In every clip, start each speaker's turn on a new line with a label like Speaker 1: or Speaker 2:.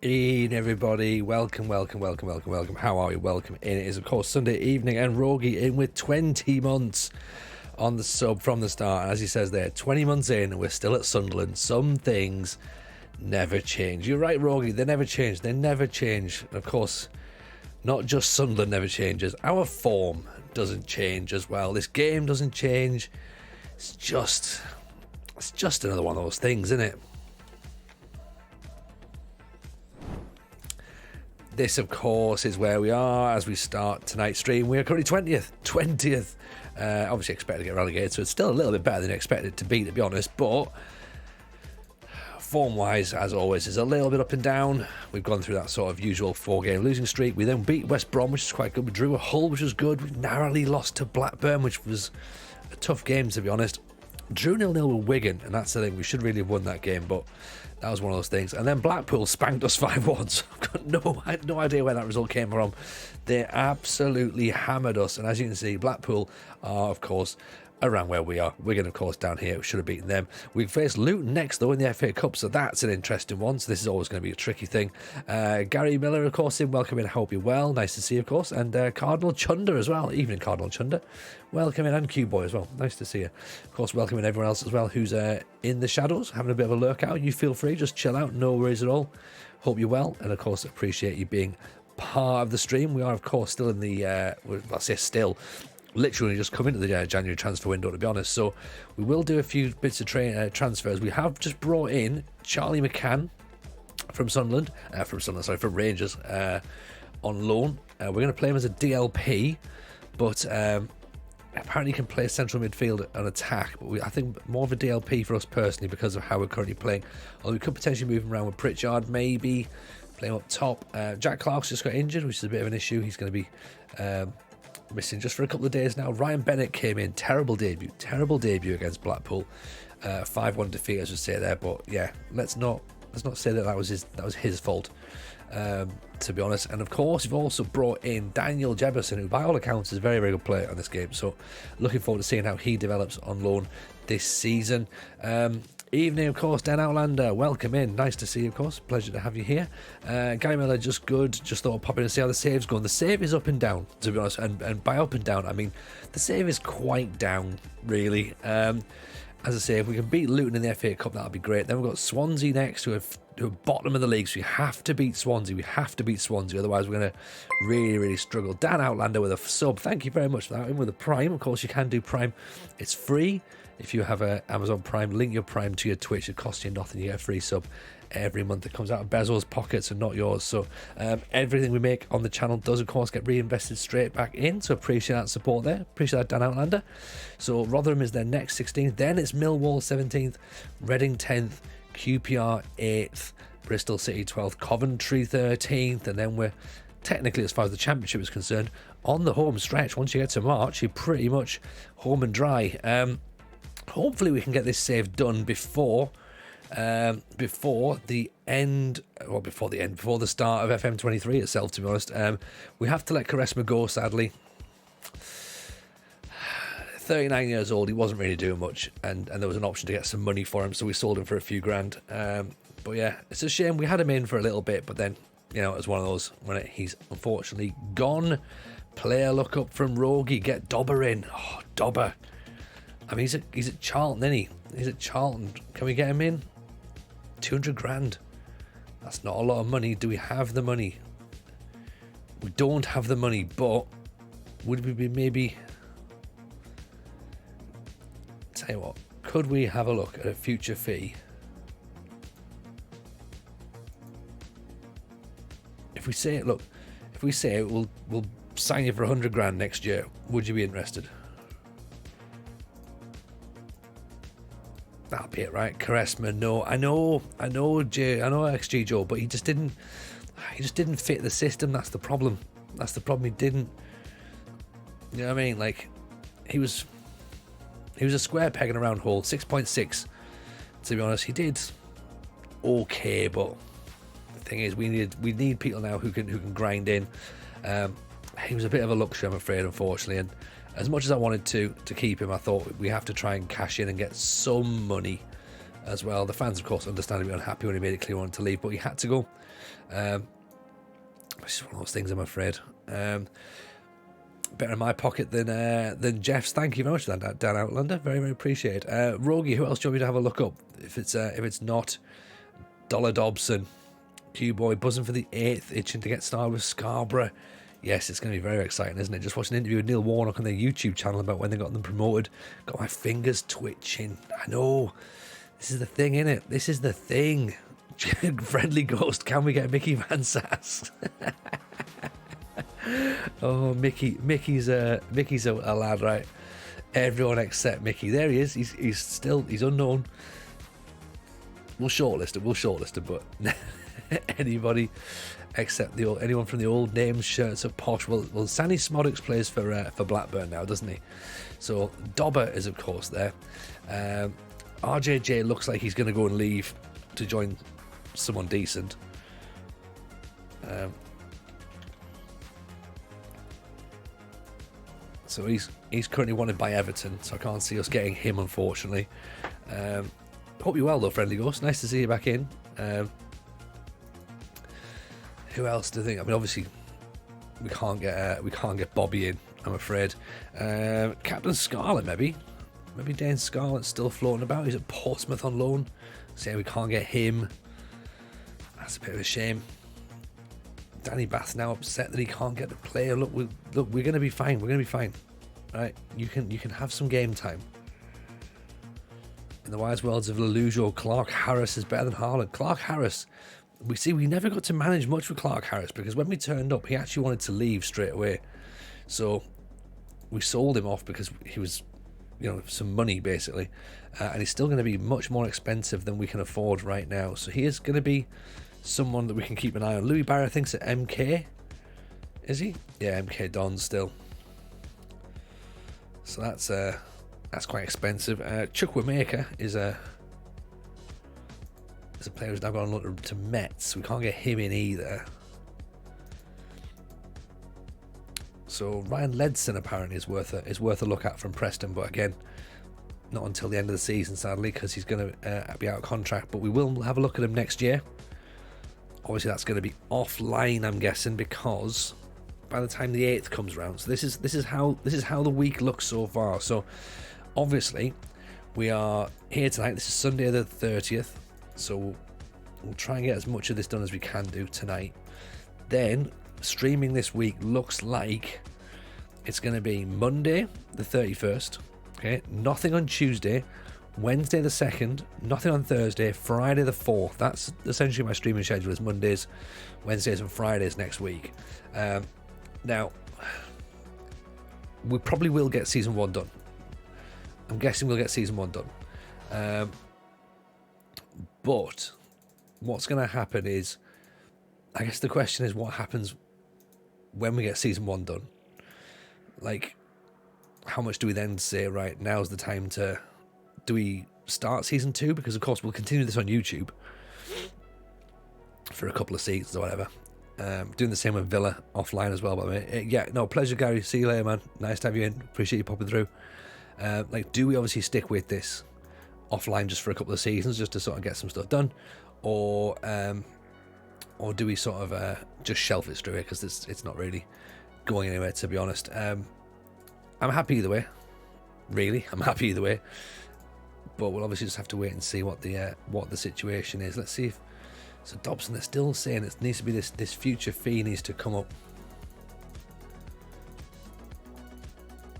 Speaker 1: In everybody, welcome. How are you? Welcome in. It is, of course, Sunday evening, and Rogie in with 20 months on the sub from the start. And as he says there, 20 months in, and we're still at Sunderland. Some things never change. You're right, Rogie, they never change. They never change. Of course, not just Sunderland never changes. Our form doesn't change as well. This game doesn't change. It's just another one of those things, isn't it? This, of course, is where we are as we start tonight's stream. We are currently 20th. Obviously expected to get relegated, so it's still a little bit better than expected to be, to be honest. But form-wise, as always, is a little bit up and down. We've gone through that sort of usual 4-game losing streak. We then beat West Brom, which is quite good. We drew a Hull, which was good. We narrowly lost to Blackburn, which was a tough game, to be honest. Drew 0-0 with Wigan, and that's the thing. We should really have won that game, but that was one of those things. And then Blackpool spanked us 5-1. So I had no idea where that result came from. They absolutely hammered us. And as you can see, Blackpool are, of course, around where we are. Wigan, of course, down here. We should have beaten them. We face Luton next, though, in the FA Cup. So that's an interesting one. So this is always going to be a tricky thing. Gary Miller, of course, in. Welcome in. I hope you're well. Nice to see you, of course. And Cardinal Chunder as well. Evening, Cardinal Chunder. Welcome in. And Q-Boy as well. Nice to see you. Of course, welcome in everyone else as well who's in the shadows, having a bit of a lurk out. You feel free. Just chill out. No worries at all. Hope you're well. And, of course, appreciate you being part of the stream. We are, of course, still in the... I'll say still... literally just come into the January transfer window, to be honest. So we will do a few bits of transfers. We have just brought in Charlie McCann from Sunderland, from Rangers, on loan. We're going to play him as a DLP, but apparently he can play central midfield and attack. But I think more of a DLP for us personally because of how we're currently playing. Although we could potentially move him around with Pritchard, maybe play him up top. Jack Clark's just got injured, which is a bit of an issue. He's going to be missing just for a couple of days now. Ryan Bennett came in, terrible debut against Blackpool. 5-1 defeat, as we say there. But yeah, let's not say that was his fault, to be honest. And of course, you've also brought in Daniel Jefferson, who by all accounts is a very, very good player on this game. So looking forward to seeing how he develops on loan this season. Evening, of course, Dan Outlander, welcome in. Nice to see you, of course. Pleasure to have you here. Gary Miller, just good. Just thought I'd pop in and see how the save's going. The save is up and down, to be honest. And by up and down, I mean the save is quite down, really. As I say, if we can beat Luton in the FA Cup, that'll be great. Then we've got Swansea next, who are bottom of the league. So we have to beat Swansea. Otherwise, we're going to really, really struggle. Dan Outlander with a sub. Thank you very much for that. In with a Prime. Of course, you can do Prime. It's free. If you have a Amazon Prime, link your Prime to your Twitch. It costs you nothing. You get a free sub every month. It comes out of Bezel's pockets and not yours. So everything we make on the channel does, of course, get reinvested straight back in. So appreciate that support there. Appreciate that, Dan Outlander. So Rotherham is their next 16th. Then it's Millwall 17th, Reading 10th, QPR 8th, Bristol City 12th, Coventry 13th. And then we're technically, as far as the Championship is concerned, on the home stretch. Once you get to March, you're pretty much home and dry. Hopefully we can get this save done before the start of FM23 itself, to be honest. We have to let Quaresma go, sadly. 39 years old, he wasn't really doing much, and there was an option to get some money for him, so we sold him for a few grand. But yeah, it's a shame. We had him in for a little bit, but then, you know, it was one of those when he's unfortunately gone. Player look up from Rogie, get Dobber in. Oh, Dobber. I mean, he's at Charlton, isn't he? He's at Charlton. Can we get him in? 200 grand. That's not a lot of money. Do we have the money? We don't have the money, but would we be maybe... Tell you what, could we have a look at a future fee? If we say we'll sign you for 100 grand next year, would you be interested? That'll be it, right? Quaresma, no. I know XG Joe, but he just didn't fit the system. That's the problem. He didn't. You know what I mean? Like, he was a square peg in a round hole. 6.6. To be honest, he did okay, but the thing is, we need people now who can grind in. He was a bit of a luxury, I'm afraid, unfortunately, and as much as I wanted to keep him, I thought we have to try and cash in and get some money as well. The fans, of course, understandably unhappy when he made it clear he wanted to leave, but he had to go. It's just one of those things, I'm afraid. Better in my pocket than Jeff's. Thank you very much for that, Dan Outlander. Very, very appreciate it. Rogie, who else do you want me to have a look up? If it's not Dollar Dobson, Q-Boy buzzing for the 8th, itching to get started with Scarborough. Yes, it's going to be very exciting, isn't it? Just watching an interview with Neil Warnock on their YouTube channel about when they got them promoted. Got my fingers twitching. I know. This is the thing, innit? This is the thing. Friendly Ghost, can we get Mickey Van Sass? Oh, Mickey's a lad, right? Everyone except Mickey. There he is. He's unknown. We'll shortlist him, but anybody except anyone from the old names shirts of posh. Well, Sandy Smodix plays for Blackburn now, doesn't he? So Dobber is of course there. RJJ looks like he's going to go and leave to join someone decent. So he's currently wanted by Everton, so I can't see us getting him, unfortunately. Hope you're well though, Friendly Ghost. Nice to see you back in. Who else do you think? I mean, obviously we can't get Bobby in, I'm afraid. Captain Scarlett, maybe Dane Scarlett's still floating about. He's at Portsmouth on loan. Saying we can't get him. That's a bit of a shame. Danny Bath's now upset that he can't get the player. Look, we're going to be fine. We're going to be fine. Right? You can have some game time. In the wise words of Lelujo, Clark Harris is better than Haaland. Clark Harris, we never got to manage much with Clark Harris because when we turned up, he actually wanted to leave straight away. So we sold him off because he was, some money basically. And he's still going to be much more expensive than we can afford right now. So he is going to be someone that we can keep an eye on. Louis Barra thinks at MK. Is he? Yeah, MK Don still. So that's quite expensive. Chukwuemeka is a player who's now gone on to Mets. We can't get him in either. So Ryan Ledson apparently is worth a look at from Preston, but again, not until the end of the season, sadly, because he's going to be out of contract. But we will have a look at him next year. Obviously, that's going to be offline, I'm guessing, because by the time the 8th comes around. So this is how the week looks so far. So obviously, we are here tonight. This is Sunday the 30th. So we'll try and get as much of this done as we can do tonight. Then streaming this week looks like it's going to be Monday the 31st. Okay, nothing on Tuesday. Wednesday the 2nd, nothing on Thursday, Friday the 4th. That's essentially my streaming schedule, is Mondays, Wednesdays and Fridays next week. Now, we probably will get Season 1 done. I'm guessing we'll get Season 1 done. But what's going to happen is, I guess the question is what happens when we get Season 1 done? Like, how much do we then say, right, now's the time to... Do we start Season 2? Because, of course, we'll continue this on YouTube for a couple of seasons or whatever. Doing the same with Villa offline as well, by the way. Yeah, no, pleasure, Gary. See you later, man. Nice to have you in. Appreciate you popping through. Do we obviously stick with this offline just for a couple of seasons just to sort of get some stuff done? Or do we sort of just shelf it straight away because it's not really going anywhere, to be honest. I'm happy either way. Really, I'm happy either way. But we'll obviously just have to wait and see what the situation is. Let's see if... So Dobson, they're still saying it needs to be this future fee needs to come up.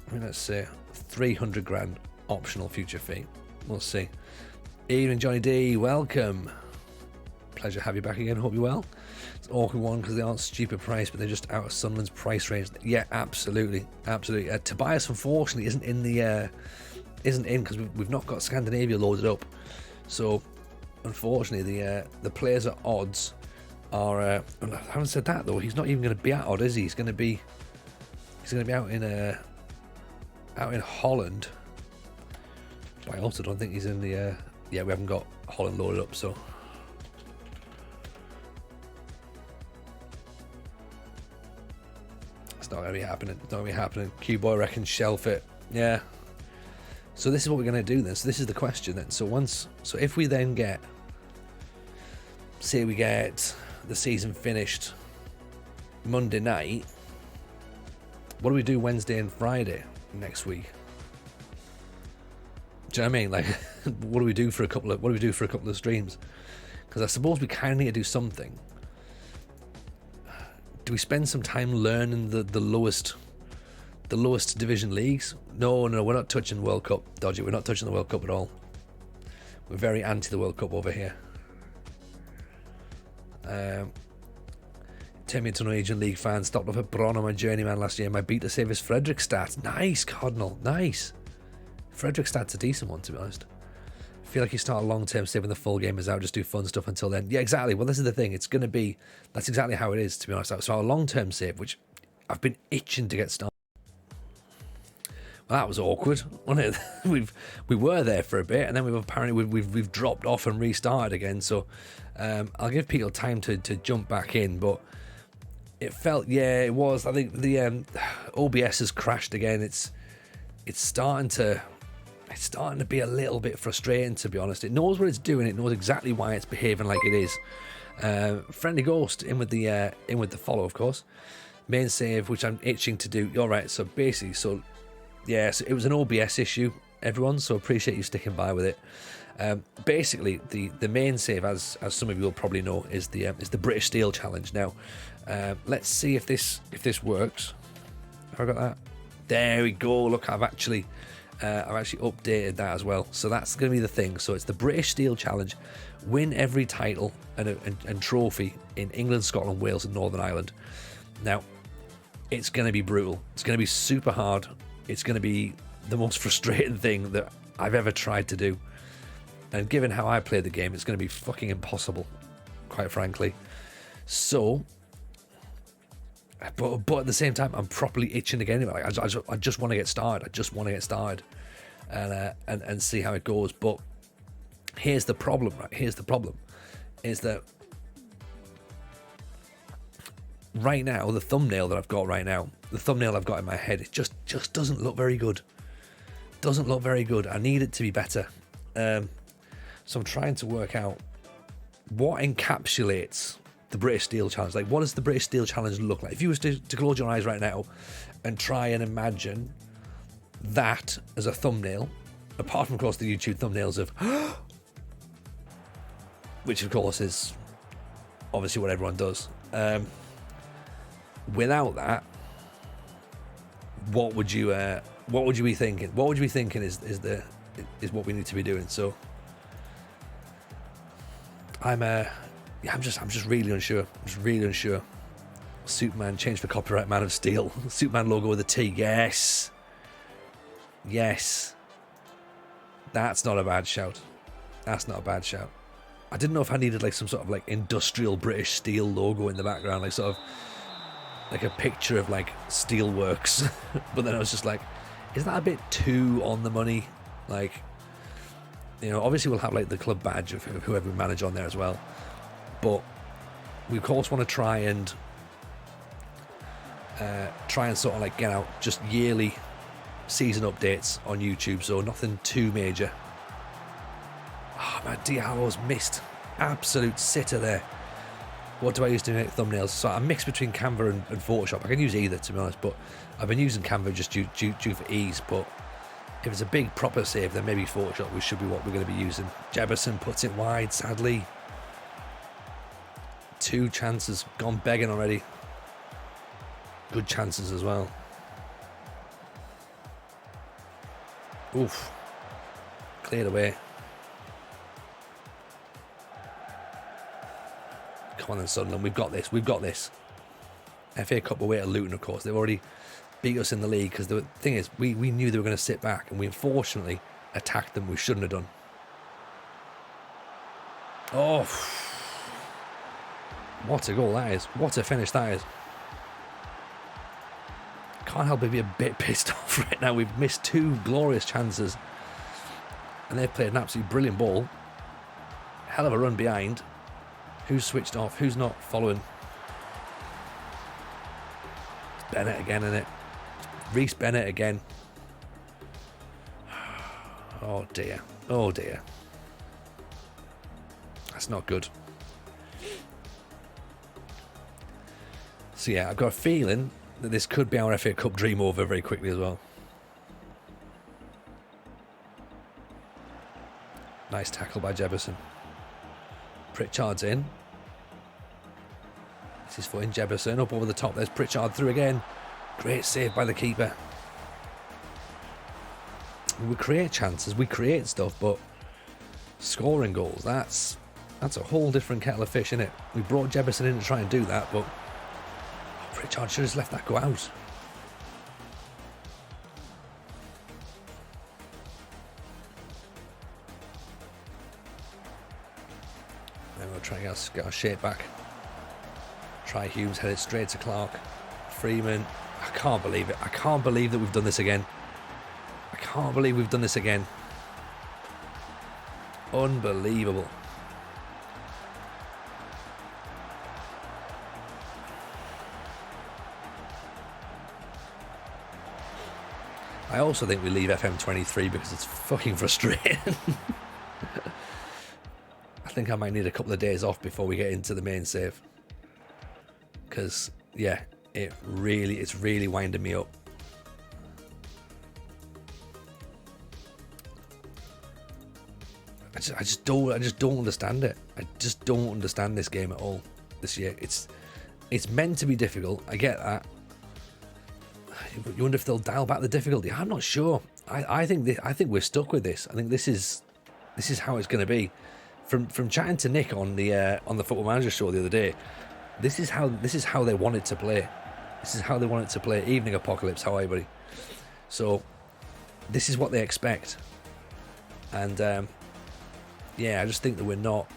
Speaker 1: I mean, let's say 300 grand optional future fee. We'll see. Ian and Johnny D, welcome. Pleasure to have you back again. Hope you're well. It's an awkward one because they aren't stupid price, but they're just out of Sunderland's price range. Yeah, absolutely. Tobias, unfortunately, isn't in because we've not got Scandinavia loaded up. So, unfortunately, the players at odds are. I haven't said that though. He's not even going to be at odd, is he? He's going to be out in Holland. But I also don't think he's in the. Yeah, we haven't got Holland loaded up, so. It's not going to be happening. Q-Boy reckons shelf it. Yeah. So this is what we're going to do then. So this is the question then. So if we then get, say we get the season finished Monday night, what do we do Wednesday and Friday next week? Do you know what I mean? Like, what do we do for a couple of streams? Because I suppose we kind of need to do something. Do we spend some time learning the lowest division leagues? No, we're not touching World Cup, Dodgy. We're not touching the World Cup at all. We're very anti the World Cup over here. Turn me into an Norwegian League fan. Stopped off at Bron on my journeyman last year. My beat to save is Fredrikstad. Nice, Cardinal. Nice. Fredrikstad's a decent one, to be honest. I feel like you start a long-term save when the full game is out. Just do fun stuff until then. Yeah, exactly. Well, this is the thing. It's going to be... That's exactly how it is, to be honest. So our long-term save, which I've been itching to get started. Well, that was awkward, wasn't it? we were there for a bit, and then we've dropped off and restarted again. So I'll give people time to jump back in, but it felt, yeah, it was. I think the OBS has crashed again. It's starting to be a little bit frustrating, to be honest. It knows what it's doing. It knows exactly why it's behaving like it is. Friendly Ghost in with the follow, of course. Main save, which I'm itching to do. All right, so basically, yeah, so it was an OBS issue, everyone, so appreciate you sticking by with it. Basically, the main save, as some of you will probably know, is the British Steel Challenge. Now, let's see if this works. Have I got that? There we go. Look, I've actually updated that as well. So that's going to be the thing. So it's the British Steel Challenge. Win every title and trophy in England, Scotland, Wales, and Northern Ireland. Now, it's going to be brutal. It's going to be super hard. It's going to be the most frustrating thing that I've ever tried to do. And given how I play the game, it's going to be fucking impossible, quite frankly. So, but at the same time, I'm properly itching again. Like, I just want to get started. I just want to get started and see how it goes. But here's the problem, right? Here's the problem, is that right now, the thumbnail that I've got right now, the thumbnail I've got in my head, it just doesn't look very good. Doesn't look very good. I need it to be better. So I'm trying to work out what encapsulates the British Steel Challenge. Like, what does the British Steel Challenge look like? If you was to close your eyes right now and try and imagine that as a thumbnail, apart from, of course, the YouTube thumbnails of which, of course, is obviously what everyone does. Without that, what would you be thinking? What would you be thinking is what we need to be doing? So I'm just really unsure. I'm just really unsure. Superman changed for copyright Man of Steel. Superman logo with a T. Yes. That's not a bad shout. That's not a bad shout. I didn't know if I needed like some sort of like industrial British steel logo in the background, like sort of like a picture of like steelworks. But then I was just like, is that a bit too on the money? Like, you know, obviously we'll have like the club badge of whoever we manage on there as well. But we of course want to try and sort of like get out just yearly season updates on YouTube, so nothing too major. Oh man, Diallo's missed. Absolute sitter there. What do I use to make thumbnails? So I'm mixed between Canva and Photoshop. I can use either, to be honest, but I've been using Canva just due for ease. But if it's a big proper save, then maybe Photoshop should be what we're going to be using. Jefferson puts it wide, sadly. 2 chances gone begging already. Good chances as well. Oof. Cleared away. Come on then, Sunderland. We've got this. We've got this. FA Cup away at Luton, of course. They've already beat us in the league because the thing is, we knew they were going to sit back and we unfortunately attacked them. We shouldn't have done. Oh. What a goal that is. What a finish that is. Can't help but be a bit pissed off right now. We've missed 2 glorious chances and they've played an absolutely brilliant ball. Hell of a run behind. Who's switched off? Who's not following? Bennett again, innit? Reece Bennett again. Oh dear. Oh dear. That's not good. So yeah, I've got a feeling that this could be our FA Cup dream over very quickly as well. Nice tackle by Jefferson. Pritchard's in. This is for in Jefferson. Up over the top. There's Pritchard through again. Great save by the keeper. We create chances. We create stuff, but scoring goals, that's a whole different kettle of fish, isn't it? We brought Jefferson in to try and do that, but Pritchard should have just let that go out. Then we'll try and get our shape back. Try Hughes, head it straight to Clark. Freeman. I can't believe it. I can't believe that we've done this again. I can't believe we've done this again. Unbelievable. I also think we leave FM23 because it's fucking frustrating. I think I might need a couple of days off before we get into the main save. Because, yeah, it's really winding me up. I just don't understand it. I just don't understand this game at all this year. It's meant to be difficult. I get that. You wonder if they'll dial back the difficulty. I'm not sure. I think we're stuck with this. I think this is how it's going to be. From chatting to Nick on the Football Manager show the other day, this is how they want it to play. This is how they want it to play. Evening Apocalypse, how are you, buddy? So this is what they expect. And yeah, I just think that we're not.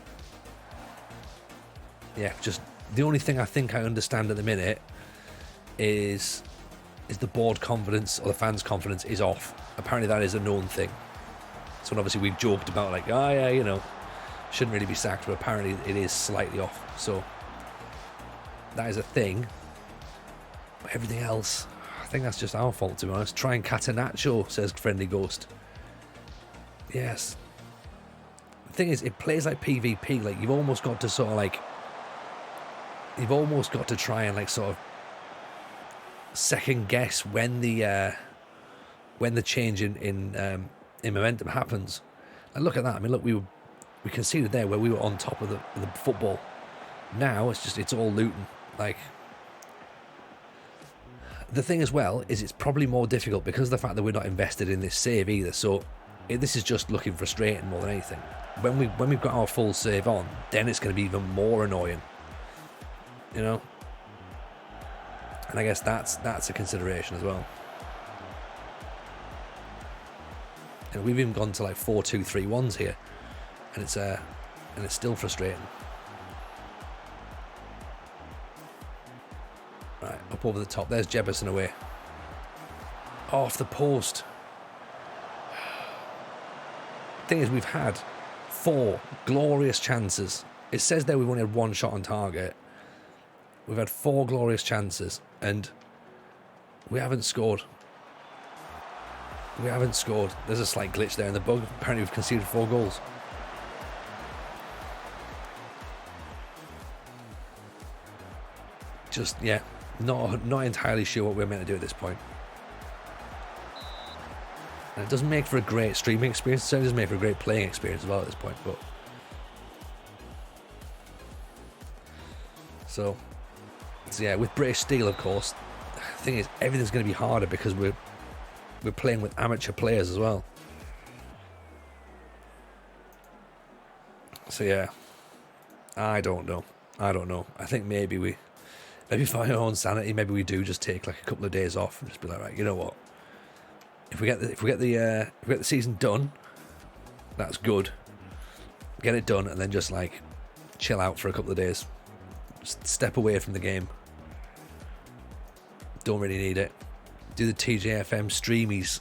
Speaker 1: Yeah, just the only thing I think I understand at the minute is the board confidence or the fans' confidence is off. Apparently that is a known thing. So obviously we've joked about like, oh yeah, you know, shouldn't really be sacked, but apparently it is slightly off. So that is a thing. But everything else, I think that's just our fault, to be honest. Try and Catenaccio, says Friendly Ghost. Yes. The thing is, it plays like PvP. Like you've almost got to sort of like, you've almost got to try and like sort of second guess when the change in momentum happens. And look at that. I mean, look, we conceded there where we were on top of the football. Now it's all Luton. Like the thing as well is it's probably more difficult because of the fact that we're not invested in this save either. So this is just looking frustrating more than anything. When we've got our full save on, then it's going to be even more annoying. You know. And I guess that's a consideration as well. And we've even gone to like 4-2-3-1s here, and it's still frustrating. Right, up over the top. There's Jefferson away. Off the post. Thing is, we've had 4 glorious chances. It says there we've only had 1 shot on target. We've had 4 glorious chances, and we haven't scored. We haven't scored. There's a slight glitch there in the bug. Apparently we've conceded 4 goals. Just, yeah, not entirely sure what we're meant to do at this point. And it doesn't make for a great streaming experience. It certainly doesn't make for a great playing experience as well at this point. But so yeah, with British Steel, of course, the thing is everything's going to be harder because we're playing with amateur players as well. So yeah, I don't know. I think maybe for our own sanity, maybe we do just take like a couple of days off and just be like, right, you know what? If we get the season done, that's good. Get it done and then just like chill out for a couple of days. Just step away from the game. Don't really need it. Do the TJFM streamies.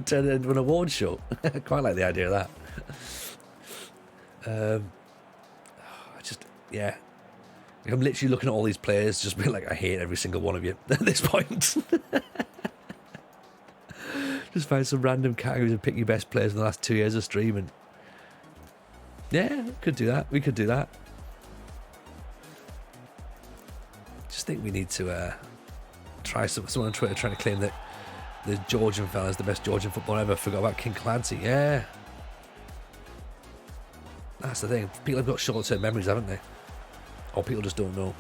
Speaker 1: Turn it into an award show. I quite like the idea of that. Yeah. I'm literally looking at all these players, just being like, I hate every single one of you at this point. Just find some random categories and pick your best players in the last 2 years of streaming. Yeah, we could do that. We could do that. Just think we need to try someone on Twitter trying to claim that the Georgian fella's the best Georgian footballer ever. Forgot about King Clancy. Yeah. That's the thing. People have got short-term memories, haven't they? Or people just don't know.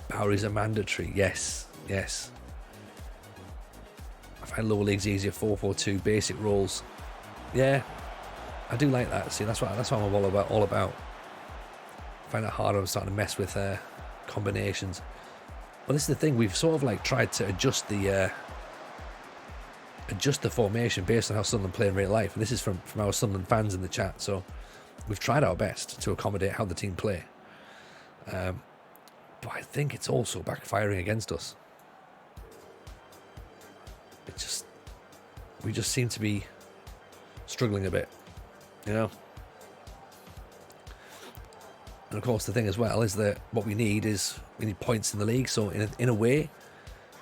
Speaker 1: Boweries are mandatory. Yes. Yes. I find lower leagues easier. 4-4-2 basic roles. Yeah. I do like that. See, that's what I'm all about. I find it harder. I'm starting to mess with combinations. Well, this is the thing. We've sort of like tried to adjust the formation based on how Sunderland play in real life, and this is from our Sunderland fans in the chat. So we've tried our best to accommodate how the team play, but I think it's also backfiring against us. We just seem to be struggling a bit, you know. And of course, the thing as well is that what we need points in the league. So in a way,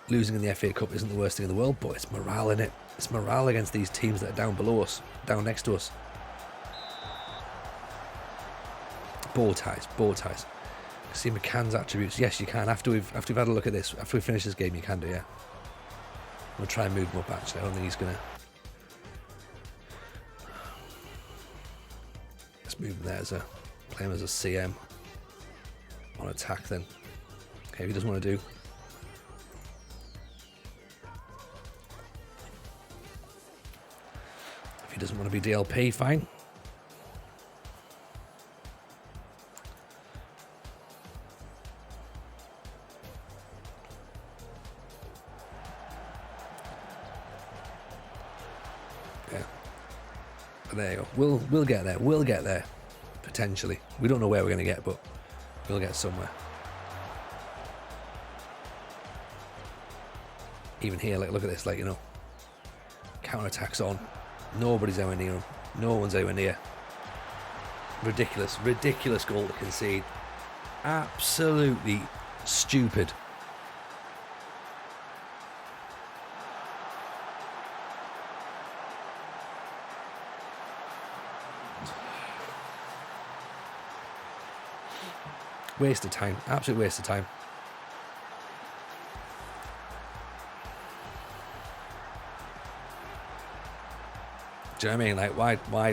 Speaker 1: losing in the FA Cup isn't the worst thing in the world, but it's morale in it. It's morale against these teams that are down below us, down next to us. Bow ties. See McCann's attributes. Yes, you can. After we've had a look at this, after we finish this game, you can do. Yeah. I'm gonna try and move him up. Actually, I don't think he's gonna. Let's move him there play him as a CM on attack then. Okay, if he doesn't want to do. If he doesn't want to be DLP, fine. Yeah. But there you go. We'll get there. We'll get there. Potentially. We don't know where we're going to get, but we'll get somewhere. Even here, like, look at this, like, you know, counter-attacks on. Nobody's anywhere near him. No one's anywhere near. Ridiculous goal to concede. Absolutely stupid. Waste of time. Absolute waste of time. Do you know what I mean? Like,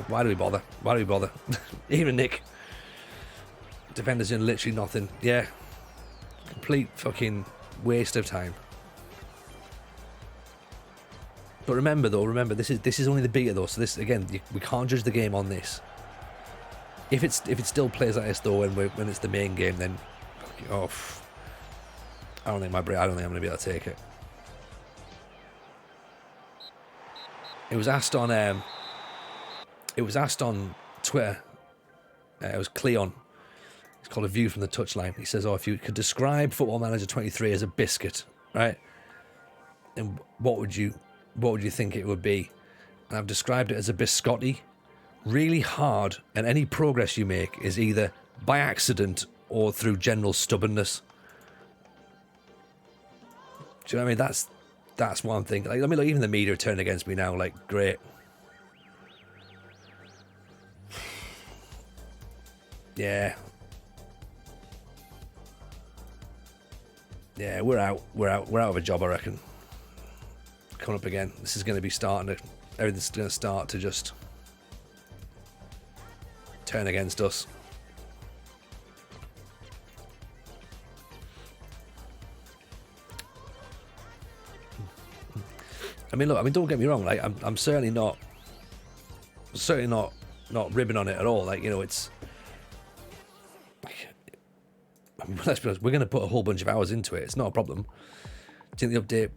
Speaker 1: why do we bother? Why do we bother? Even Nick. Defenders doing literally nothing. Yeah. Complete fucking waste of time. But remember, this is only the beta though. So this, again, we can't judge the game on this. If it still plays like this though, when it's the main game, then I don't think I'm gonna be able to take it. It was asked on Twitter. It was Cleon. It's called A View from the Touchline. He says, if you could describe Football Manager 23 as a biscuit, right? And what would you think it would be? And I've described it as a biscotti. Really hard, and any progress you make is either by accident or through general stubbornness. Do you know what I mean? That's one thing. Like, I mean, look, even the media turned against me now. Like, great. Yeah. Yeah, we're out of a job, I reckon. Coming up again. This is going to be everything's going to start to just turn against us. I mean, look. Don't get me wrong. Like, I'm certainly not ribbing on it at all. Like, you know, it's. Let's be honest. We're going to put a whole bunch of hours into it. It's not a problem. Do you think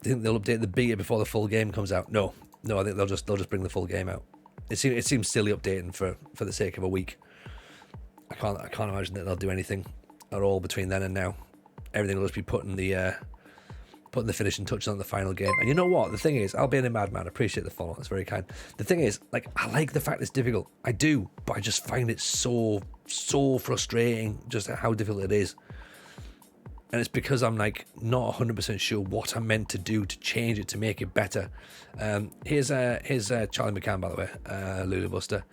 Speaker 1: they'll update the beta before the full game comes out? No. I think they'll just bring the full game out. It seems silly updating for the sake of a week. I can't imagine that they'll do anything at all between then and now. Everything will just be putting the finishing touches on the final game. And you know what? The thing is, I'll be in a madman. I appreciate the follow. That's very kind. The thing is, like, I like the fact it's difficult. I do, but I just find it so frustrating just how difficult it is. And it's because I'm like not 100% sure what I'm meant to do to change it, to make it better. Here's Charlie McCann, by the way, Lulu Buster.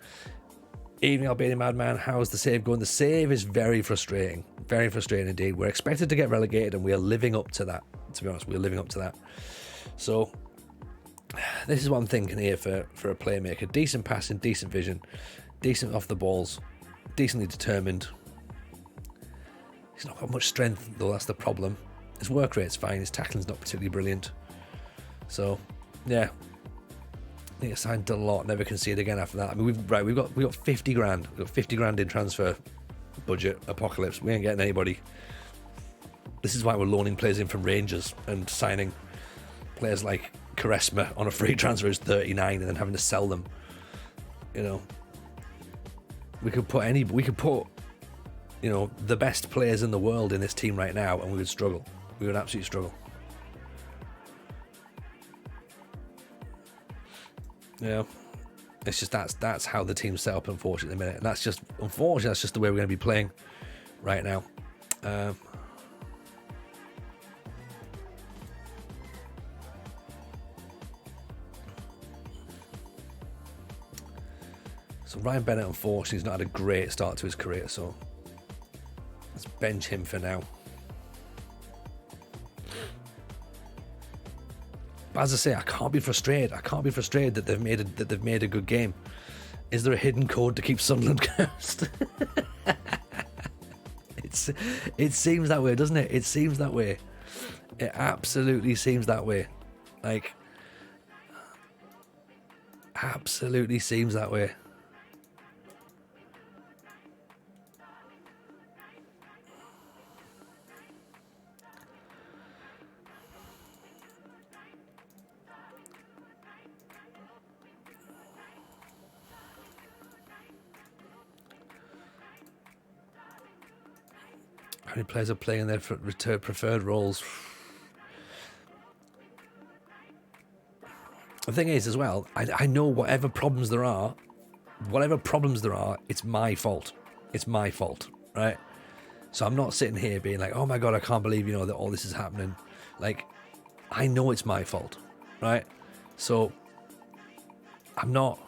Speaker 1: Evening, Albanian Madman. How's the save going? The save is very frustrating. Very frustrating indeed. We're expected to get relegated, and we are living up to that. To be honest, we're living up to that. So, this is what I'm thinking here for a playmaker. Decent passing, decent vision, decent off the balls, decently determined. He's not got much strength, though. That's the problem. His work rate's fine. His tackling's not particularly brilliant. So, yeah. I think I signed a lot. Never concede again after that. I mean, we've got 50 grand. We've got 50 grand in transfer budget. Apocalypse. We ain't getting anybody. This is why we're loaning players in from Rangers and signing players like Quaresma on a free transfer is 39 and then having to sell them. You know, we could put you know, the best players in the world in this team right now, and we would struggle. We would absolutely struggle. Yeah, it's just that's how the team's set up, unfortunately, at the minute. And that's just, unfortunately, that's just the way we're going to be playing right now. So Ryan Bennett, unfortunately, has not had a great start to his career, so let's bench him for now. But as I say, I can't be frustrated. I can't be frustrated that they've made a good game. Is there a hidden code to keep Sunderland cursed? It seems that way, doesn't it? It seems that way. It absolutely seems that way. Like, absolutely seems that way. How many players are playing their preferred roles? The thing is, as well, I know whatever problems there are, it's my fault. It's my fault, right? So I'm not sitting here being like, oh my God, I can't believe, you know, that all this is happening. Like, I know it's my fault, right? So I'm not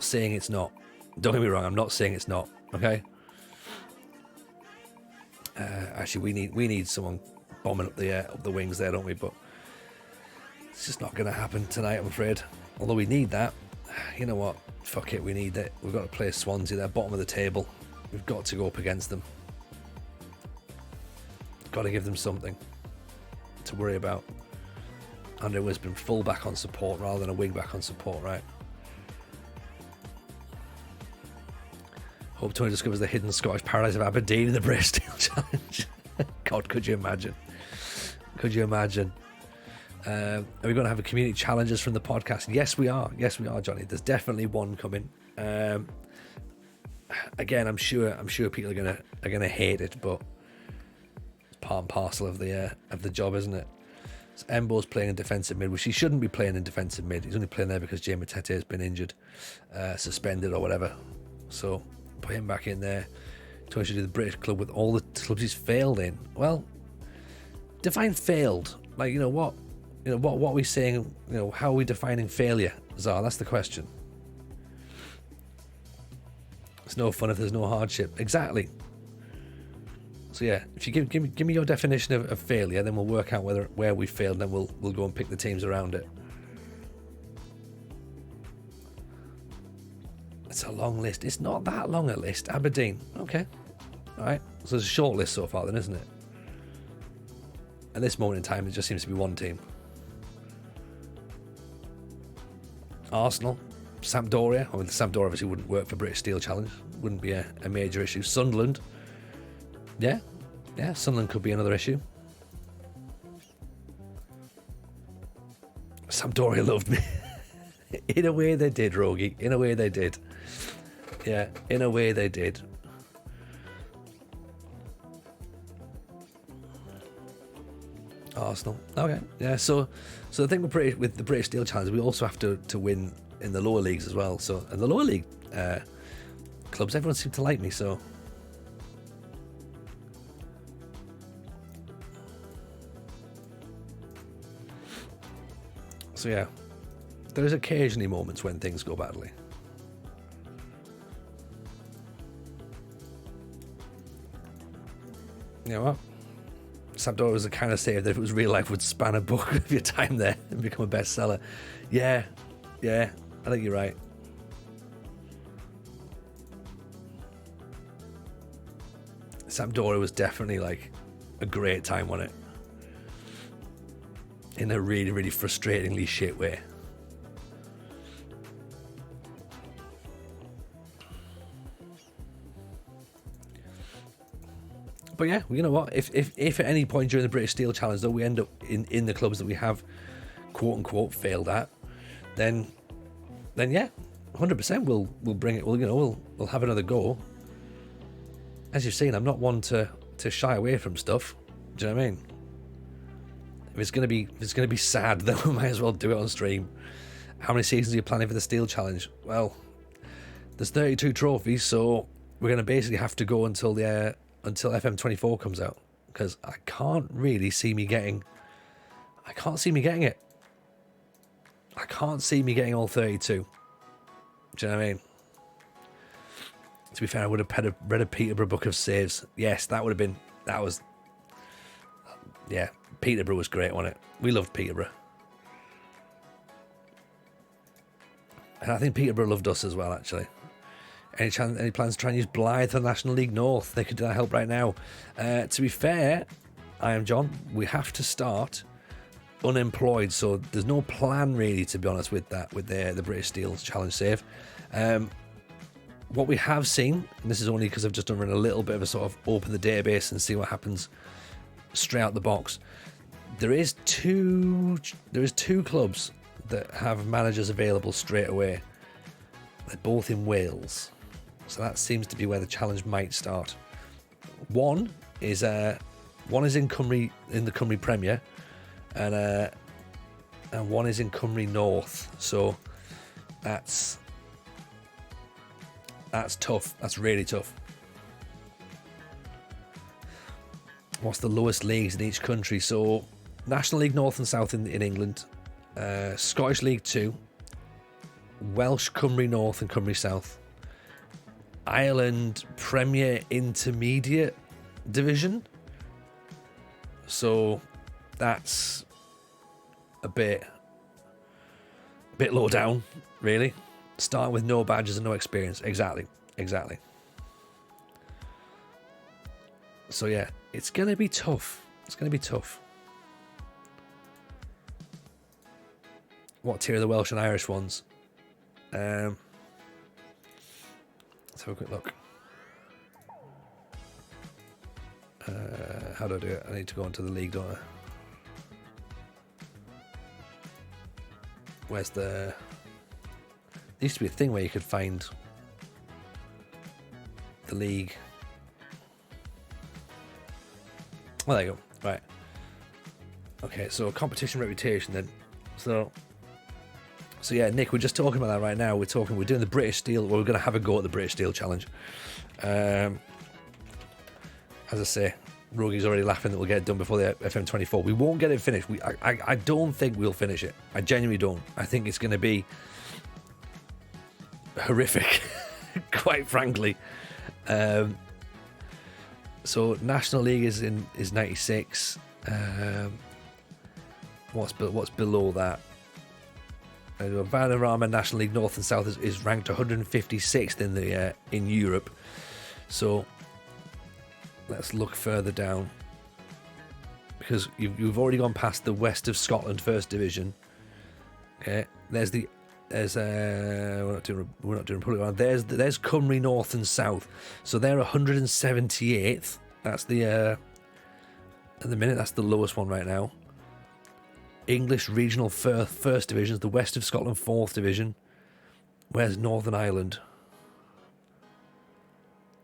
Speaker 1: saying it's not. Don't get me wrong, I'm not saying it's not, okay? Actually, we need someone bombing up the wings there, don't we? But it's just not going to happen tonight, I'm afraid. Although we need that. You know what? Fuck it, we need it. We've got to play Swansea. They're bottom of the table. We've got to go up against them. Got to give them something to worry about. Andrew Wisdom, full back on support rather than a wing back on support, right? Hope Tony discovers the hidden Scottish paradise of Aberdeen in the British Steel Challenge. God, could you imagine? Could you imagine? Are we going to have a community challenges from the podcast? Yes, we are. Yes, we are, Johnny. There's definitely one coming. Again, I'm sure people are gonna hate it, but it's part and parcel of the job, isn't it? So Embo's playing in defensive mid, which he shouldn't be playing in defensive mid. He's only playing there because Jay Matete has been injured, suspended or whatever. So put him back in there. Tony should do the British club with all the clubs he's failed in. Well, define failed. Like, you know what are we saying? You know, how are we defining failure, Zar? That's the question. It's no fun if there's no hardship. Exactly. So yeah, if you give me your definition of failure, then we'll work out where we failed, and then we'll go and pick the teams around it. It's a long list. It's not that long a list. Aberdeen. Okay. All right. So it's a short list so far then, isn't it? At this moment in time, it just seems to be one team. Arsenal. Sampdoria. I mean, Sampdoria obviously wouldn't work for British Steel Challenge. Wouldn't be a major issue. Sunderland. Yeah. Yeah, Sunderland could be another issue. Sampdoria loved me. In a way they did, Rogie. In a way they did. Yeah, in a way they did. Arsenal. Okay. Yeah, so the thing with the British Steel Challenge, we also have to win in the lower leagues as well. So, and the lower league clubs, everyone seemed to like me, so So yeah, there's occasionally moments when things go badly. You know what? Sampdoria was the kind of save that if it was real life would span a book of your time there and become a bestseller. Yeah, I think you're right. Sampdoria was definitely like a great time on it. In a really, really frustratingly shit way. But yeah, you know what? If at any point during the British Steel Challenge though we end up in the clubs that we have quote unquote failed at, then yeah, 100% we'll bring it. We'll have another go. As you've seen, I'm not one to shy away from stuff. Do you know what I mean? If it's gonna be sad, then we might as well do it on stream. How many seasons are you planning for the Steel Challenge? Well, there's 32 trophies, so we're gonna basically have to go until FM24 comes out, because I can't see me getting it. I can't see me getting all 32. Do you know what I mean? To be fair, I would have read a Peterborough book of saves. Yes, that was. Yeah, Peterborough was great, wasn't it? We loved Peterborough. And I think Peterborough loved us as well, actually. Any plans to try and use Blythe for National League North? They could do that help right now. To be fair, I am John. We have to start unemployed, so there's no plan really, to be honest, with that, with the British Steel Challenge save. What we have seen, and this is only because I've just done a little bit of a sort of open the database and see what happens straight out the box. There is two clubs that have managers available straight away. They're both in Wales, so that seems to be where the challenge might start. One is in Cymru, in the Cymru Premier, and one is in Cymru North. So that's tough. That's really tough. What's the lowest leagues in each country? So National League North and South in England, Scottish League 2, Welsh Cymru North and Cymru South, Ireland Premier Intermediate Division. So that's a bit low down, really. Starting with no badges and no experience. Exactly. So yeah, it's going to be tough. What tier are the Welsh and Irish ones? Let's have a quick look. How do I do it? I need to go into the league, don't I? Where's the... There used to be a thing where you could find the league. Oh, there you go. Right. Okay, so competition reputation then. So yeah, Nick, we're just talking about that right now. We're doing the British Steel. Well, we're going to have a go at the British Steel Challenge. As I say, Rogi's already laughing that we'll get it done before the FM24. We won't get it finished. I don't think we'll finish it. I genuinely don't. I think it's going to be horrific, quite frankly. So National League is 96. What's below that? Vanarama National League North and South is ranked 156th in Europe. So let's look further down, because you've already gone past the West of Scotland First Division. Okay, we're not doing Republic of Ireland. There's Cymru North and South, so they're 178th. That's at the minute that's the lowest one right now. English Regional First Division is the West of Scotland Fourth Division. Where's Northern Ireland?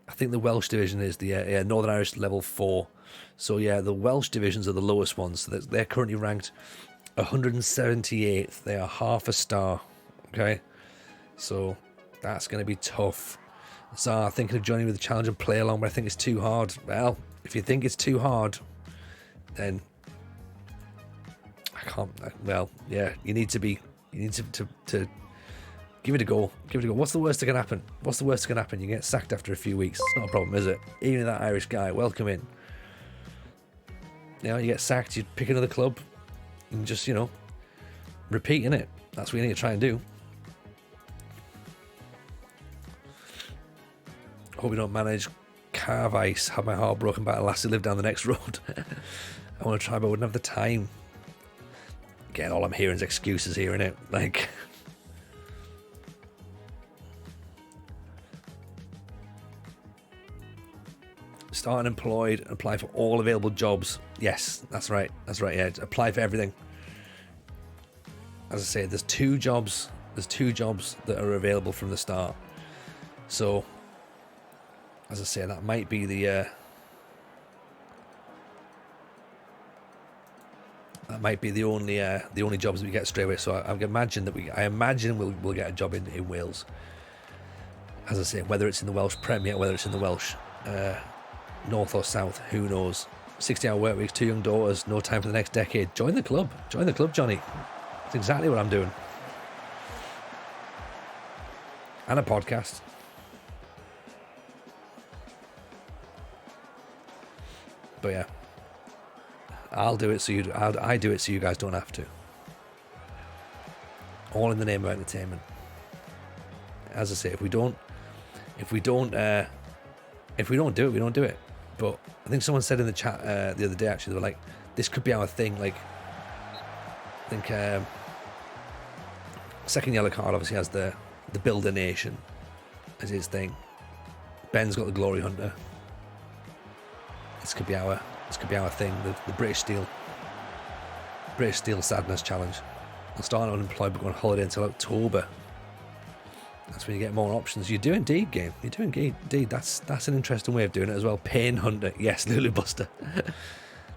Speaker 1: I think the Welsh division is the Northern Irish level 4. So yeah, the Welsh divisions are the lowest ones. So they're currently ranked 178th. They are half a star. Okay, so that's going to be tough. So I'm thinking of joining with the challenge and play along, but I think it's too hard. Well, if you think it's too hard, then I can't. Well, yeah, you need to give it a go. Give it a go. What's the worst that can happen? What's the worst that can happen? You get sacked after a few weeks. It's not a problem, is it? Even that Irish guy, welcome in. You know, you get sacked, you pick another club, and just, you know, repeat, innit? That's what you need to try and do. Hope you don't manage carve ice. Had my heart broken by a lass who lived down the next road. I want to try, but I wouldn't have the time. Again, all I'm hearing is excuses here, innit? Like... Start unemployed, apply for all available jobs. Yes, that's right. That's right, yeah. Apply for everything. As I say, there's two jobs that are available from the start. So, as I say, that might be the only jobs that we get straight away. So I imagine we'll get a job in Wales. As I say, whether it's in the Welsh Premier, whether it's in the Welsh North or South, who knows? 60-hour work weeks, 2 young daughters, no time for the next decade. Join the club, Johnny. That's exactly what I'm doing. And a podcast. But yeah, I do it so you guys don't have to. All in the name of entertainment. As I say, if we don't do it, we don't do it. But I think someone said in the chat the other day, actually, they were like, this could be our thing. Like, I think Second Yellow Card obviously has the Builder Nation as his thing. Ben's got the Glory Hunter. This could be our thing, the British Steel Sadness Challenge. I'll start unemployed but go on holiday until October. That's when you get more options. You do indeed, game. You do indeed. That's an interesting way of doing it as well. Pain Hunter. Yes, Lulu Buster.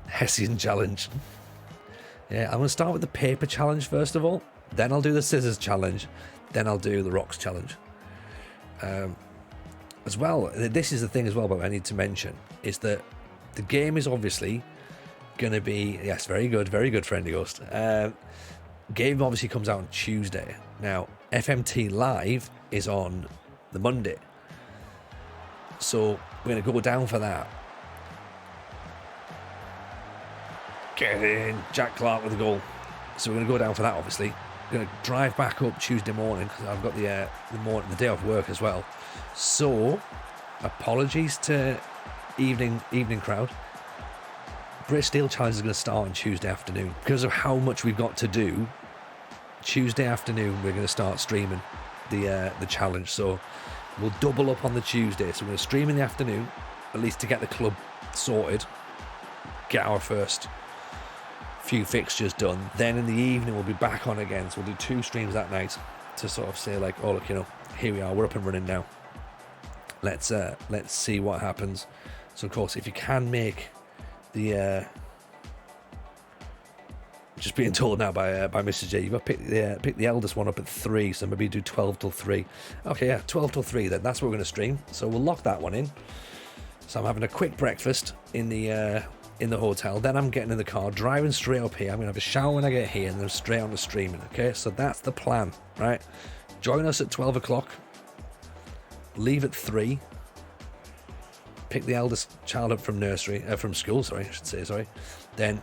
Speaker 1: Hessian Challenge. Yeah, I'm going to start with the paper challenge first of all. Then I'll do the scissors challenge. Then I'll do the rocks challenge. As well, this is the thing as well, but I need to mention, is that the game is obviously going to be... Yes, very good, Friendly Ghost. Game obviously comes out on Tuesday. Now, FMT Live is on the Monday. So we're going to go down for that. Get in. Jack Clark with a goal. So we're going to go down for that, obviously. We're going to drive back up Tuesday morning because I've got the day off work as well. So, apologies to evening crowd. British Steel Challenge is going to start on Tuesday afternoon. Because of how much we've got to do, Tuesday afternoon we're going to start streaming the challenge. So we'll double up on the Tuesday. So we're going to stream in the afternoon, at least to get the club sorted, get our first few fixtures done. Then in the evening we'll be back on again. So we'll do 2 streams that night to sort of say like, oh look, you know, here we are, we're up and running now. Let's see what happens. So of course, if you can make the just being told now by Mrs. J, you've got to pick the eldest one up at 3, so maybe do 12 till 3. Okay, yeah, 12 till 3 then. That's what we're going to stream. So we'll lock that one in. So I'm having a quick breakfast in the hotel. Then I'm getting in the car, driving straight up here. I'm going to have a shower when I get here, and then straight on to streaming. Okay, so that's the plan, right? Join us at 12 o'clock. Leave at 3. Pick the eldest child up from school. Then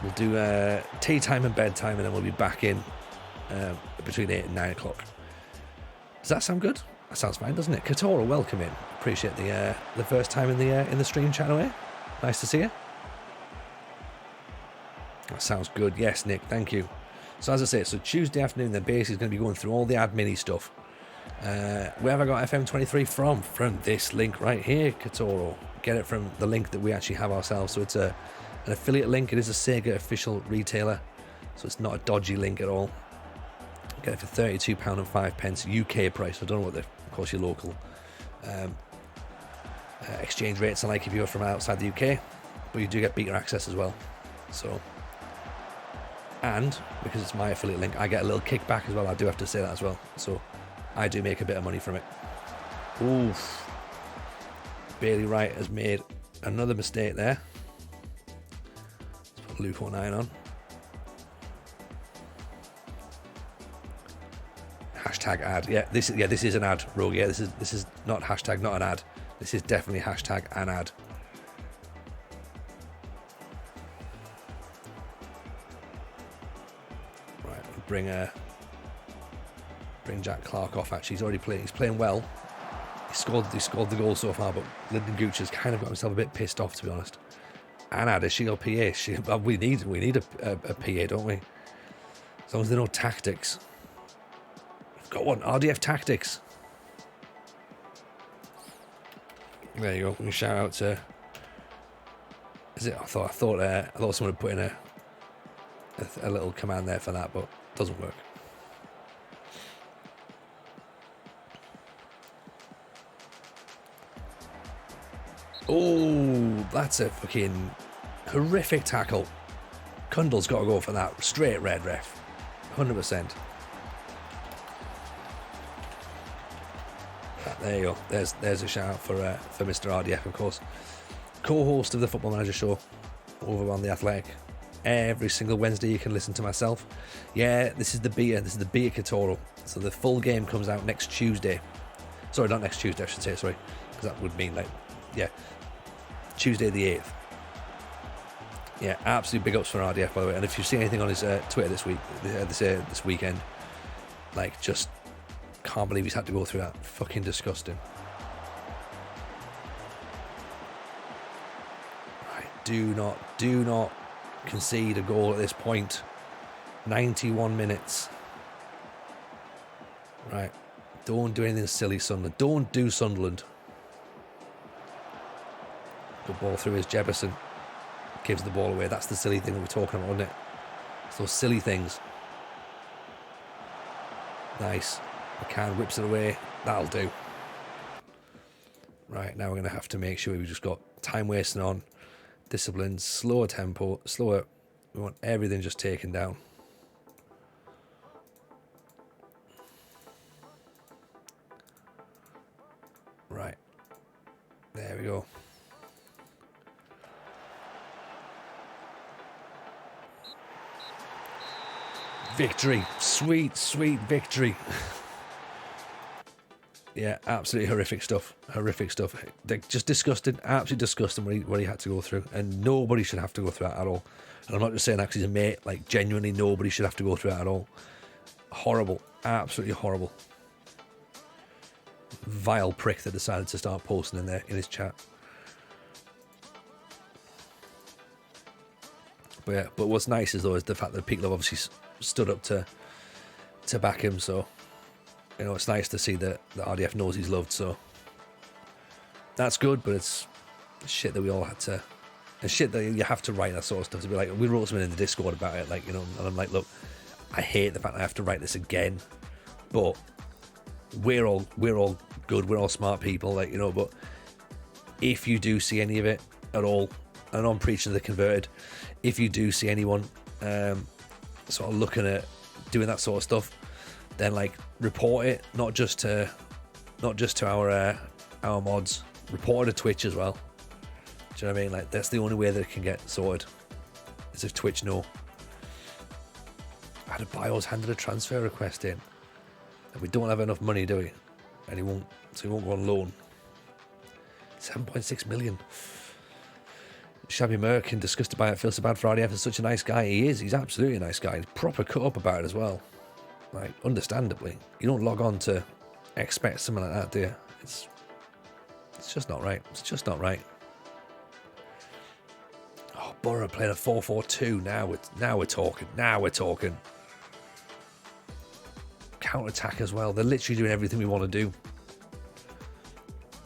Speaker 1: we'll do tea time and bedtime, and then we'll be back in between 8 and 9 o'clock. Does that sound good? That sounds fine, doesn't it? Katora, welcome in. Appreciate the first time in the stream channel here. Nice to see you. That sounds good. Yes, Nick, thank you. So as I say, so Tuesday afternoon, then basically is going to be going through all the admin-y stuff. Where have I got FM23 from? From this link right here, Katoro. Get it from the link that we actually have ourselves. So it's an affiliate link. It is a Sega official retailer, so it's not a dodgy link at all. Get it for £32.05 UK price. I don't know what of course your local exchange rates are like if you're from outside the UK, but you do get beta access as well. So, and because it's my affiliate link, I get a little kickback as well. I do have to say that as well. So I do make a bit of money from it. Oof. Bailey Wright has made another mistake there. Let's put Luke09 on. Hashtag ad. Yeah, this is an ad, Rogue. Yeah, this is not hashtag, not an ad. This is definitely hashtag an ad. Right, bring Jack Clark off. Actually, he's already playing. He's playing well. He scored the goal so far, but Lyndon Gooch has kind of got himself a bit pissed off, to be honest. And is she or PA? We need a PA, don't we? As long as they know tactics. We've got one. RDF tactics. There you go. We can shout out to. Is it? I thought someone had put in a little command there for that, but it doesn't work. Oh, that's a fucking horrific tackle. Cundle's got to go for that. Straight red, ref. 100%. There you go. There's a shout out for Mr. RDF, of course. Co-host of the Football Manager show over on The Athletic. Every single Wednesday you can listen to myself. Yeah, this is the Bia Katoro. So the full game comes out next Tuesday. Sorry, not next Tuesday, I should say, sorry. Because that would mean, Tuesday the 8th. Yeah, absolute big ups for RDF, by the way. And if you've seen anything on his Twitter this weekend, just can't believe he's had to go through that. Fucking disgusting. Right, do not concede a goal at this point. 91 minutes. Right, don't do anything silly, Sunderland. Don't do Sunderland. Good ball through his Jefferson. Gives the ball away. That's the silly thing that we're talking about, isn't it? It's those silly things. Nice. McCann whips it away. That'll do. Right, now we're going to have to make sure we've just got time wasting on. Discipline, slower tempo, slower. We want everything just taken down. Right. There we go. Victory. Sweet victory. Yeah, absolutely horrific stuff. They're just disgusting. Absolutely disgusting what he had to go through. And nobody should have to go through that at all. And I'm not just saying that because he's a mate. Genuinely, nobody should have to go through that at all. Horrible. Absolutely horrible. Vile prick that decided to start posting in his chat. But yeah, but what's nice is the fact that people have obviously stood up to back him, so it's nice to see that the RDF knows he's loved, so that's good. But it's shit that we all had to, and shit that you have to write that sort of stuff to be like, we wrote something in the Discord about it, and I'm like, look, I hate the fact that I have to write this again, but we're all good, we're all smart people, but if you do see any of it at all, and I'm preaching to the converted, if you do see anyone sort of looking at doing that sort of stuff, then report it, not just to our mods, report it to Twitch as well. Do you know what I mean? That's the only way that it can get sorted, is if Twitch know. Adebayo's handed a transfer request in, and we don't have enough money, do we? And he won't go on loan. 7.6 million. Shabby American, disgusted by it, feels so bad for RDF. He's such a nice guy. He is. He's absolutely a nice guy. He's proper cut up about it as well. Understandably. You don't log on to expect something like that, do you? It's just not right. It's just not right. Oh, Borough playing a 4-4-2. Now we're talking. Now we're talking. Counter-attack as well. They're literally doing everything we want to do.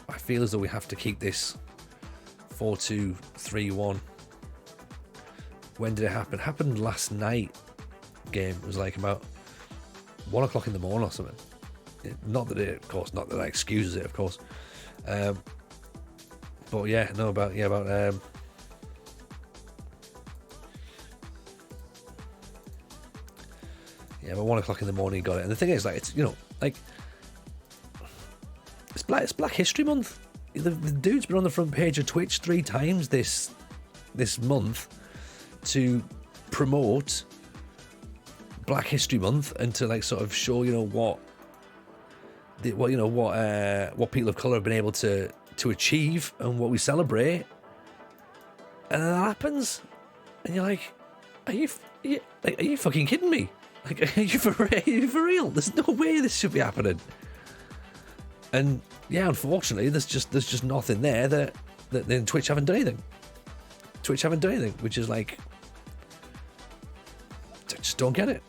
Speaker 1: I feel as though we have to keep this 4-2-3-1. When did it happen? It happened last night. Game. It was about 1 o'clock in the morning or something. Not that that excuses it, of course. But yeah, no, about 1 o'clock in the morning he got it. And the thing is, it's it's Black History Month. The dude's been on the front page of Twitch 3 times this month, to promote Black History Month and to like sort of show, you know, what people of colour have been able to achieve and what we celebrate, and then that happens, and you're like, are you fucking kidding me? Like, are you for real? There's no way this should be happening. And yeah, unfortunately, there's just nothing there that then Twitch haven't done anything. Which is like, just don't get it.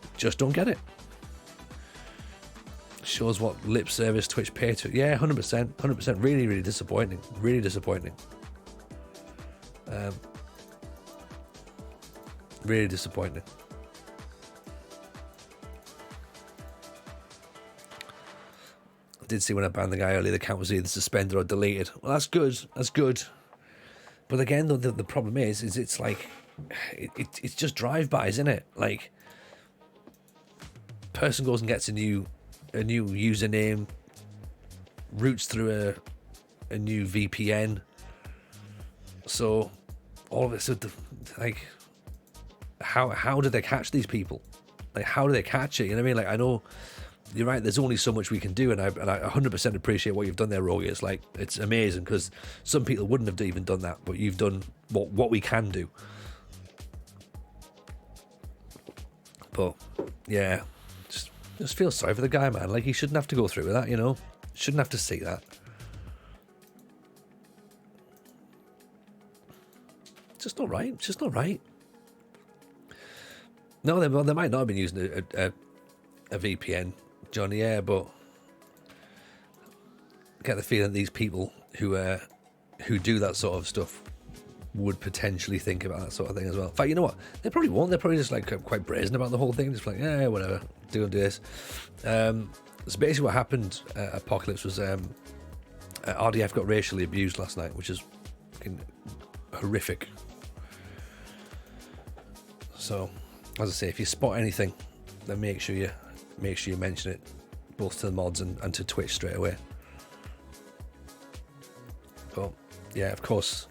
Speaker 1: Shows what lip service Twitch pay to. Yeah, 100%. Really, really disappointing. Really disappointing. Really disappointing. I did see when I banned the guy earlier, the account was either suspended or deleted. Well, that's good. But again, though, the problem is it's like, it's just drive-bys, isn't it? Like, person goes and gets a new username, routes through a new VPN. So all of it, so like, how do they catch these people? Like, how do they catch it? You know what I mean? Like, I know you're right, there's only so much we can do, and I 100% appreciate what you've done there, Rogi. It's like, it's amazing, because some people wouldn't have even done that, but you've done what we can do. But yeah, just feel sorry for the guy, man. Like, he shouldn't have to go through with that, you know? Shouldn't have to see that. It's just not right. No, they might not have been using a VPN, Johnny, yeah, but I get the feeling these people who do that sort of stuff would potentially think about that sort of thing as well. In fact, you know what? They probably won't. They're probably just like quite brazen about the whole thing. Just like, yeah, whatever, do this. So basically what happened, Apocalypse, was RDF got racially abused last night, which is fucking horrific. So, as I say, if you spot anything, then make sure you mention it, both to the mods and to Twitch straight away. But yeah, of course,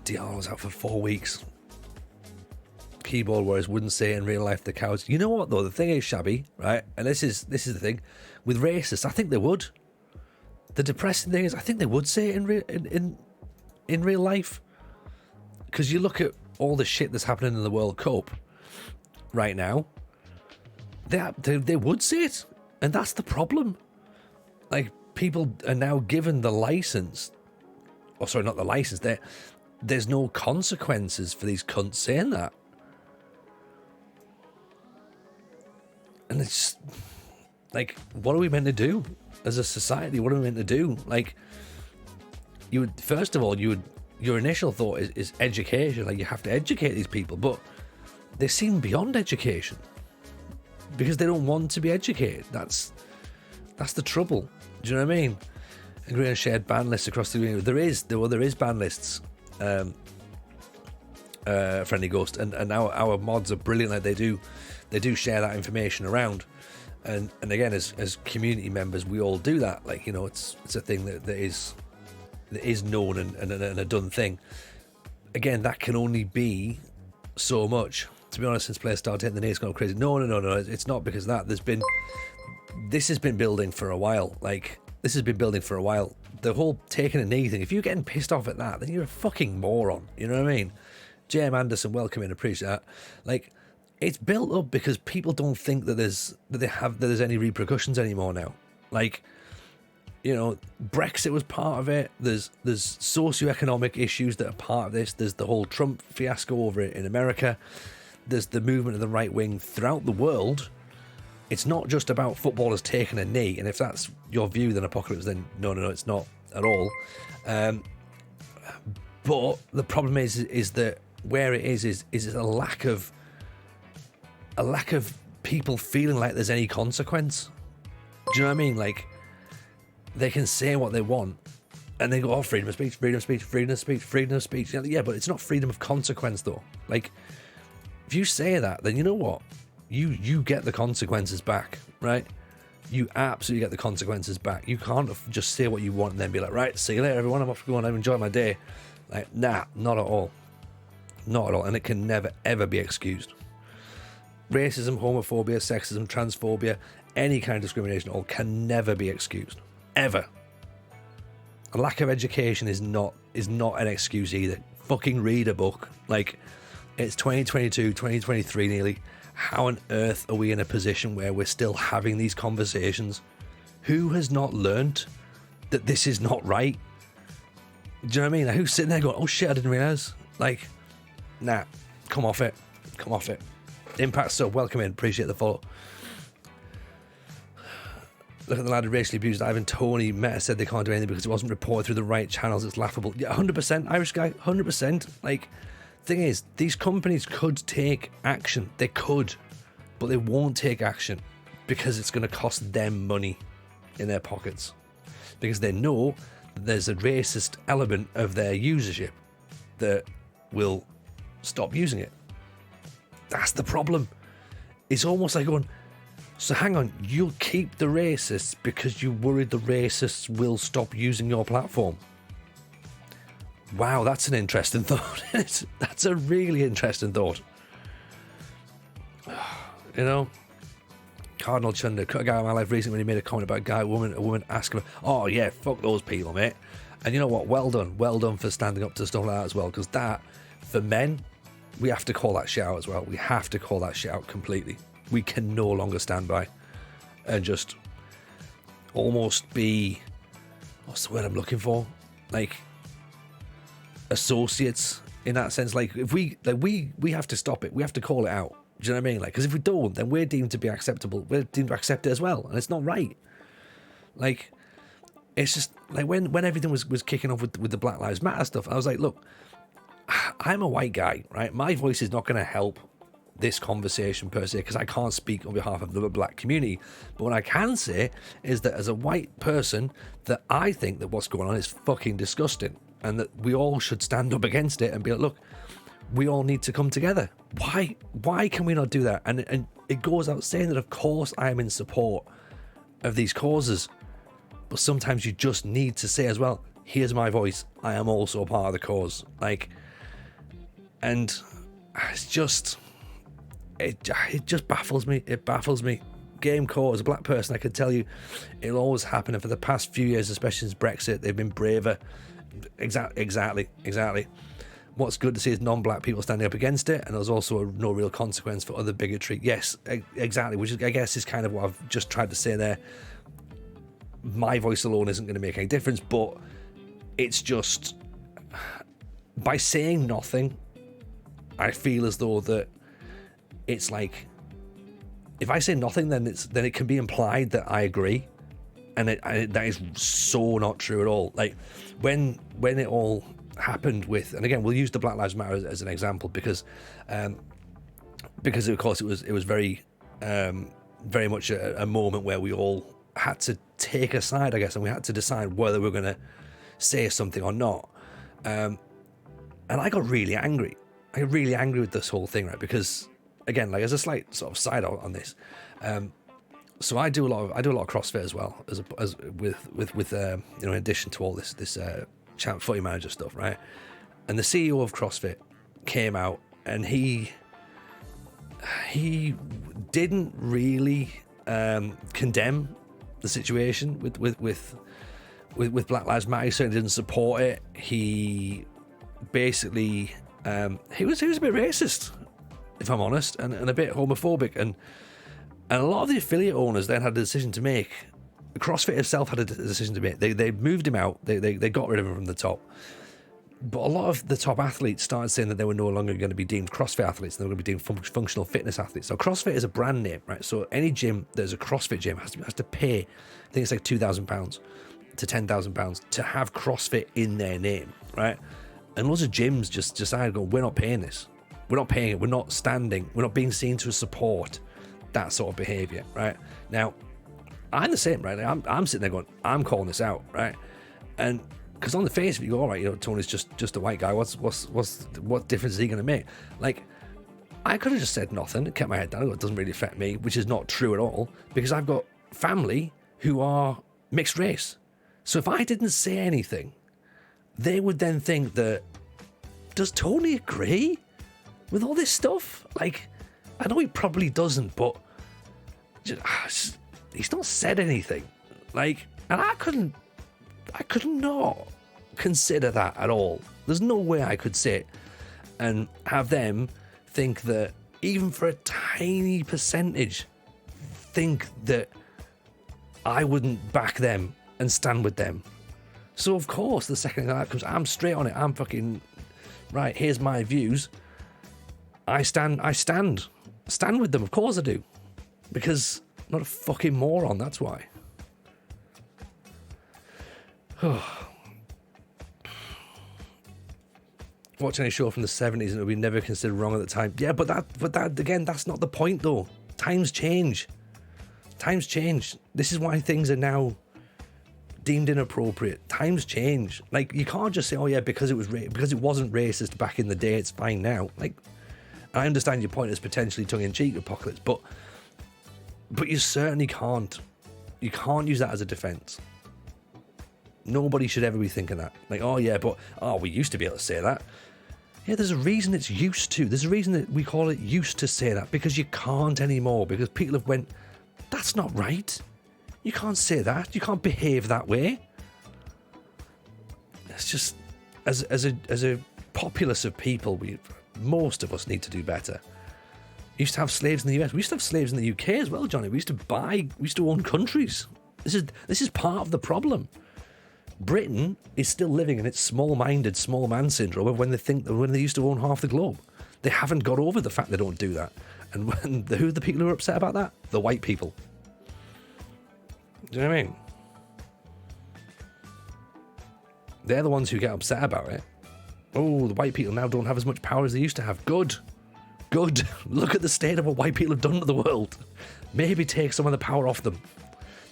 Speaker 1: DR was out for 4 weeks. Keyboard warriors wouldn't say it in real life, the cowards. You know what though? The thing is, Shabby, right? And this is the thing with racists. I think they would. The depressing thing is, I think they would say it in real life, because you look at all the shit that's happening in the World Cup right now. They would say it, and that's the problem. Like, people are now given the license, or sorry, not the license. There's no consequences for these cunts saying that, and it's just, like, what are we meant to do as a society? What are we meant to do? Like, your initial thought is education. Like, you have to educate these people, but they seem beyond education, because they don't want to be educated. That's the trouble. Do you know what I mean? Agree on shared ban lists across the community. There is ban lists, Friendly Ghost, and our mods are brilliant. Like, they do share that information around, and again, as community members, we all do that. Like, you know, it's a thing that is known and a done thing. Again, that can only be so much. To be honest, since players started hitting the knee, it's gone crazy. No, it's not because of that. This has been building for a while. Like, this has been building for a while. The whole taking a knee thing, if you're getting pissed off at that, then you're a fucking moron. You know what I mean? J.M. Anderson, welcome in, appreciate that. Like, it's built up because people don't think that there's any repercussions anymore now. Like, you know, Brexit was part of it. There's socioeconomic issues that are part of this. There's the whole Trump fiasco over it in America. There's the movement of the right wing throughout the world. It's not just about footballers taking a knee, and if that's your view, then Apocalypse, then no, it's not at all. But the problem is that where it is a lack of people feeling like there's any consequence. Do you know what I mean? Like, they can say what they want, and they go, oh, freedom of speech. Yeah, but it's not freedom of consequence, though. Like, if you say that, then you know what? You get the consequences back, right? You absolutely get the consequences back. You can't just say what you want and then be like, right, see you later, everyone. I'm off to go and enjoy my day. Like, nah, not at all. Not at all. And it can never, ever be excused. Racism, homophobia, sexism, transphobia, any kind of discrimination at all can never be excused. Ever. A lack of education is not an excuse either. Fucking read a book. Like, it's 2022, 2023 nearly. How on earth are we in a position where we're still having these conversations? Who has not learnt that this is not right? Do you know what I mean? Like, who's sitting there going, oh shit, I didn't realise? Like, nah, come off it. Come off it. Impact sub, welcome in. Appreciate the follow. Look at the lad who racially abused Ivan Toney. Meta said they can't do anything because it wasn't reported through the right channels. It's laughable. Yeah, 100%. Irish guy, 100%. Like, thing is, these companies could take action. They could. But they won't take action because it's going to cost them money in their pockets. Because they know that there's a racist element of their usership that will stop using it. That's the problem. It's almost like going, so hang on, you'll keep the racists because you worry the racists will stop using your platform. Wow, that's an interesting thought. That's a really interesting thought. You know, Cardinal Chunder cut a guy out of my life recently when he made a comment about a woman asked him, oh yeah, fuck those people, mate. And you know what? Well done for standing up to stuff like that as well, because that, for men, we have to call that shit out as well. We have to call that shit out completely. We can no longer stand by and just almost be, what's the word I'm looking for? Like, associates in that sense. Like, if we have to stop it. We have to call it out. Do you know what I mean? Like, because if we don't, then we're deemed to be acceptable. We're deemed to accept it as well, and it's not right. Like, it's just like when everything was kicking off with the Black Lives Matter stuff, I was like, look, I'm a white guy, right? My voice is not going to help this conversation per se because I can't speak on behalf of the black community. But what I can say is that as a white person, that I think that what's going on is fucking disgusting, and that we all should stand up against it and be like, look, we all need to come together. Why can we not do that? And it goes out saying that, of course, I am in support of these causes, but sometimes you just need to say as well, here's my voice, I am also part of the cause. Like, and it's just, it just baffles me. It baffles me. Game core, as a black person, I can tell you it'll always happen, and for the past few years, especially since Brexit, they've been braver. Exactly. What's good to see is non-black people standing up against it, and there's also no real consequence for other bigotry. Yes, exactly, which is, I guess, is kind of what I've just tried to say there. My voice alone isn't going to make any difference, but it's just, by saying nothing, I feel as though that it's like, if I say nothing, then it can be implied that I agree, and that is so not true at all. Like, when it all happened with, and again, we'll use the Black Lives Matter as an example because of course it was very much a moment where we all had to take a side, I guess, and we had to decide whether we were going to say something or not. And I got really angry. I got really angry with this whole thing, right? Because again, like, as a slight sort of side out on this, so I do a lot of CrossFit as well, as with you know, in addition to all this champ footy manager stuff, right? And the CEO of CrossFit came out, and he didn't really condemn the situation with Black Lives Matter. He certainly didn't support it. He basically he was a bit racist, if I'm honest, and a bit homophobic, and a lot of the affiliate owners then had a decision to make. CrossFit itself had a decision to make. They moved him out. They got rid of him from the top. But a lot of the top athletes started saying that they were no longer going to be deemed CrossFit athletes. They were going to be deemed functional fitness athletes. So CrossFit is a brand name, right? So any gym that's a CrossFit gym has to pay, I think it's like £2,000 to £10,000 to have CrossFit in their name, right? And lots of gyms just decided, we're not paying this. We're not paying it. We're not standing. We're not being seen to support that sort of behaviour, right? Now, I'm the same, right? I'm sitting there going, I'm calling this out, right? And because on the face of it, you go, all right, you know, Tony's just a white guy. What difference is he going to make? Like, I could have just said nothing, kept my head down. It doesn't really affect me, which is not true at all, because I've got family who are mixed race. So if I didn't say anything, they would then think that, does Tony agree? with all this stuff? Like, I know he probably doesn't, but he's not said anything. Like, and I could not consider that at all. There's no way I could sit and have them think that, even for a tiny percentage, think that I wouldn't back them and stand with them. So of course, the second that comes, I'm straight on it. I'm fucking right. Here's my views. I stand with them. Of course I do, because I'm not a fucking moron. That's why. Watching a show from the 70s and it would be never considered wrong at the time. Yeah, but that again, that's not the point though. Times change. This is why things are now deemed inappropriate. Times change. Like, you can't just say, oh yeah, because it wasn't racist back in the day, it's fine now. Like, I understand your point as potentially tongue-in-cheek, Apocalypse, but you certainly can't. You can't use that as a defence. Nobody should ever be thinking that. Like, oh yeah, but we used to be able to say that. Yeah, there's a reason it's used to. There's a reason that we call it used to say that, because you can't anymore, because people have went, that's not right. You can't say that. You can't behave that way. It's just, as a populace of people, most of us need to do better. We used to have slaves in the US. We used to have slaves in the UK as well, Johnny. We used to own countries. This is part of the problem. Britain is still living in its small-minded, small man syndrome of when they used to own half the globe. They haven't got over the fact they don't do that. And who are the people who are upset about that? The white people. Do you know what I mean? They're the ones who get upset about it. Oh, the white people now don't have as much power as they used to have. Good. Look at the state of what white people have done to the world. Maybe take some of the power off them.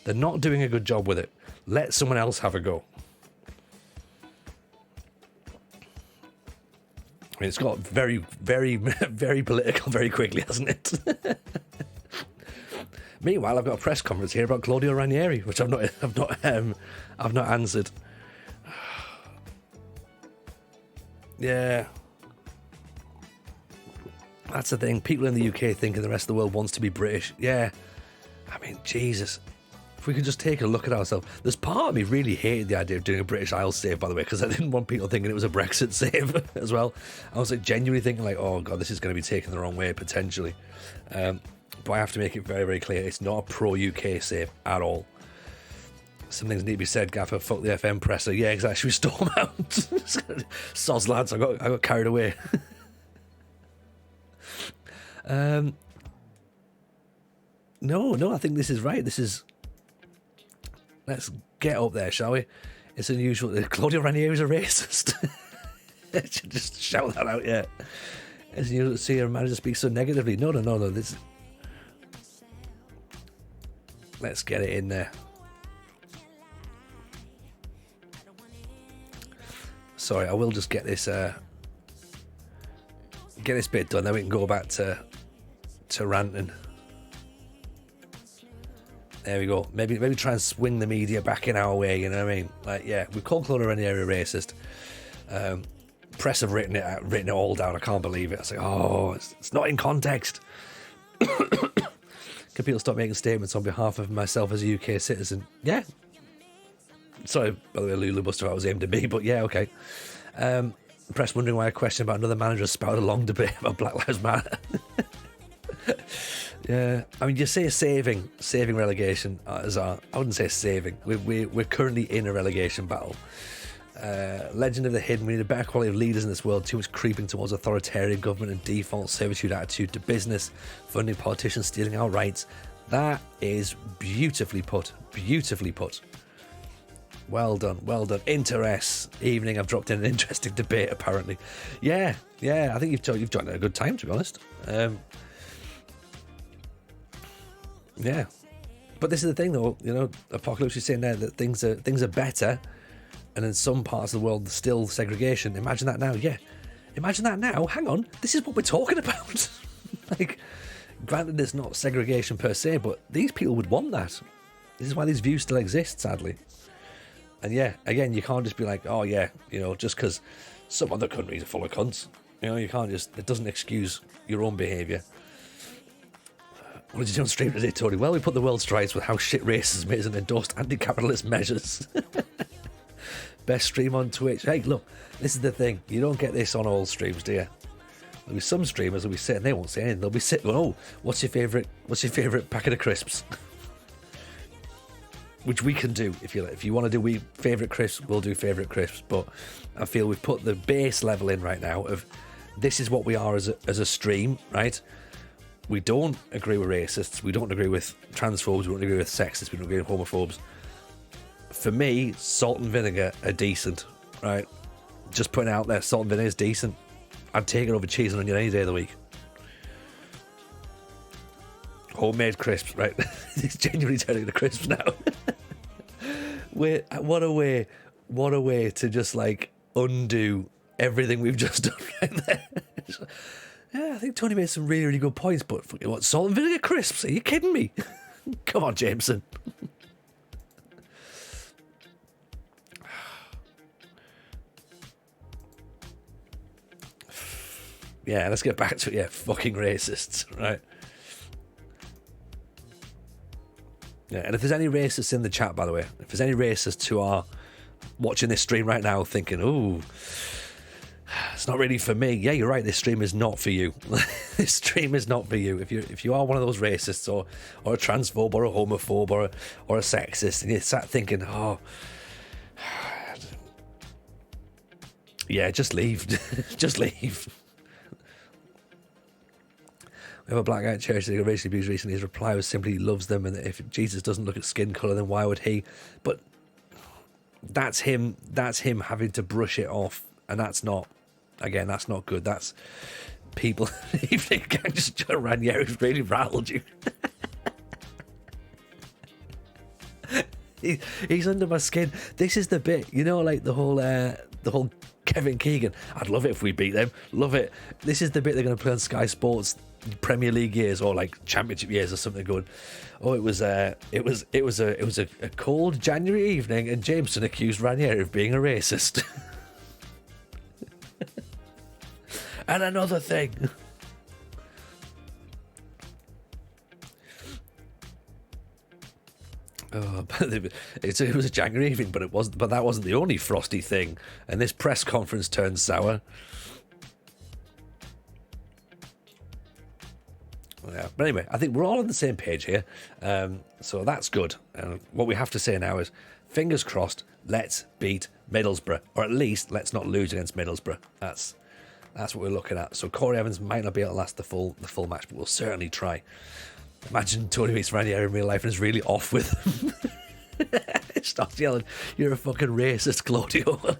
Speaker 1: They're not doing a good job with it. Let someone else have a go. I mean, it's got very, very, very political very quickly, hasn't it? Meanwhile, I've got a press conference here about Claudio Ranieri, which I've not answered. Yeah, that's the thing. People in the UK thinking the rest of the world wants to be British. Yeah, I mean, Jesus. If we could just take a look at ourselves. There's part of me really hated the idea of doing a British Isles save, by the way, because I didn't want people thinking it was a Brexit save as well. I was like genuinely thinking like, oh God, this is going to be taken the wrong way potentially. But I have to make it very, very clear, it's not a pro-UK save at all. Some things need to be said, Gaffer. Fuck the FM presser. Yeah, exactly. Should we storm out? Soz lads, I got carried away. No, I think this is right. Let's get up there, shall we? It's unusual. Claudio Ranieri is a racist. Should just shout that out, yeah. It's unusual to see a manager speak so negatively. No. Let's get it in there. Sorry, I will just get this bit done, then we can go back to ranting. There we go. Maybe try and swing the media back in our way, you know what I mean? Like, yeah, we called Claudio Ranieri racist. Press have written it all down. I can't believe it. I was like, oh, it's not in context. Can people stop making statements on behalf of myself as a UK citizen? Yeah. Sorry, by the way, Lulu Buster, I was aimed at me, but yeah, okay. Press wondering why a question about another manager spouted a long debate about Black Lives Matter. Yeah, I mean, you say saving relegation. I wouldn't say saving. We're currently in a relegation battle. Legend of the hidden. We need a better quality of leaders in this world. Too much creeping towards authoritarian government and default servitude attitude to business, funding politicians, stealing our rights. That is beautifully put. Beautifully put. Well done. Interest evening. I've dropped in an interesting debate. Apparently, yeah. I think you've joined at a good time, to be honest. Yeah, but this is the thing, though. You know, Apocalypse is saying there that things are better, and in some parts of the world, there's still segregation. Imagine that now. Yeah, imagine that now. Hang on, this is what we're talking about. Like, granted, there's not segregation per se, but these people would want that. This is why these views still exist, sadly. And yeah, again, you can't just be like, oh yeah, you know, just because some other countries are full of cunts. You know, you can't just... It doesn't excuse your own behaviour. What did you do on stream today, Tony? Well, we put the world strides with how shit racism is and endorsed anti-capitalist measures. Best stream on Twitch. Hey, look, this is the thing. You don't get this on all streams, do you? There'll be some streamers who'll be sitting, they won't say anything. They'll be sitting going, oh, what's your favourite packet of crisps? Which we can do, if you like. If you want to do favourite crisps, we'll do favourite crisps. But I feel we've put the base level in right now of this is what we are as a stream, right? We don't agree with racists. We don't agree with transphobes. We don't agree with sexists. We don't agree with homophobes. For me, salt and vinegar are decent, right? Just putting it out there, salt and vinegar is decent. I'd take it over cheese and onion any day of the week. Homemade crisps, right? He's genuinely turning the crisps now. What a way to just like undo everything we've just done right there. Yeah, I think Tony made some really, really good points, but what, salt and vinegar crisps? Are you kidding me? Come on, Jameson. Yeah, let's get back to it. Yeah, fucking racists, right? Yeah, and if there's any racists in the chat, by the way, if there's any racists who are watching this stream right now thinking, ooh, it's not really for me. Yeah, you're right. This stream is not for you. This stream is not for you. If you are one of those racists or a transphobe or a homophobe or a sexist, and you sat thinking, oh, yeah, just leave. Just leave. We have a black guy at church that got racially abused recently. His reply was simply he loves them, and if Jesus doesn't look at skin colour, then why would he? But that's him having to brush it off, and that's not good. That's people evening gang just Ranieri who's really rattled you. He's under my skin. This is the bit, you know, like the whole Kevin Keegan. I'd love it if we beat them. Love it. This is the bit they're going to play on Sky Sports Premier League years or like Championship years or something. Going, oh, it was a cold January evening, and Jameson accused Ranieri of being a racist. And another thing. Oh, it was a January evening, but it wasn't. But that wasn't the only frosty thing. And this press conference turned sour. Yeah, but anyway, I think we're all on the same page here, so that's good. What we have to say now is, fingers crossed, let's beat Middlesbrough, or at least let's not lose against Middlesbrough. That's what we're looking at. So Corey Evans might not be able to last the full match, but we'll certainly try. Imagine Tony meets Ranieri in real life and is really off with him. Starts yelling, "You're a fucking racist, Claudio."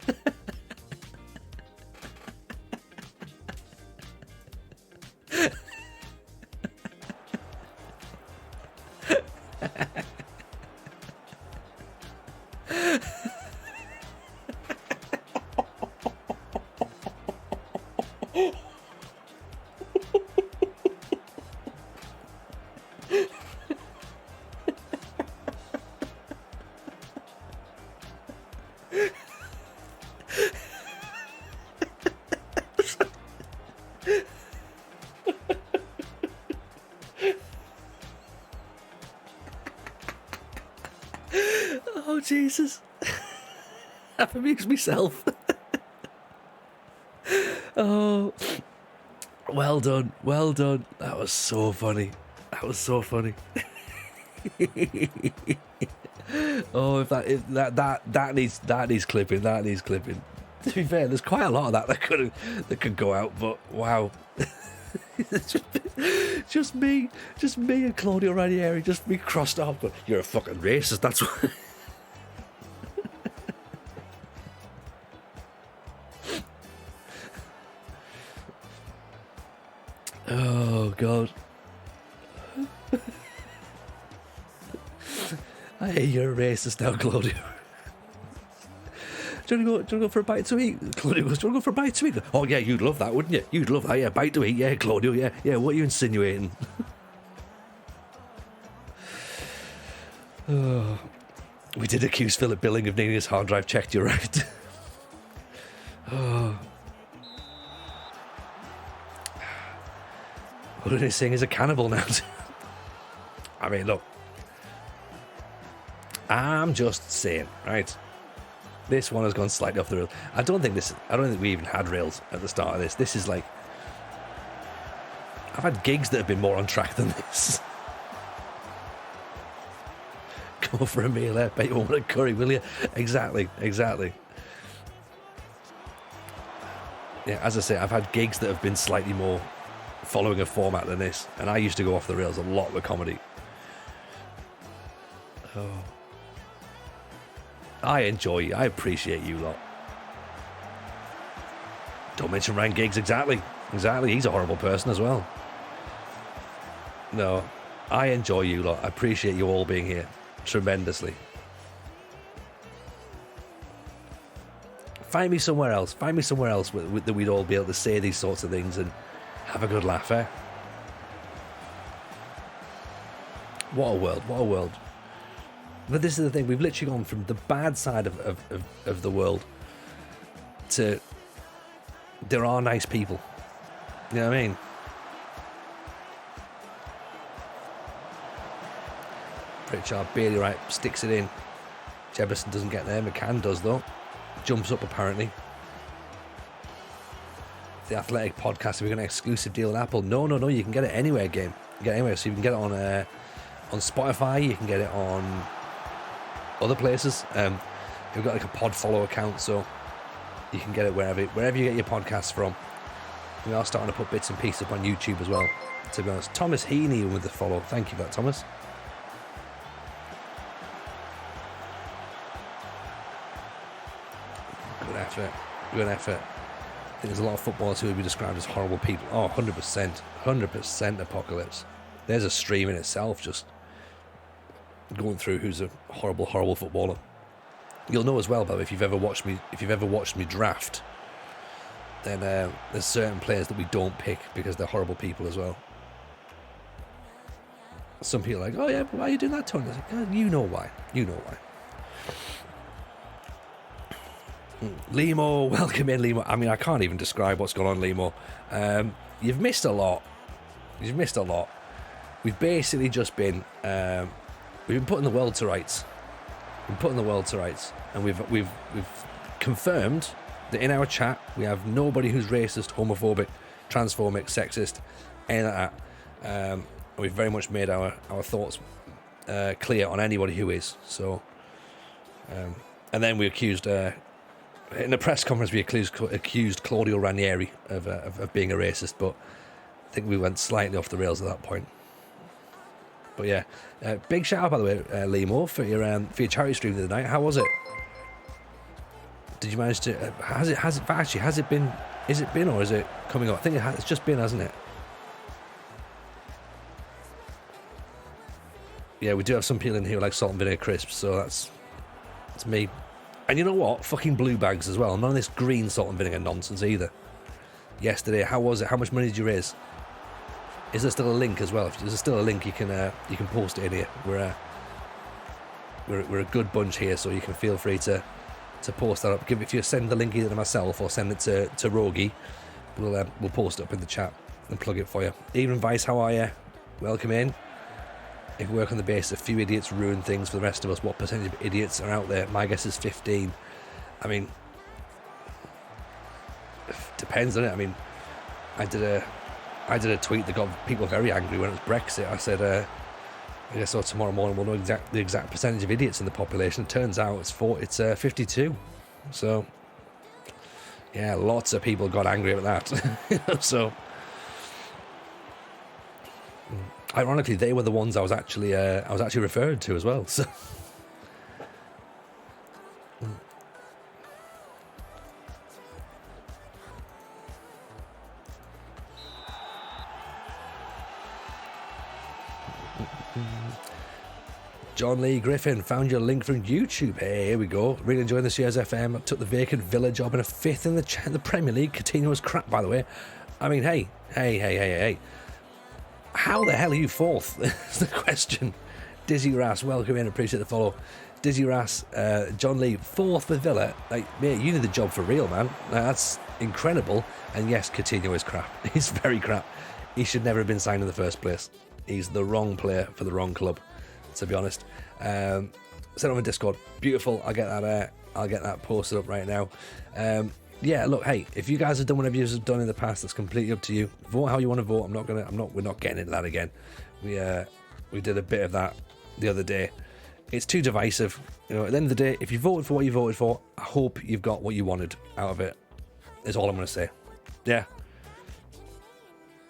Speaker 1: Oh, Jesus. I've amused myself. Oh, well done, well done. That was so funny. That was so funny. Oh, if that needs clipping. That needs clipping. To be fair, there's quite a lot of that could go out, but wow. just me and Claudio Ranieri, just me crossed off. But you're a fucking racist. That's why. Oh God. Hey, you're a racist now, Claudio. Do you want to go for a bite to eat? Claudio goes, do you want to go for a bite to eat? Oh yeah, you'd love that, wouldn't you? You'd love that, yeah, bite to eat, yeah, Claudio, yeah, what are you insinuating? Oh, we did accuse Philip Billing of needing his hard drive checked, you're right. Oh. Who did he sing is a cannibal now? I mean, look. I'm just saying, right? This one has gone slightly off the rails. I don't think we even had rails at the start of this. This is like, I've had gigs that have been more on track than this. Go for a meal there, bet you won't want a curry, will you? Exactly. Yeah, as I say, I've had gigs that have been slightly more following a format than this, and I used to go off the rails a lot with comedy. Oh. I appreciate you lot. Don't mention Ryan Giggs, exactly. He's a horrible person as well. No, I enjoy you lot. I appreciate you all being here tremendously. Find me somewhere else that we'd all be able to say these sorts of things and have a good laugh, eh? What a world. But this is the thing, we've literally gone from the bad side of the world to there are nice people. You know what I mean? Pritchard Bailey, right, sticks it in. Jefferson doesn't get there. McCann does, though. Jumps up, apparently. The Athletic Podcast, we've got an exclusive deal with Apple. No, you can get it anywhere, game. You get it anywhere. So you can get it on Spotify. You can get it on other places. We've got like a pod follow account, so you can get it wherever you get your podcasts from. We are starting to put bits and pieces up on YouTube as well, to be honest. Thomas Heaney with the follow. Thank you for that, Thomas. Good effort. I think there's a lot of footballers who would be described as horrible people. Oh, 100% Apocalypse. There's a stream in itself just going through who's a horrible footballer. You'll know as well, by the way, if you've ever watched me draft, then there's certain players that we don't pick because they're horrible people as well. Some people are like, oh yeah, but why are you doing that, Tony? I was like, oh, you know why. Limo, welcome in, Limo. I mean, I can't even describe what's going on, Limo. You've missed a lot. We've basically just been we've been putting the world to rights. And we've confirmed that in our chat we have nobody who's racist, homophobic, transphobic, sexist, any of that. We've very much made our thoughts clear on anybody who is. So, and then we accused. In a press conference, we accused Claudio Ranieri of being a racist, but I think we went slightly off the rails at that point. But yeah, big shout out, by the way, Limo, for your charity stream the other night. How was it? Did you manage to? Has it been? Is it been or is it coming up? I think it's just been, hasn't it? Yeah, we do have some people in here who like salt and vinegar crisps, so that's me. And you know what? Fucking blue bags as well. None of this green salt and vinegar nonsense either. Yesterday, how was it? How much money did you raise? Is there still a link as well? If there's still a link, you can post it in here. We're a good bunch here, so you can feel free to post that up. If you send the link either to myself or send it to Rogie, we'll post it up in the chat and plug it for you. Evening Vice, how are you? Welcome in. If we work on the basis a few idiots ruin things for the rest of us, what percentage of idiots are out there? My guess is 15. I mean, depends on it. I mean, I did a tweet that got people very angry when it was Brexit. I said, I guess so tomorrow morning we'll know the exact percentage of idiots in the population. It turns out it's 52. So, yeah, lots of people got angry about that. So, ironically, they were the ones I was actually referred to as well. So. John Lee Griffin, found your link from YouTube. Hey, here we go. Really enjoying this year's FM. I took the vacant Villa job and a fifth in the Premier League. Coutinho was crap, by the way. I mean, hey. How the hell are you fourth? That's the question. Dizzy Rass, welcome in. Appreciate the follow. Dizzy Rass, John Lee, fourth with Villa. Like, mate, you did the job for real, man. That's incredible. And yes, Coutinho is crap. He's very crap. he should never have been signed in the first place. He's the wrong player for the wrong club, to be honest. Send over Discord. Beautiful. I'll get that posted up right now. Yeah, look, hey, if you guys have done whatever you've done in the past, that's completely up to you. Vote how you want to vote. We're not getting into that again. We did a bit of that the other day. It's too divisive. You know, at the end of the day, if you voted for what you voted for, I hope you've got what you wanted out of it. Is all I'm going to say. Yeah.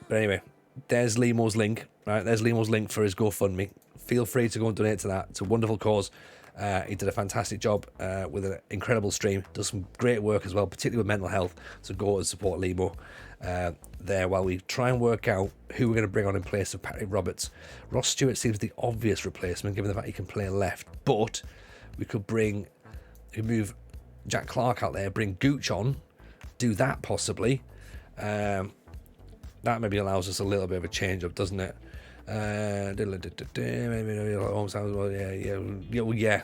Speaker 1: But anyway, there's Limo's link. Right, there's Limo's link for his GoFundMe. Feel free to go and donate to that. It's a wonderful cause. He did a fantastic job with an incredible stream. Does some great work as well, particularly with mental health. So go and support Limo there while we try and work out who we're going to bring on in place of Patrick Roberts. Ross Stewart seems the obvious replacement, given the fact he can play left. But we could move Jack Clark out there, bring Gooch on, do that possibly. That maybe allows us a little bit of a change up, doesn't it? Yeah.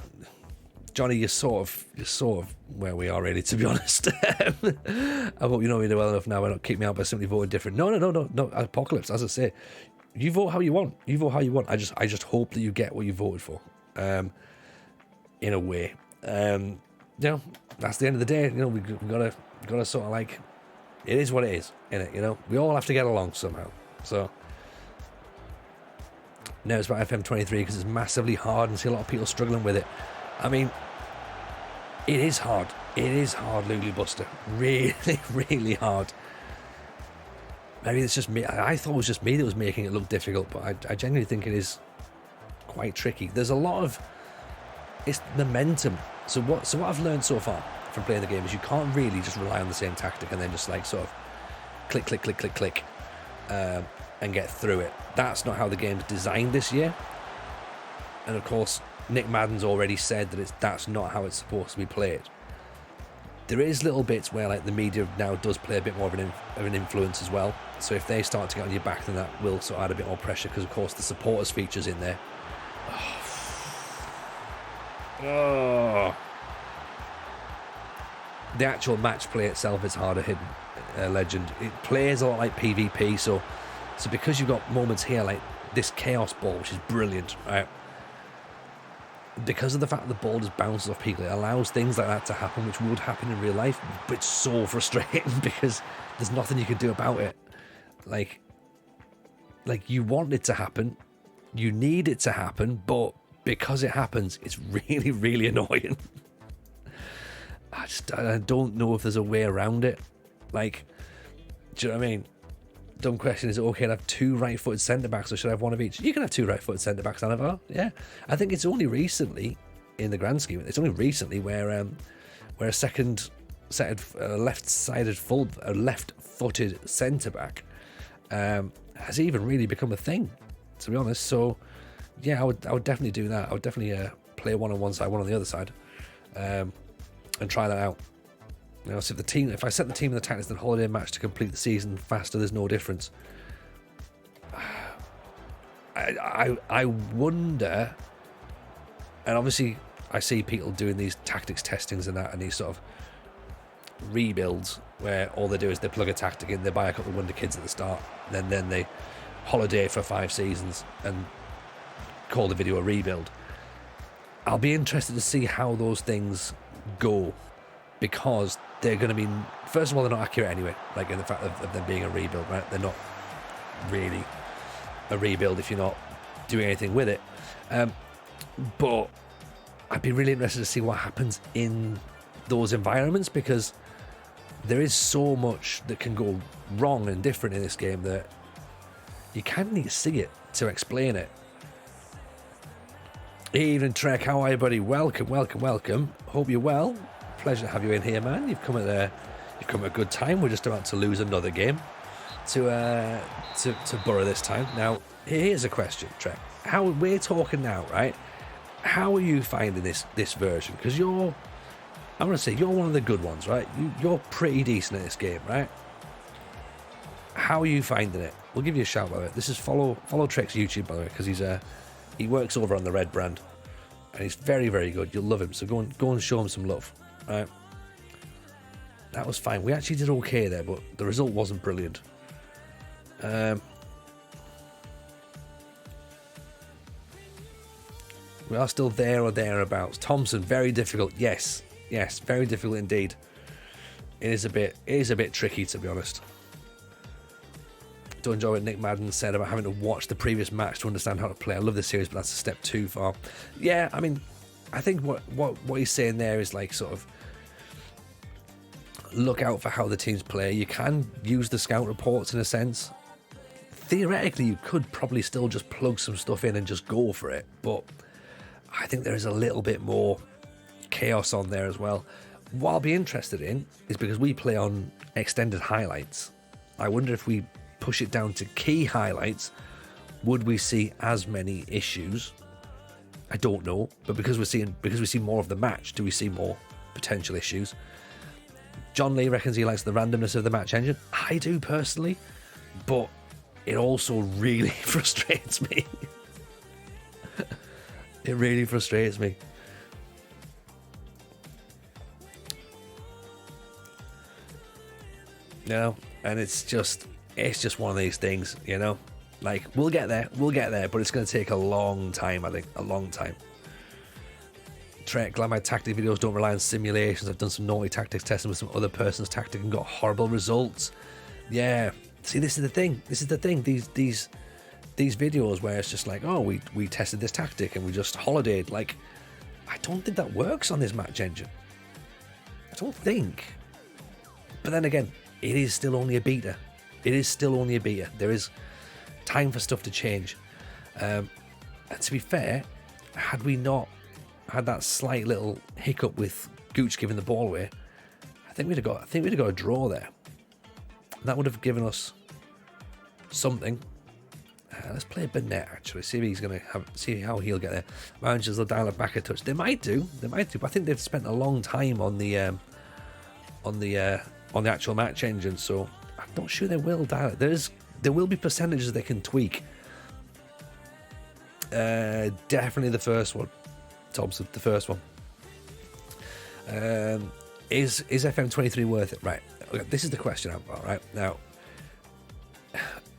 Speaker 1: Johnny, you're sort of where we are, really, to be honest. I hope you know me well enough now. I don't kick me out by simply voting different. No. Apocalypse, as I say, you vote how you want. I just hope that you get what you voted for. In a way, you know, that's the end of the day. You know, we gotta sort of like, it is what it is, innit? You know, we all have to get along somehow. So. No, it's about FM23 because it's massively hard and see a lot of people struggling with it. I mean, it is hard. It is hard, Lulu Buster. Really, really hard. Maybe it's just me. I thought it was just me that was making it look difficult, but I genuinely think it is quite tricky. There's a lot of... It's momentum. So what I've learned so far from playing the game is you can't really just rely on the same tactic and then just like sort of click, and get through it. That's not how the game's designed this year. And of course, Nick Madden's already said that that's not how it's supposed to be played. There is little bits where like the media now does play a bit more of an influence as well. So if they start to get on your back, then that will sort of add a bit more pressure because of course the supporters features in there. Oh. The actual match play itself is harder hidden, Legend. It plays a lot like PvP, so because you've got moments here like this chaos ball, which is brilliant, right? Because of the fact that the ball just bounces off people, it allows things like that to happen, which would happen in real life, but it's so frustrating because there's nothing you can do about it. Like you want it to happen, you need it to happen, but because it happens, it's really, really annoying. I don't know if there's a way around it. Like, do you know what I mean? Dumb question, is it okay to have two right-footed centre-backs or should I have one of each? You can have two right-footed centre-backs, Anavar. Yeah. I think it's only recently, in the grand scheme, it's only recently where a second set left-footed centre-back has even really become a thing, to be honest. So, yeah, I would definitely do that. I would definitely play one on one side, one on the other side, and try that out. You know, so if I set the team in the tactics and holiday match to complete the season faster, there's no difference. I wonder, and obviously I see people doing these tactics testings and that, and these sort of rebuilds where all they do is they plug a tactic in, they buy a couple of wonder kids at the start, then they holiday for 5 seasons and call the video a rebuild. I'll be interested to see how those things go, because they're going to be, first of all, they're not accurate anyway, like in the fact of them being a rebuild, right? They're not really a rebuild if you're not doing anything with it. But I'd be really interested to see what happens in those environments, because there is so much that can go wrong and different in this game that you kind of need to see it to explain it. Evening, Trek. How are you, buddy? Welcome. Hope you're well. Pleasure to have you in here, man. You've come at a good time. We're just about to lose another game to Borough this time. Now, here's a question, Trek. How we're talking now, right? How are you finding this version? Because I'm going to say you're one of the good ones, right? You're pretty decent at this game, right? How are you finding it? We'll give you a shout, by the way. This is follow Trek's YouTube, by the way, because he works over on the Red brand, and he's very, very good. You'll love him. So go and show him some love. Right. That was fine. We actually did okay there, but the result wasn't brilliant. We are still there or thereabouts. Thompson, very difficult. Yes, very difficult indeed. It is a bit tricky, to be honest. Don't enjoy what Nick Madden said about having to watch the previous match to understand how to play. I love this series, but that's a step too far. Yeah, I mean, I think what he's saying there is like sort of look out for how the teams play. You can use the scout reports in a sense. Theoretically, you could probably still just plug some stuff in and just go for it, but I think there is a little bit more chaos on there as well. What I'll be interested in is, because we play on extended highlights, I wonder if we push it down to key highlights, would we see as many issues? I don't know, but because we see more of the match, do we see more potential issues? John Lee reckons he likes the randomness of the match engine. I do personally, but it also really frustrates me. It really frustrates me. You know, and it's just one of these things, you know. Like, we'll get there, but it's going to take a long time, I think, a long time. Trek, glad my tactic videos don't rely on simulations. I've done some naughty tactics testing with some other person's tactic and got horrible results. Yeah, see, this is the thing. These videos where it's just like, oh, we tested this tactic and we just holidayed. Like, I don't think that works on this match engine. I don't think. But then again, it is still only a beta. There is time for stuff to change. And to be fair, had we not had that slight little hiccup with Gooch giving the ball away, I think we'd have got a draw there. That would have given us something. Let's play Burnett, actually. See how he'll get there. Managers will dial it back a touch. They might do. But I think they've spent a long time on the actual match engine, so I'm not sure they will dial it. There will be percentages they can tweak. Definitely the first one, Thompson. The first one. Is FM23 worth it? Right. Okay, this is the question I've got. Right now,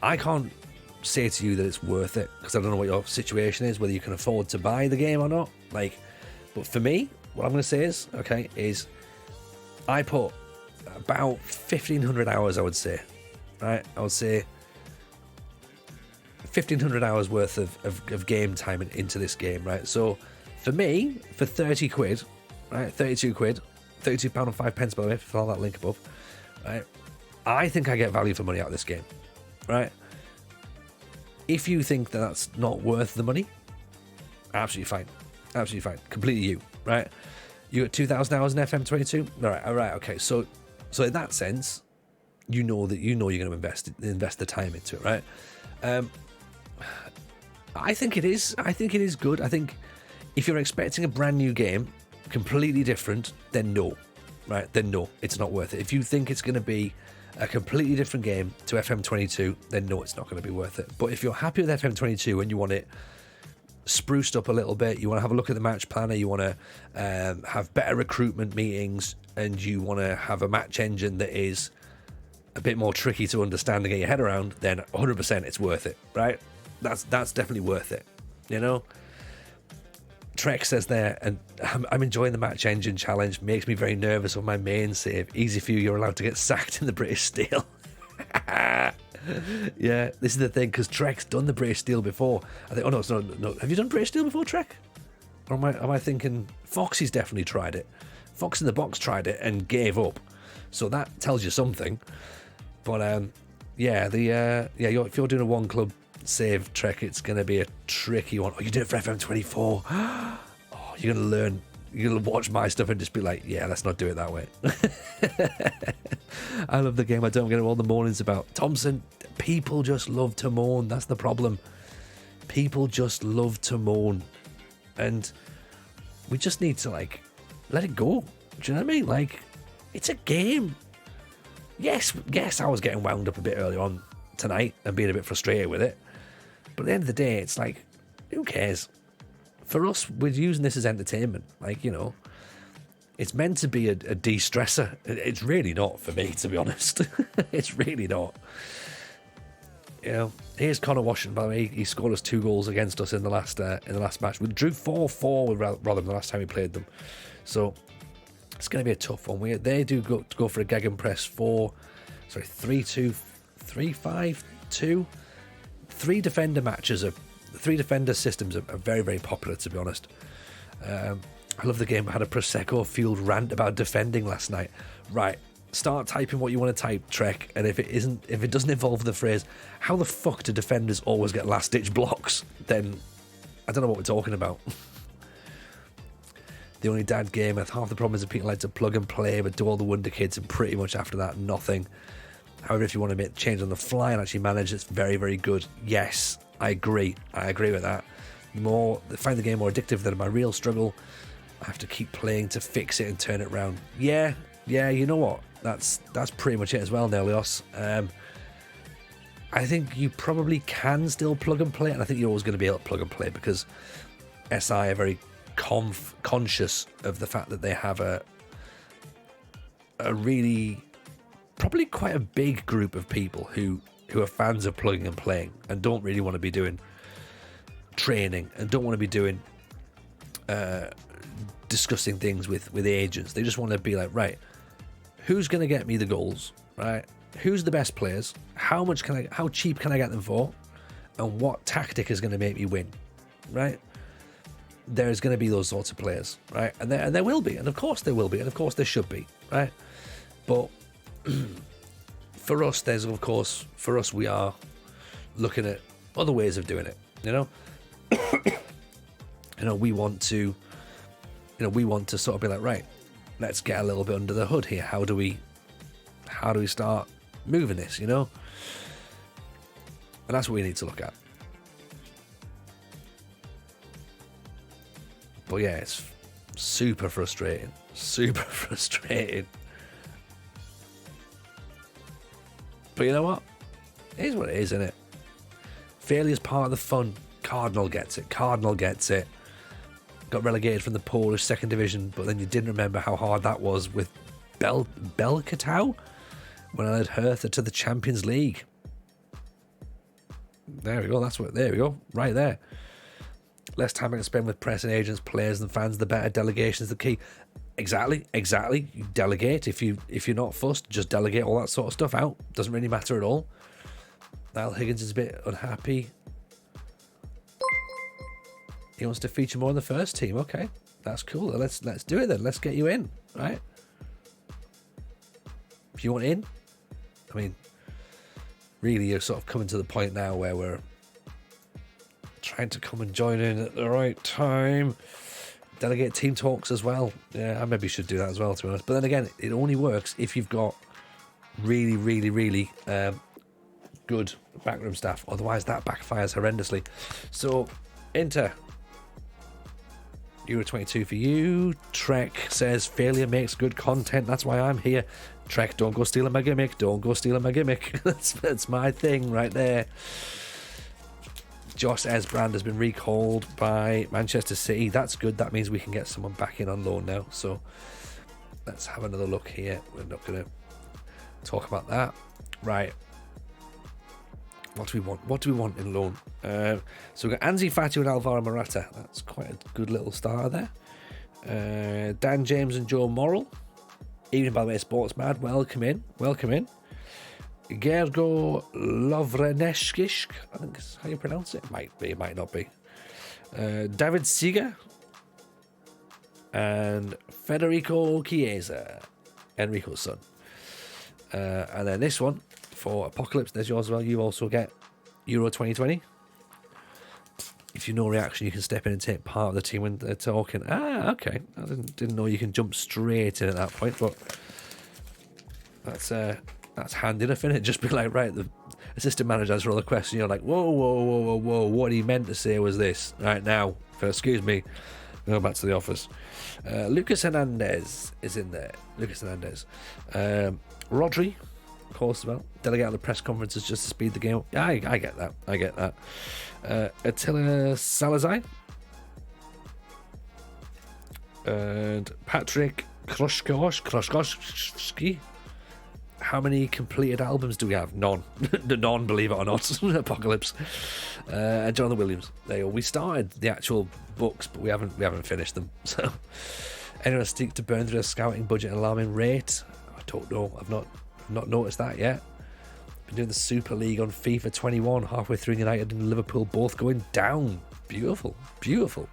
Speaker 1: I can't say to you that it's worth it because I don't know what your situation is, whether you can afford to buy the game or not. Like, but for me, what I'm going to say is, okay, is I put about 1,500 hours, I would say. Right, I would say 1,500 hours worth of game time into this game. Right, so for me, for 30 quid, right, 32 quid, £32.05, by the way, follow that link above. Right, I think I get value for money out of this game. Right, if you think that that's not worth the money, absolutely fine, completely you. Right, you got 2,000 hours in FM22. All right, okay. So in that sense, you know you're going to invest the time into it, right? I think it is good. I think if you're expecting a brand new game, completely different, then no, right? Then no, it's not worth it. If you think it's going to be a completely different game to FM22, then no, it's not going to be worth it. But if you're happy with FM22 and you want it spruced up a little bit, you want to have a look at the match planner, you want to have better recruitment meetings, and you want to have a match engine that is a bit more tricky to understand and get your head around, then 100% it's worth it, right? That's definitely worth it, you know? Trek says there, and I'm enjoying the match engine challenge, makes me very nervous on my main save. Easy for you, you're allowed to get sacked in the British Steel. Yeah, this is the thing, because Trek's done the British Steel before. I think, no. Have you done British Steel before, Trek? Or am I thinking Foxy's definitely tried it? Fox in the Box tried it and gave up. So that tells you something. But if you're doing a one club save, Trek, it's going to be a tricky one. Oh, you did it for FM24. Oh, you're going to learn. You're going to watch my stuff and just be like, yeah, let's not do it that way. I love the game. I don't get all the moanings about. Thompson, people just love to moan. That's the problem. People just love to moan. And we just need to, like, let it go. Do you know what I mean? Like, it's a game. Yes, I was getting wound up a bit earlier on tonight and being a bit frustrated with it. But at the end of the day, it's like, who cares? For us, we're using this as entertainment. Like, you know, it's meant to be a de-stressor. It's really not for me, to be honest. It's really not. here's Connor Washington. By the way, he scored us 2 goals against us in the last match. We drew 4-4 with Rotherham the last time we played them, so it's going to be a tough one. They do go for a gegenpress 3-2, 3-5-2. 3 defender matches 3 defender systems are very, very popular, to be honest. I love the game. I had a Prosecco fueled rant about defending last night. Right. Start typing what you want to type, Trek, and if it doesn't involve the phrase "how the fuck do defenders always get last-ditch blocks," then I don't know what we're talking about. The only dad game, half the problem is that people like to plug and play, but do all the wonder kids, and pretty much after that, nothing. However, if you want to make change on the fly and actually manage, it's very, very good. Yes, I agree with that. Find the game more addictive than my real struggle. I have to keep playing to fix it and turn it around. Yeah, you know what? That's pretty much it as well, Nelios. I think you probably can still plug and play, and I think you're always going to be able to plug and play because SI are very conscious of the fact that they have a really, probably quite a big group of people who are fans of plugging and playing and don't really want to be doing training and don't want to be doing discussing things with agents. They just want to be like, right, who's going to get me the goals, right? Who's the best players? How cheap can I get them for? And what tactic is going to make me win, right? There's going to be those sorts of players, right? And there will be, and of course there will be, and of course there should be, right? But for us, we are looking at other ways of doing it, we want to sort of be like, right, let's get a little bit under the hood here. How do we start moving this, And that's what we need to look at. But yeah, it's super frustrating. But you know what? It is what it is, isn't it? Failure's part of the fun. Cardinal gets it. Got relegated from the Polish second division, but then you didn't remember how hard that was with Belkatau when I led Hertha to the Champions League. There we go. There we go. Right there. Less time I can spend with press and agents, players and fans, the better. Delegation is the key. Exactly. You delegate. If you're not fussed, just delegate all that sort of stuff out. Doesn't really matter at all. Niall Higgins is a bit unhappy. He wants to feature more in the first team. Okay, that's cool. Let's do it then. Let's get you in, right? If you want in, I mean, really, you're sort of coming to the point now where we're trying to come and join in at the right time. Delegate team talks as well. Yeah, I maybe should do that as well, to be honest. But then again, it only works if you've got really, really, really good backroom staff. Otherwise, that backfires horrendously. So, Inter. Euro 22 for you. Trek says, failure makes good content. That's why I'm here. Trek, don't go stealing my gimmick. That's my thing right there. Josh Esbrand has been recalled by Manchester City. That's good. That means we can get someone back in on loan now. So let's have another look here. We're not going to talk about that. Right. What do we want in loan? So we've got Anzi Fati and Alvaro Morata. That's quite a good little starter there. Dan James and Joe Morrell. Evening, by the way, Sports Mad. Welcome in. Gergo Lovreneshkish. I think that's how you pronounce it. Might be, might not be. David Seeger. And Federico Chiesa. Enrico's son. And then this one. For Apocalypse, there's yours as well. You also get Euro 2020. If you know reaction, you can step in and take part of the team when they're talking. Okay. I didn't know you can jump straight in at that point, but that's handy enough, innit? Just be like, right, the assistant manager has all the question. You're like, whoa. What he meant to say was this. Right now, excuse me, go back to the office. Lucas Hernandez is in there. Rodri. Of course, well, delegate out the press conferences just to speed the game up. Yeah, I get that. Attila Salazar and Patrick Kroszkowski. How many completed albums do we have? None. None, believe it or not. Apocalypse. Jonathan Williams. There you go. We started the actual books, but we haven't finished them. So, anyone seek to burn through a scouting budget at an alarming rate? I don't know. I've not noticed that yet. Been doing the Super League on FIFA 21. Halfway through, United and Liverpool both going down. Beautiful. Beautiful.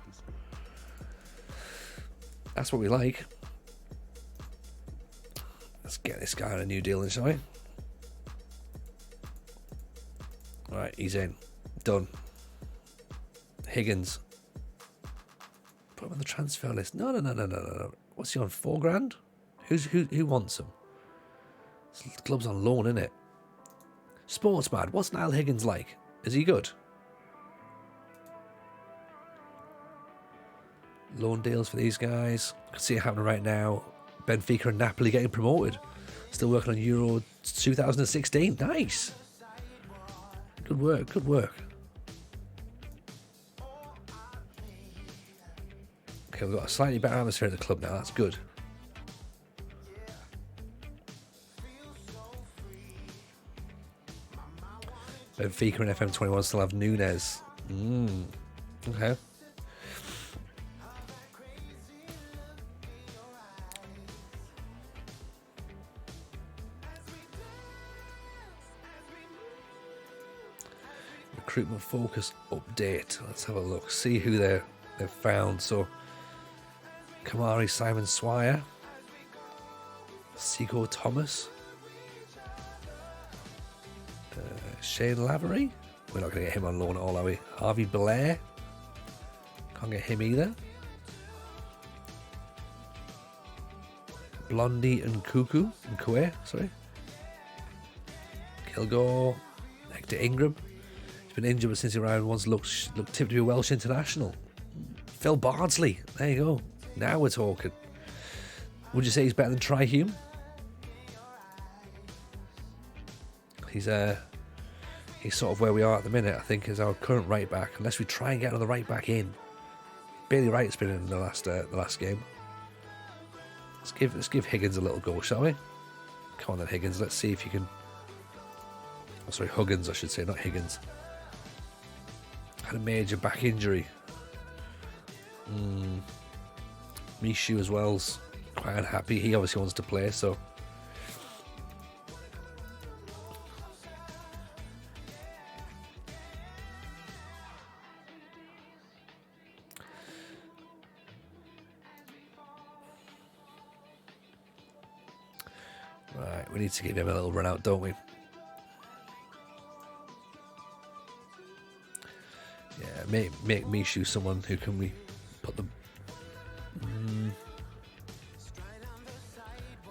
Speaker 1: That's what we like. Let's get this guy on a new deal then, shall we? Alright, he's in. Done. Higgins. Put him on the transfer list. No. What's he on? $4,000? Who wants him? This club's on loan, isn't it? Sportsman. What's Niall Higgins like? Is he good? Loan deals for these guys. I can see it happening right now. Benfica and Napoli getting promoted. Still working on Euro 2016. Nice. Good work. Good work. Okay, we've got a slightly better atmosphere at the club now. That's good. Benfica and FM21 still have Nunes. Okay. Recruitment focus update. Let's have a look. See who they've found. So, Kamari Simon Swire, Seco Thomas, Shane Lavery. We're not going to get him on loan at all, are we? Harvey Blair. Can't get him either. Blondie and Cuckoo. And Kwe, sorry. Kilgore. Hector Ingram. He's been injured, but since he arrived once looked tipped to be a Welsh international. Phil Bardsley. There you go. Now we're talking. Would you say he's better than Tri Hume? He's sort of where we are at the minute, I think, is our current right back. Unless we try and get another right back in. Bailey Wright's been in the last game. Let's give Higgins a little go, shall we? Come on then, Higgins. Let's see if you can. Oh, sorry, Huggins, I should say, not Higgins. Had a major back injury. Mishu as well's quite unhappy. He obviously wants to play, so. Right, we need to give him a little run out, don't we? Yeah, make Mishu someone who can we put them.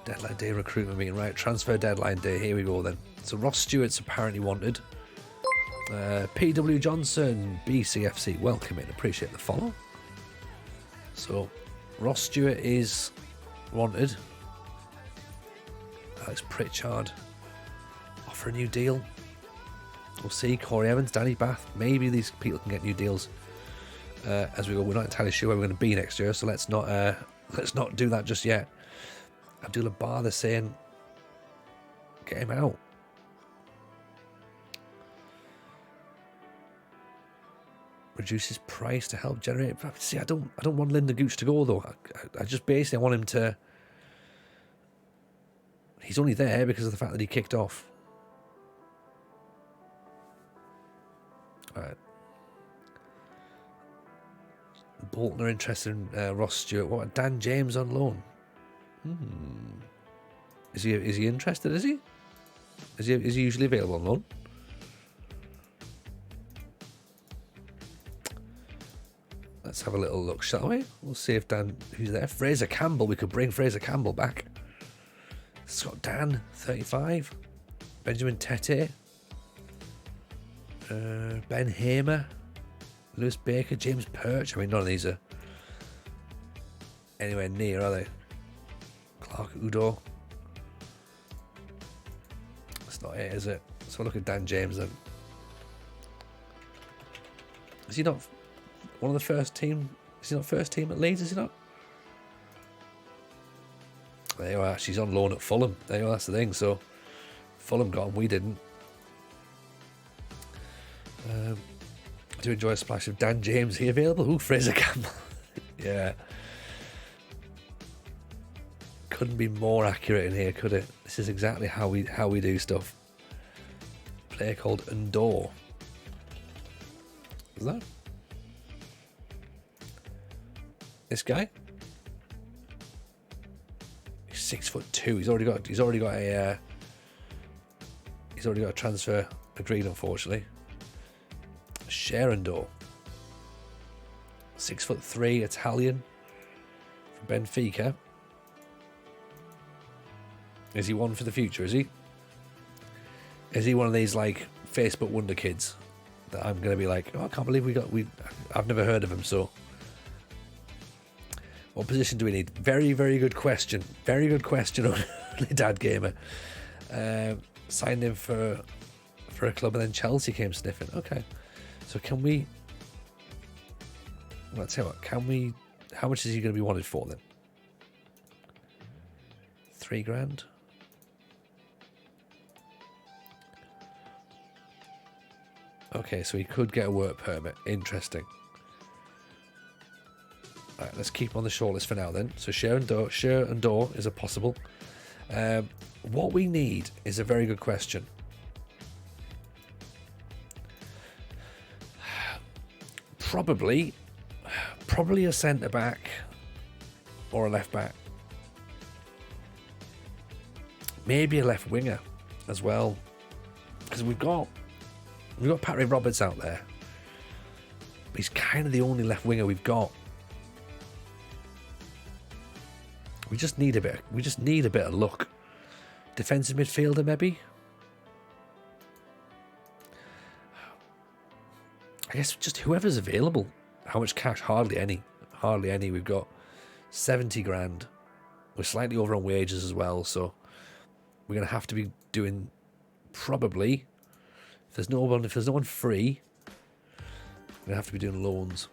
Speaker 1: Deadline day recruitment meeting, right? Transfer deadline day. Here we go then. So Ross Stewart's apparently wanted. PW Johnson, BCFC, welcome in. Appreciate the follow. So Ross Stewart is wanted. Alex Pritchard offer a new deal. We'll see. Corey Evans, Danny Bath. Maybe these people can get new deals as we go. We're not entirely sure where we're going to be next year, so let's not do that just yet. Abdullah Bar, they're saying, get him out. Reduce his price to help generate. See, I don't want Linda Gooch to go though. I just basically want him to. He's only there because of the fact that he kicked off. Alright. Bolton are interested in Ross Stewart. What about Dan James on loan? Is he interested, is he? Is he usually available on loan? Let's have a little look, shall we? We'll see if Dan, who's there? Fraser Campbell. We could bring Fraser Campbell back. Scott Dan, 35. Benjamin Tete. Ben Hamer. Lewis Baker. James Perch. I mean, none of these are anywhere near, are they? Clark Udo. That's not it, is it? So look at Dan James then. Is he not one of the first team? Is he not first team at Leeds? Is he not? There you are. She's on loan at Fulham. There you are. That's the thing. So Fulham got him, we didn't. I do enjoy a splash of Dan James. He available? Ooh, Fraser Campbell. Yeah. Couldn't be more accurate in here, could it? This is exactly how we do stuff. Player called Endor. Is that this guy? He's 6'2". He's already got a transfer agreed, unfortunately. Sherendor, 6'3", Italian, from Benfica. Is he one for the future? Is he? Is he one of these like Facebook wonder kids that I'm going to be like, oh, I can't believe I've never heard of him. So, what position do we need? Very, very good question. Very good question on Dad Gamer. Signed him for a club, and then Chelsea came sniffing. Okay. So can we? Well, I'll tell you what. Can we? How much is he going to be wanted for then? $3,000. Okay, so he could get a work permit. Interesting. All right, let's keep on the shortlist for now then. So Sher and Dor is a possible. What we need is a very good question. Probably a centre back or a left back. Maybe a left winger as well, because we've got Patrick Roberts out there. He's kind of the only left winger we've got. We just need a bit of luck. Defensive midfielder, maybe. I guess just whoever's available. How much cash? Hardly any. We've got 70 grand. We're slightly over on wages as well, so we're gonna have to be doing probably. If there's no one free, we're gonna have to be doing loans.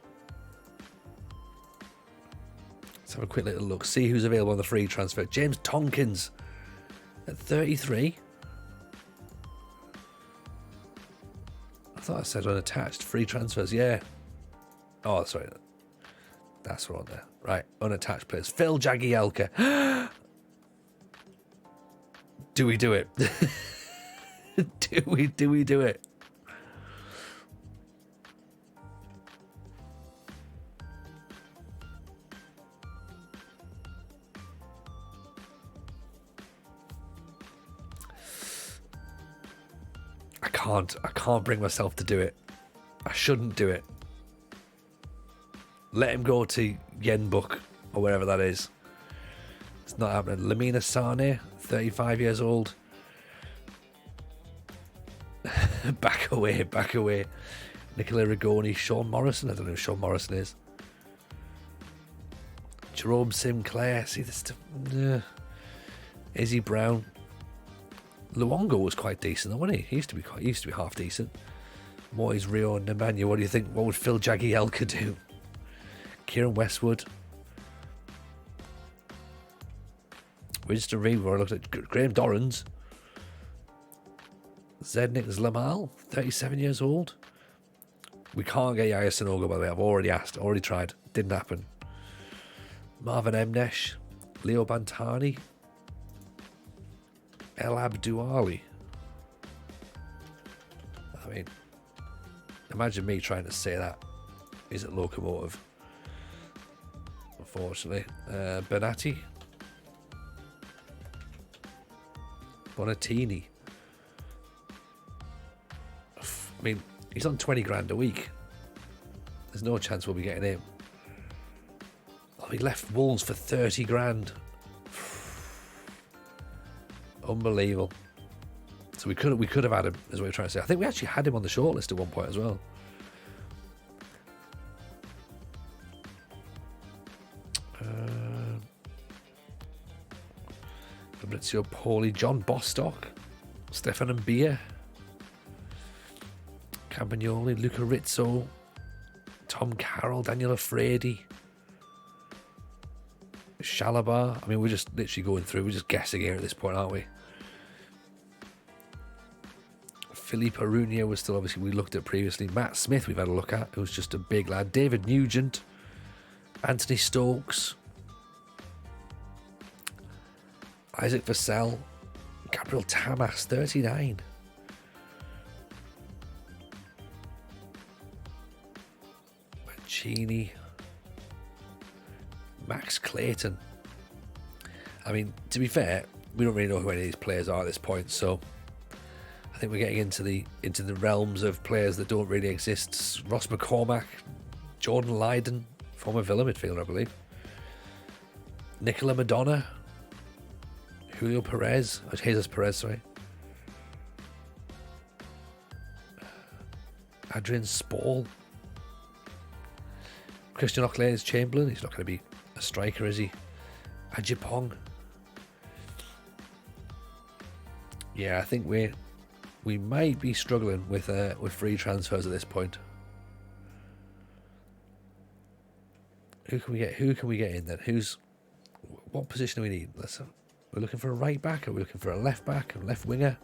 Speaker 1: Let's have a quick little look. See who's available on the free transfer. James Tompkins at 33. I thought I said unattached. Free transfers, yeah. Oh, sorry. That's wrong there. Right, unattached players. Phil Jagielka. Do we do it? Do we do it? I can't bring myself to do it. I shouldn't do it. Let him go to Yenbuk or wherever that is. It's not happening. Lamina Sane, 35 years old. Back away. Nicola Rigoni, Sean Morrison. I don't know who Sean Morrison is. Jerome Sinclair. See this stuff. Izzy Brown. Luongo was quite decent, though, wasn't he? He used to be half decent. Moyes, Rio, and Nemanja. What do you think? What would Phil Jagielka do? Kieran Westwood. Winston Reid. We looked at Graham Dorrans. Zednik Zlamal, 37 years old. We can't get Yaya Sanogo, by the way. I've already asked, already tried. Didn't happen. Marvin Emnesh, Leo Bantani, El Abdouali. I mean, imagine me trying to say that. Is it locomotive? Unfortunately. Benatti. Bonatini. I mean, he's on 20 grand a week. There's no chance we'll be getting him. Oh, he left Wolves for 30 grand. Unbelievable. So we could have had him, is what we're trying to say. I think we actually had him on the shortlist at one point as well. Fabrizio Poli, John Bostock, Stefan Mbia, Campagnoli, Luca Rizzo, Tom Carroll, Daniel Afredi, Shalabar. I mean, we're just literally going through. We're just guessing here at this point, aren't we? Philippe Arunia was still obviously we looked at previously. Matt Smith we've had a look at, who's just a big lad. David Nugent, Anthony Stokes, Isaac Vassell, Gabriel Tamas, 39. Mancini, Max Clayton. I mean, to be fair, we don't really know who any of these players are at this point, so I think we're getting into the realms of players that don't really exist. Ross McCormack, Jordan Lydon, former Villa midfielder, I believe. Nicola Madonna, Julio Perez, Jesus Perez, sorry. Adrian Spall. Christian Oxlade-Chamberlain, he's not going to be a striker, is he? Ajipong. Yeah, I think we might be struggling with free transfers at this point. Who can we get in then? What position do we need? We're looking for a right back. Are we looking for a left back, a left winger?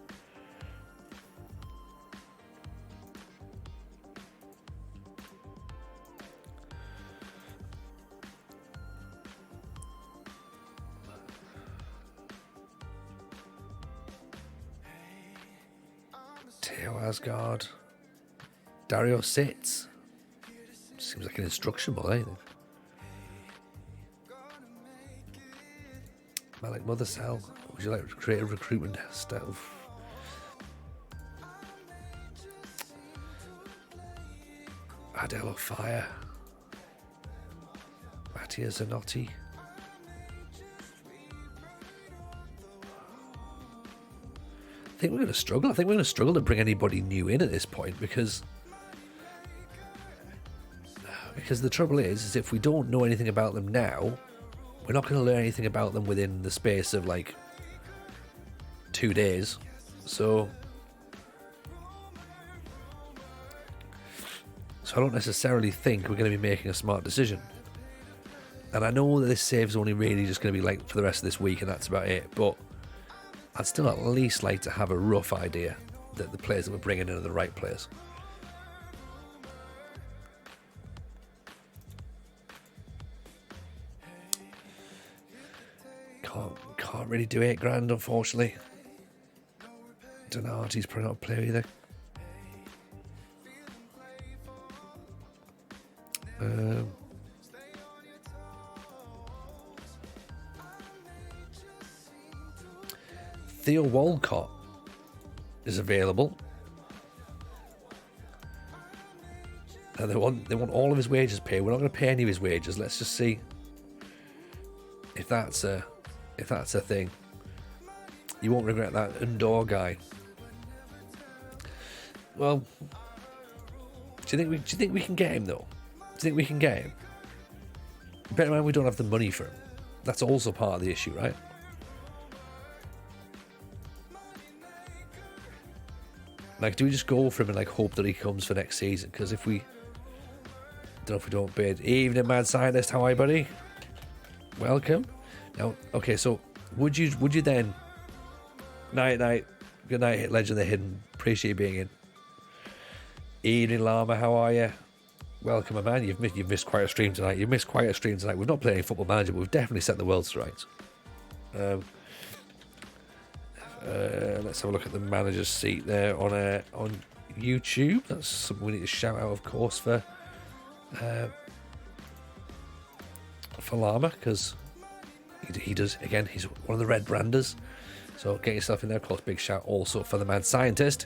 Speaker 1: Theo Asgard, Dario Sitz. Seems like an instruction book, I think. Malik Mothersell, would you like to create a recruitment stuff? Adele Fire, Mattia Zanotti. I think we're going to struggle. I think we're going to struggle to bring anybody new in at this point because the trouble is if we don't know anything about them now, we're not going to learn anything about them within the space of like 2 days. So I don't necessarily think we're going to be making a smart decision. And I know that this save's only really just going to be like for the rest of this week and that's about it. But I'd still at least like to have a rough idea that the players that we're bringing in are the right players. Can't really do $8,000, unfortunately. Donati's probably not a player either. Theo Walcott is available. And they want all of his wages paid. We're not going to pay any of his wages. Let's just see if that's a thing. You won't regret that Undor guy. Well, do you think we can get him though? Do you think we can get him? Bear in mind we don't have the money for him. That's also part of the issue, right? Like, do we just go for him and like hope that he comes for next season? Because if we don't bid. Evening, mad scientist. How are you, buddy? Welcome. Now, okay, so would you then? Night. Good night, Legend of the Hidden. Appreciate you being in. Evening, Llama. How are you? Welcome, my man. You've missed quite a stream tonight. We've not played any Football Manager, but we've definitely set the world straight. Let's have a look at the manager's seat there on YouTube. That's something we need to shout out, of course, for Llama, because he does, again, he's one of the red branders. So get yourself in there. Of course, big shout also for the mad scientist.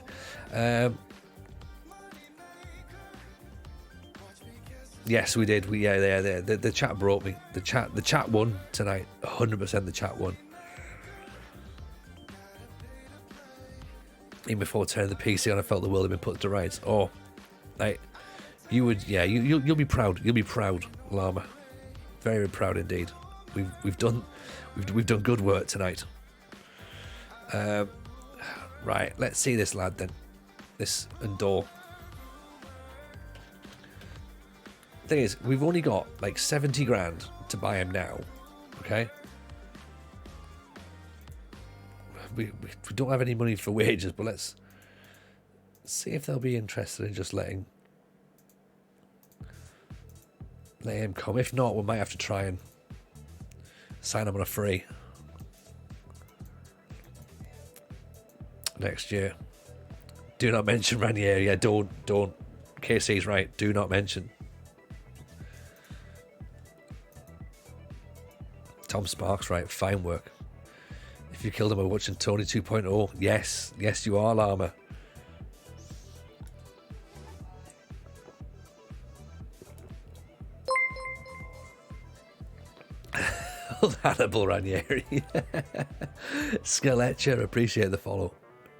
Speaker 1: Yes, we did. The chat brought me. The chat won tonight. 100% the chat won. Even before turning the PC on, I felt the world had been put to rights. Oh, like you would, yeah. You'll be proud. You'll be proud, Llama. Very proud indeed. We've done good work tonight. Right, let's see this lad then. This Undor. Thing is, we've only got like 70 grand to buy him now. Okay. We don't have any money for wages, but let's See if they'll be interested in just letting him come. If not, we might have to try and sign him on a free next year. Do not mention Ranieri. Yeah, don't. KC's right. Do not mention. Tom Sparks right. Fine work. If you killed him by watching Tony 2.0, yes, you are, Llama. Hannibal Ranieri. Skeletcher, appreciate the follow.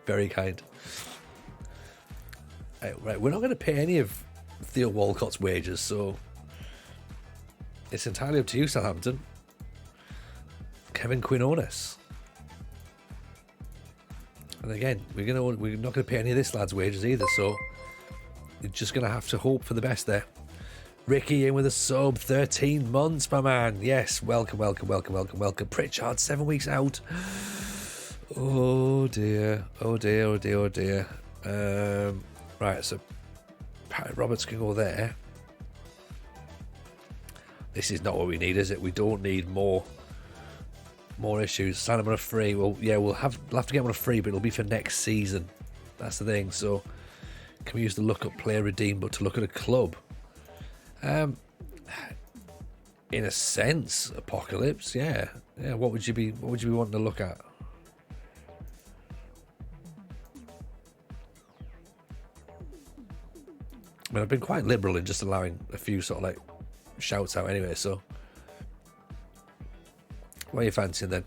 Speaker 1: Very kind. Right, we're not going to pay any of Theo Walcott's wages, so it's entirely up to you, Southampton. Kevin Quinones. And again, we're not going to pay any of this lad's wages either, so you're just going to have to hope for the best there. Ricky in with a sub, 13 months, my man. Yes, welcome. Pritchard, 7 weeks out. Oh dear. Right, so Pat Roberts can go there. This is not what we need, is it? We don't need more issues. Sign him on a free. Well, yeah, we'll have to get him on a free, but it'll be for next season. That's the thing. So can we use the look up player redeem, but to look at a club? In a sense, Apocalypse, yeah. What would you be wanting to look at? I mean, I've been quite liberal in just allowing a few sort of like shouts out anyway. So, what are you fancying then?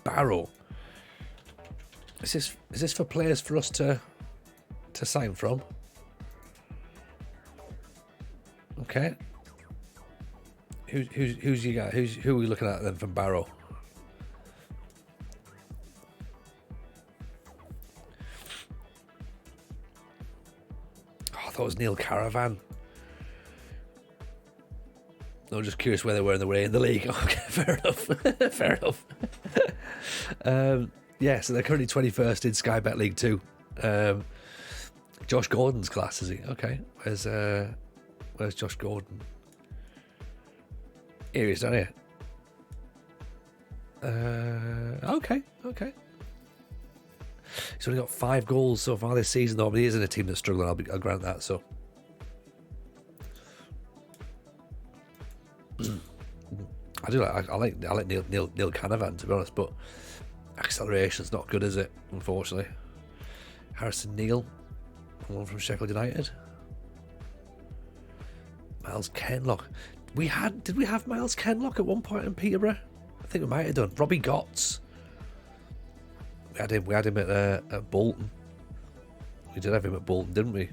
Speaker 1: Barrow. Is this for players for us to sign from? Okay. Who's you got? Who are we looking at then from Barrow? Oh, I thought it was Neil Caravan. I'm just curious where they were in the way in the league. Okay, fair enough. Yeah, so they're currently 21st in Sky Bet League 2. Josh Gordon's class, is he? Okay. Where's Josh Gordon? Here he is, down here. Okay. He's only got 5 goals so far this season, though, but he is in a team that's struggling. I'll grant that. So, I like Neil Canavan, to be honest, but acceleration's not good, is it? Unfortunately. Harrison Neal, one from Sheffield United. Miles Kenlock. Did we have Miles Kenlock at one point in Peterborough? I think we might have done. Robbie Gotts. We had him at Bolton. We did have him at Bolton, didn't we?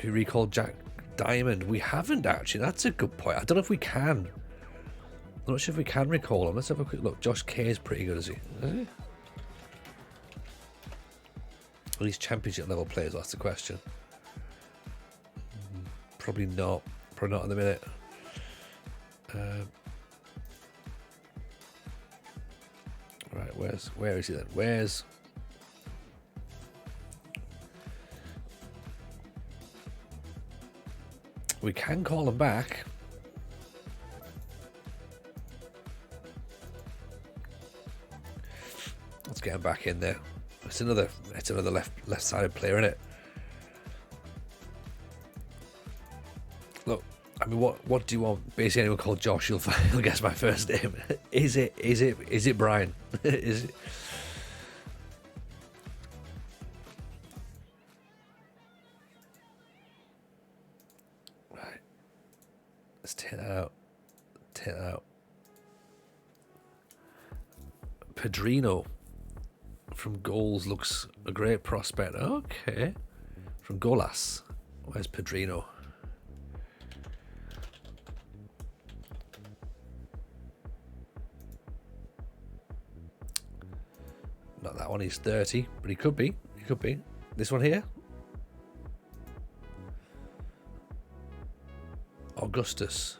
Speaker 1: Who recalled Jack Diamond? We haven't actually. That's a good point. I don't know if we can. I'm not sure if we can recall him. Let's have a quick look. Josh Kay is pretty good, is he? At least championship level players, that's the question. Probably not at the minute. Right, where is he then? We can call him back. Let's get him back in there. It's another left-sided player, isn't it? Look, I mean, what do you want? Basically, anyone called Josh, you'll guess my first name. Is it Brian? Is it? Right. Let's take that out. Pedrino from Goals looks a great prospect. Okay. From Golas. Where's Pedrino? Not that one, he's 30, but he could be. This one here? Augustus.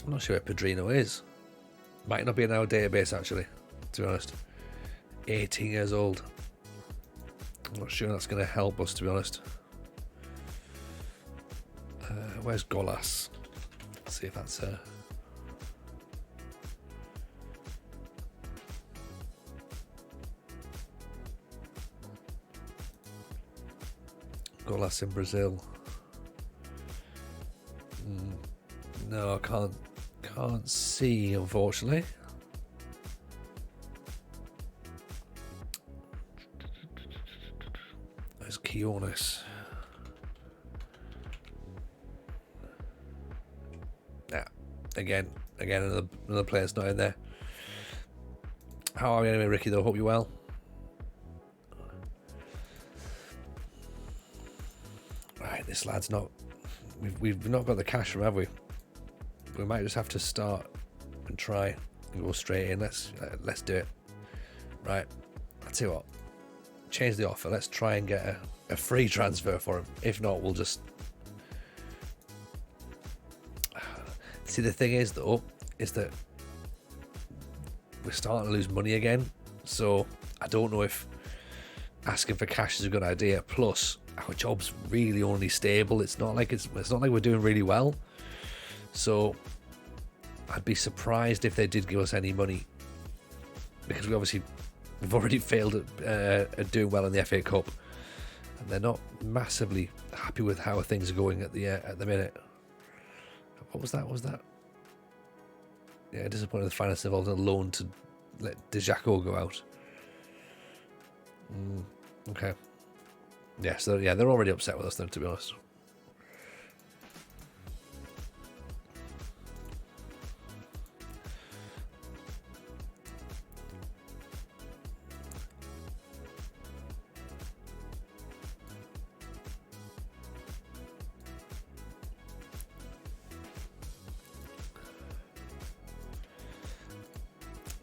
Speaker 1: I'm not sure where Pedrino is. Might not be in our database, actually, to be honest. 18 years old. I'm not sure that's going to help us, to be honest. Where's Golas? Let's see if that's... Golas in Brazil. No, I can't see, unfortunately. There's Kionis. Nah, again, another player's not in there. How are you anyway, Ricky, though? Hope you're well. Right, this lad's not... We've not got the cash from, have we? We might just have to start and try and go straight in. Let's do it. Right, I'll tell you what. Change the offer. Let's try and get a free transfer for him. If not, we'll just... See, the thing is, though, is that we're starting to lose money again. So I don't know if asking for cash is a good idea. Plus, our job's really only stable. It's not like we're doing really well. So I'd be surprised if they did give us any money, because we've already failed at doing well in the FA Cup, and they're not massively happy with how things are going at the minute. What was that? Yeah, disappointed the finance involved in a loan to let Dijako go out. Okay. Yeah, so yeah, they're already upset with us then, to be honest.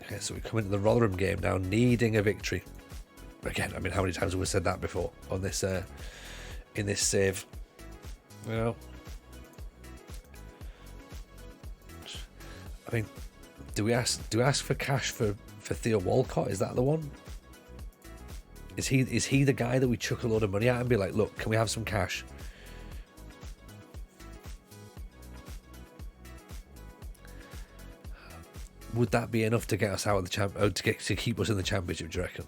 Speaker 1: Okay, so we come into the Rotherham game now, needing a victory. Again, I mean, how many times have we said that before on this in this save? You know, I mean, do we ask for cash for Theo Walcott? Is that the one? Is he the guy that we chuck a load of money at and be like, look, can we have some cash? Would that be enough to get us out of the to keep us in the Championship, do you reckon?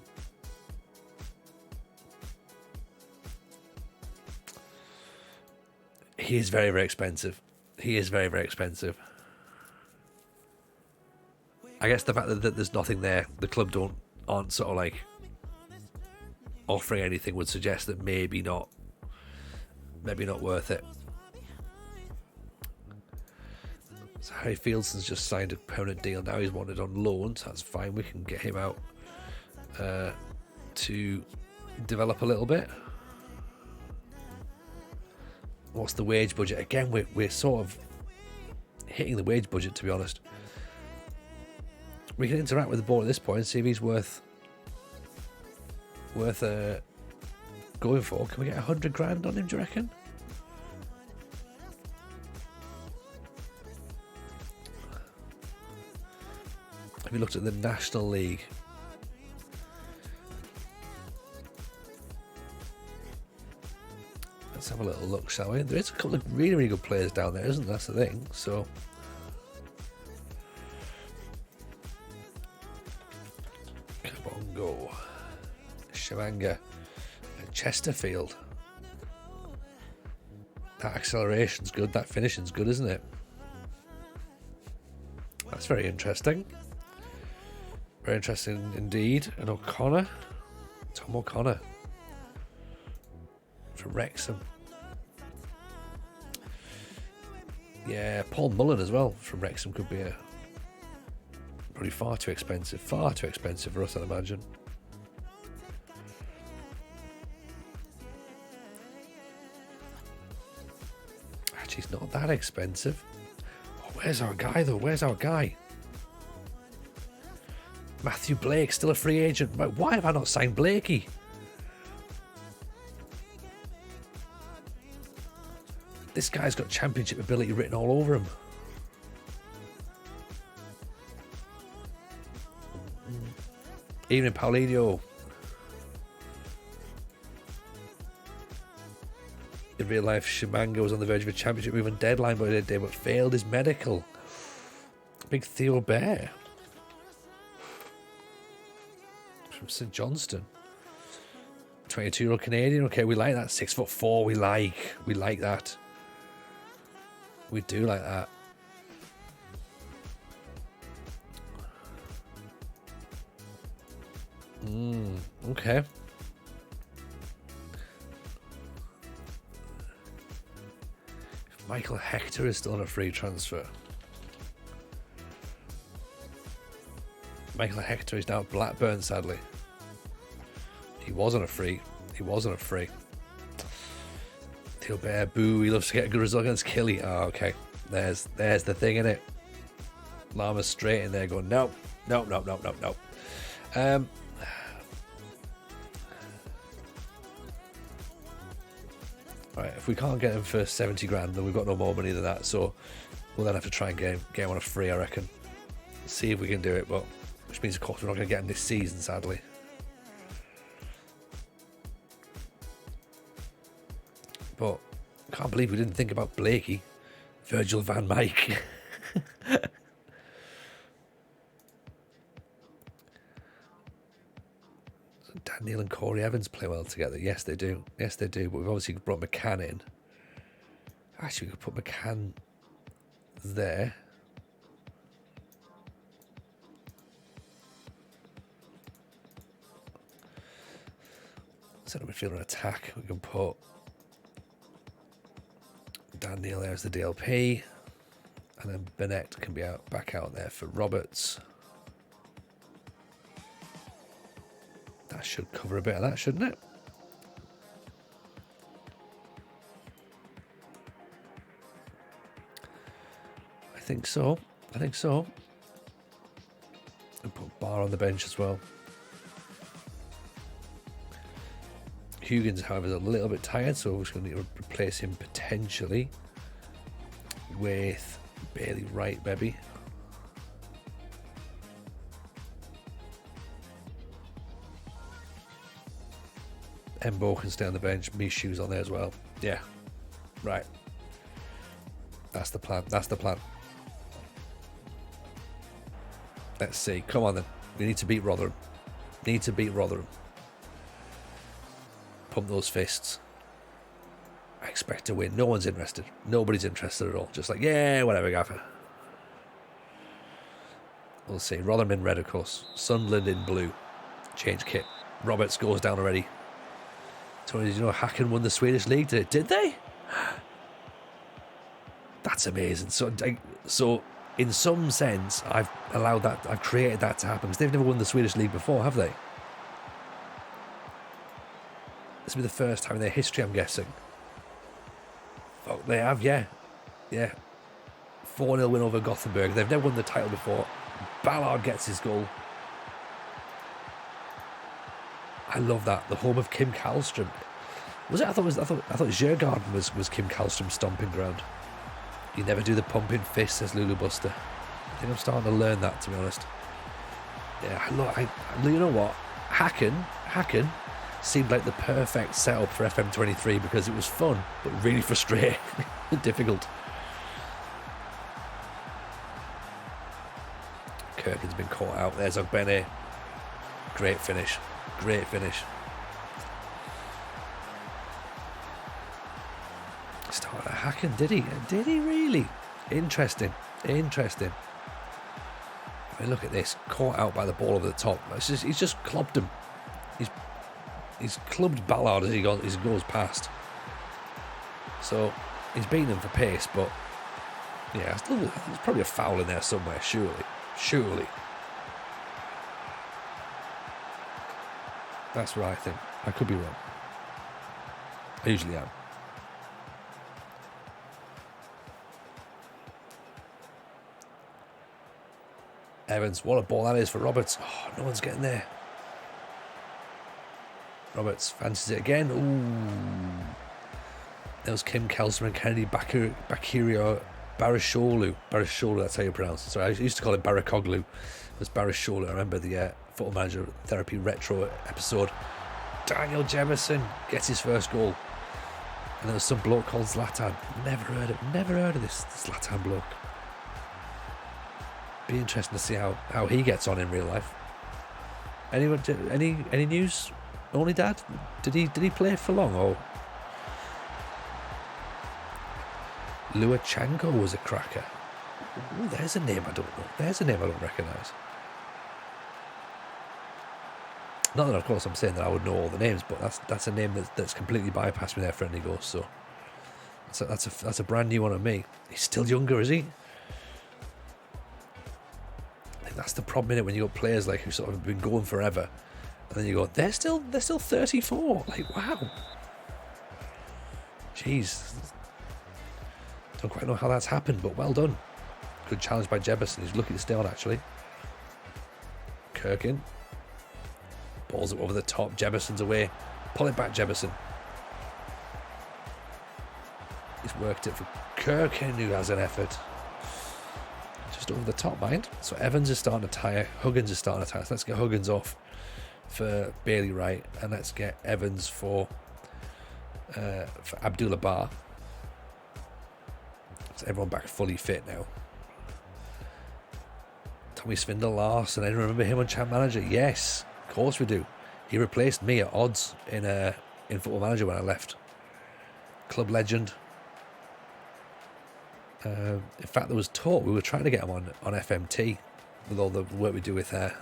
Speaker 1: He is very, very expensive. He is very, very expensive. I guess the fact that there's nothing there, the club aren't sort of like offering anything, would suggest that maybe not worth it. So Harry Fieldson's just signed a permanent deal now. He's wanted on loan, so that's fine. We can get him out to develop a little bit. What's the wage budget? Again, we're sort of hitting the wage budget, to be honest. We can interact with the ball at this point and see if he's worth going for. Can we get 100 grand on him, do you reckon? Have you looked at the National League? Let's have a little look, shall we? There is a couple of really, really good players down there, isn't there? That's the thing. So, Kabongo, Shamanga, and Chesterfield. That acceleration's good. That finishing's good, isn't it? That's very interesting. Very interesting indeed. And O'Connor, Tom O'Connor from Wrexham. Yeah, Paul Mullen as well from Wrexham could be probably far too expensive for us, I'd imagine. Actually, it's not that expensive. Oh, where's our guy though? Where's our guy? Matthew Blake, still a free agent. Why have I not signed Blakey? This guy's got Championship ability written all over him. Evening, Paulinho. In real life, Shimanga was on the verge of a championship move on deadline by the day, but failed his medical. Big Theo Bear. From St Johnston. 22-year-old Canadian. Okay, we like that. 6'4". We like that. We do like that. Okay. Michael Hector is still on a free transfer. Michael Hector is now at Blackburn, sadly. He was on a free. Theo Bear, boo, he loves to get a good result against Killy. Oh, okay. There's the thing, innit? Llama's straight in there going, no. Right, if we can't get him for 70 grand, then we've got no more money than that, so we'll then have to try and get him on a free, I reckon. See if we can do it, but which means, of course, we're not going to get him this season, sadly. But I can't believe we didn't think about Blakey. Virgil van Dijk. Daniel and Corey Evans play well together. Yes, they do. But we've obviously brought McCann in. Actually, we could put McCann there. Instead of midfielder and attack, we can put Daniel there as the DLP. And then Bennett can be back out there for Roberts. That should cover a bit of that, shouldn't it? I think so. And put Barr on the bench as well. Huggins, however, is a little bit tired, so we're just going to need to replace him potentially with Bailey Wright, baby. Embo can stay on the bench. Mishu's on there as well. Yeah. Right. That's the plan. Let's see. Come on then. We need to beat Rotherham. Pump those fists. I expect to win. No one's interested. Nobody's interested at all. Just like, yeah, whatever, Gaffer. We'll see. Rotherham in red, of course. Sunderland in blue. Change kit. Roberts goes down already. Tony, did you know Häcken won the Swedish league today? Did they? That's amazing. So in some sense, I've created that to happen, because they've never won the Swedish league before, have they? This will be the first time in their history, I'm guessing. Oh, they have, yeah. 4-0 win over Gothenburg. They've never won the title before. Ballard gets his goal. I love that. The home of Kim Kallström. Was it? I thought Djurgården was Kim Kallström's stomping ground. You never do the pumping fist, says Lulu Buster. I think I'm starting to learn that, to be honest. Yeah, you know what? Häcken seemed like the perfect setup for FM23 because it was fun, but really frustrating and difficult. Kirkin's been caught out. There's Ogbene. Great finish. Started Häcken, did he? Did he really? Interesting. I mean, look at this. Caught out by the ball over the top. He's just clubbed him. He's clubbed Ballard as he goes past. So he's beaten him for pace, but yeah, there's probably a foul in there somewhere, surely. That's what I think. I could be wrong. I usually am. Evans, what a ball that is for Roberts. Oh, no one's getting there. Roberts fancies it again. Ooh. There was Kim Kallström and Kennedy Bakirio Barishoglu. Barishoglu, that's how you pronounce it. Sorry, I used to call it Barakoglu. It was Barishoglu. I remember the Football Manager Therapy Retro episode. Daniel Jemison gets his first goal. And there was some bloke called Zlatan. Never heard of this Zlatan bloke. Be interesting to see how he gets on in real life. Anyone? Any news? Only Dad? Did he play for long? Or Luachanko was a cracker. Ooh, there's a name I don't know. There's a name I don't recognise. Not that, of course, I'm saying that I would know all the names, but that's a name that's completely bypassed me there, Friendly Ghost. So that's a brand new one on me. He's still younger, is he? I think that's the problem in it when you got players like who sort of have been going forever, and then you go, they're still 34. Like, wow. Jeez. Don't quite know how that's happened, but well done. Good challenge by Jebison. He's lucky to stay on, actually. Kirkin. Balls up over the top. Jebison's away. Pull it back, Jebison. He's worked it for Kirkin, who has an effort. Just over the top, mind. So Evans is starting to tire. Huggins is starting to tire. So let's get Huggins off for Bailey Wright. And let's get Evans for Abdullah Bar. So everyone back fully fit now. Tommy Svindal last. And I remember him on Champ Manager. Yes. Of course we do. He replaced me at odds in Football Manager when I left. Club legend. In fact, there was talk. We were trying to get him on FMT with all the work we do with Odd.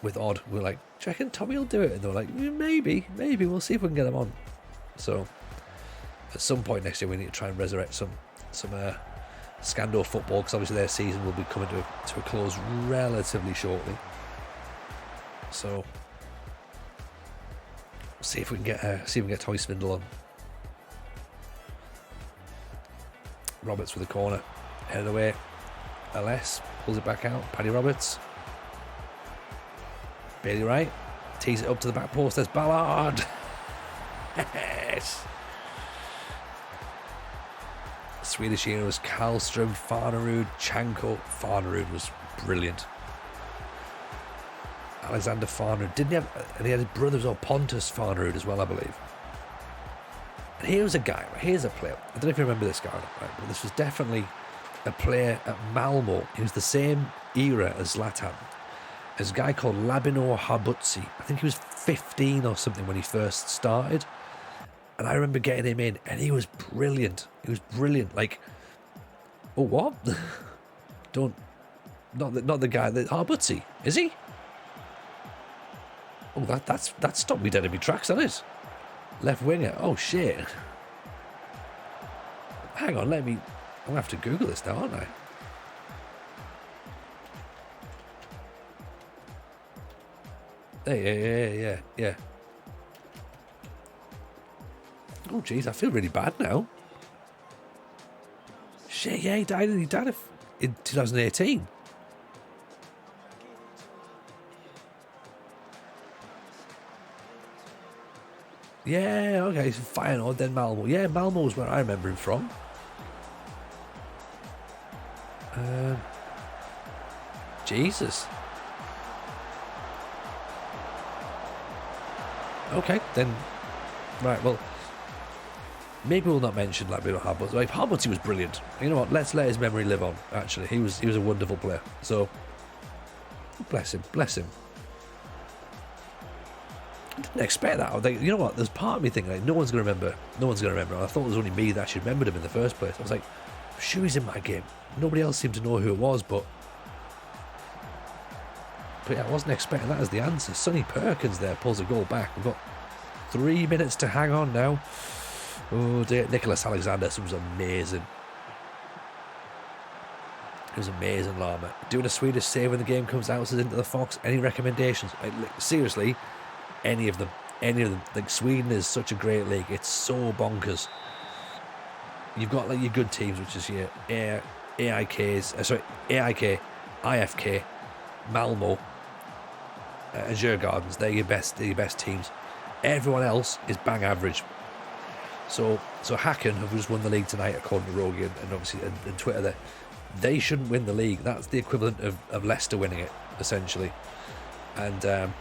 Speaker 1: We were like, do you reckon Tommy will do it? And they were like, maybe. We'll see if we can get him on. So at some point next year, we need to try and resurrect some Scandal football, because obviously their season will be coming to a close relatively shortly. So see if we can get Tommy Spindle on. Roberts with the corner, headed away. LS pulls it back out. Paddy Roberts. Bailey Wright tees it up to the back post. There's Ballard. Yes. Swedish heroes Karlström, Farnerud, Chanko. Farnerud was brilliant. Alexander Farnerud. Didn't he have, and he had his brothers, or Pontus Farnerud as well, I believe. And here's a guy, here's a player. I don't know if you remember this guy, right? But this was definitely a player at Malmo. He was the same era as Zlatan. There's a guy called Labinor Harbutsi. I think he was 15 or something when he first started. And I remember getting him in, and he was brilliant. He was brilliant. Like, oh, what? Not the guy that Harbutsi, is he? Oh, that's stopped me dead in my tracks, hasn't it? Left winger. Oh shit. Hang on, I'm gonna have to Google this now, aren't I? Yeah. Oh jeez, I feel really bad now. Shit, yeah, he died in 2018. Yeah, okay, so Feyenoord, then Malmo. Yeah, Malmo was where I remember him from. Jesus. Okay, then. Right, well, maybe we'll not mention Labino Harbutz. Like, Harbutz, he was brilliant. You know what? Let's let his memory live on. Actually, he was a wonderful player. So, bless him. I didn't expect that. I was like, you know what? There's part of me thinking, like, no one's gonna remember. I thought it was only me that actually remembered him in the first place. I was like, I'm sure he's in my game. Nobody else seemed to know who it was, but yeah, I wasn't expecting that as the answer. Sonny Perkins there pulls a goal back. We've got 3 minutes to hang on now. Oh dear, Nicholas Alexander was amazing. It was amazing, Lama. Doing a Swedish save when the game comes out, says into the Fox. Any recommendations? Seriously, any of them. Like, Sweden is such a great league. It's so bonkers. You've got like your good teams, which is your AIK, IFK, Malmo, and Djurgårdens. They're your best teams. Everyone else is bang average. So Häcken have just won the league tonight, according to Rogi and obviously and Twitter. They shouldn't win the league. That's the equivalent of Leicester winning it, essentially. And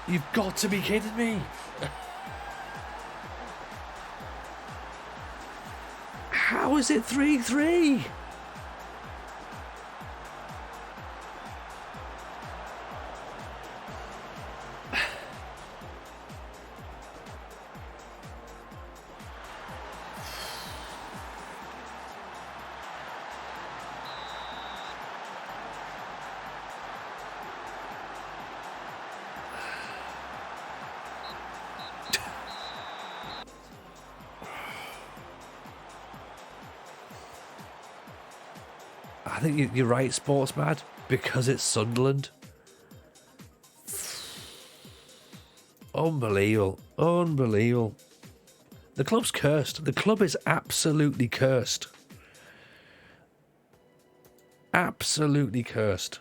Speaker 1: you've got to be kidding me. How is it 3-3? I think you're right, Sportsmad, because it's Sunderland. Unbelievable. Unbelievable. The club's cursed. The club is absolutely cursed. Absolutely cursed.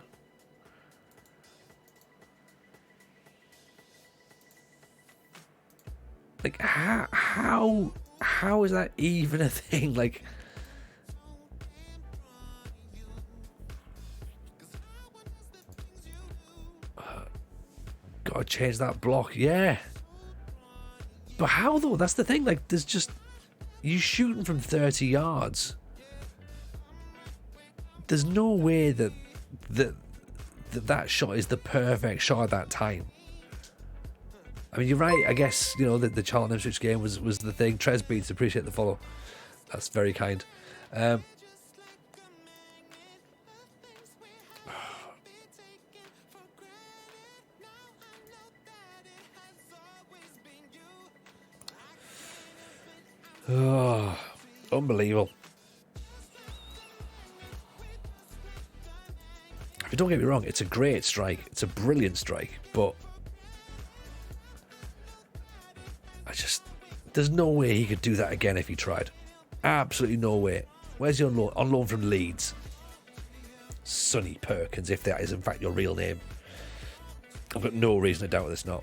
Speaker 1: Like, how is that even a thing? Like, gotta change that block, yeah. But how though? That's the thing. Like, there's just, you shooting from 30 yards. There's no way that shot is the perfect shot at that time. I mean, you're right. I guess, you know, the Charlton Ipswich game was the thing. Trez Beats, appreciate the follow. That's very kind. Oh, unbelievable. I mean, don't get me wrong, it's a great strike. It's a brilliant strike, but there's no way he could do that again if he tried. Absolutely no way. Where's he on loan? On loan from Leeds. Sonny Perkins, if that is in fact your real name. I've got no reason to doubt it's not.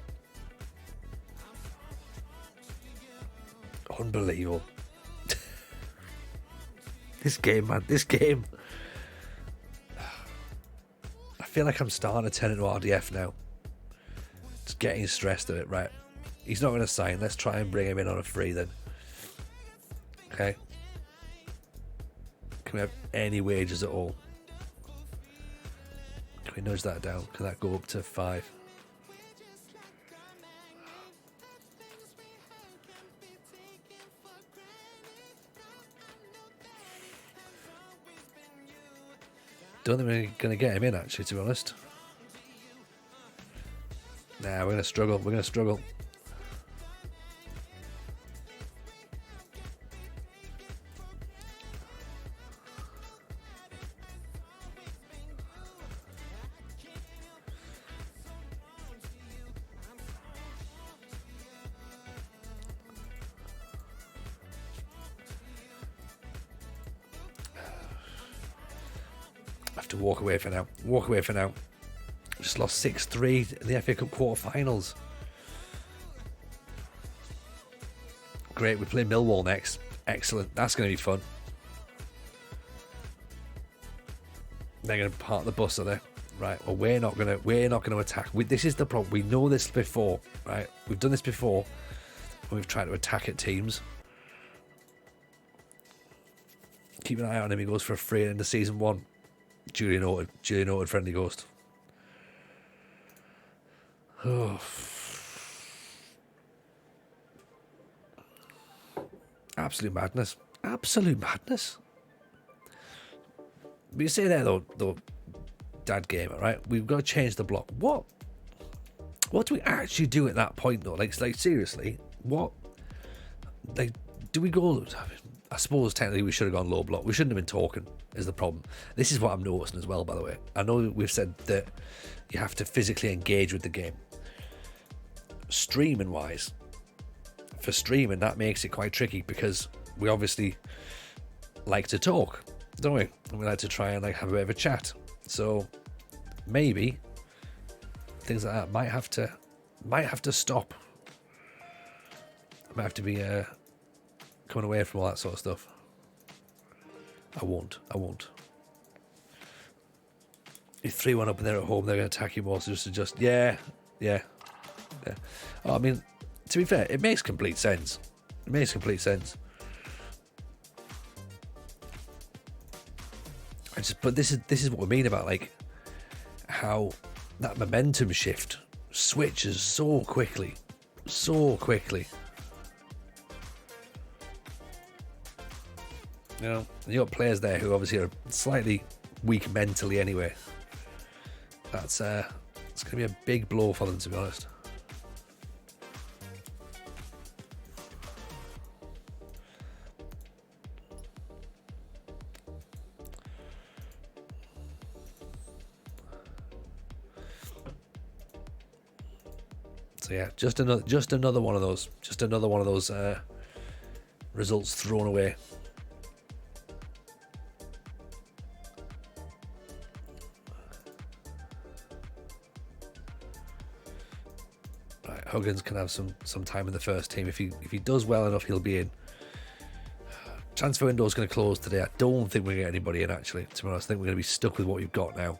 Speaker 1: Unbelievable. This game, man. This game. I feel like I'm starting to turn into RDF now. Just getting stressed at it, right? He's not going to sign. Let's try and bring him in on a free then. Okay. Can we have any wages at all? Can we nudge that down? Can that go up to 5? Don't think we're going to get him in, actually, to be honest. Nah, we're going to struggle. We're going to struggle. Have to walk away for now. Walk away for now. Just lost 6-3 in the FA Cup quarter-finals. Great, we play Millwall next. Excellent. That's going to be fun. They're going to park the bus, are they? Right. Well, we're not going to attack. This is the problem. We know this before, right? We've done this before. We've tried to attack at teams. Keep an eye on him. He goes for a free into season 1. Julian noted friendly ghost. Oh. Absolute madness. Absolute madness. But you say there though, Dad Gamer, right? We've got to change the block. What do we actually do at that point though? Like seriously, what? Like, do we go? I suppose technically we should have gone low block. We shouldn't have been talking, is the problem. This is what I'm noticing as well, by the way. I know we've said that you have to physically engage with the game. Streaming wise, for streaming, that makes it quite tricky because we obviously like to talk, don't we? And we like to try and like have a bit of a chat. So maybe things like that might have to stop. I might have to be coming away from all that sort of stuff. I won't. You're 3-1 up and they're at home, they're going to attack you more, so just adjust. Yeah. Oh, I mean, to be fair, it makes complete sense. But this is what we mean about, like, how that momentum shift switches so quickly. You know, you got players there who obviously are slightly weak mentally anyway. It's going to be a big blow for them, to be honest. So yeah, just another one of those results thrown away. Right, Huggins can have some time in the first team. If he does well enough, he'll be in. Transfer window is going to close today. I don't think we're going to get anybody in, actually. To be honest, I think we're going to be stuck with what we've got now.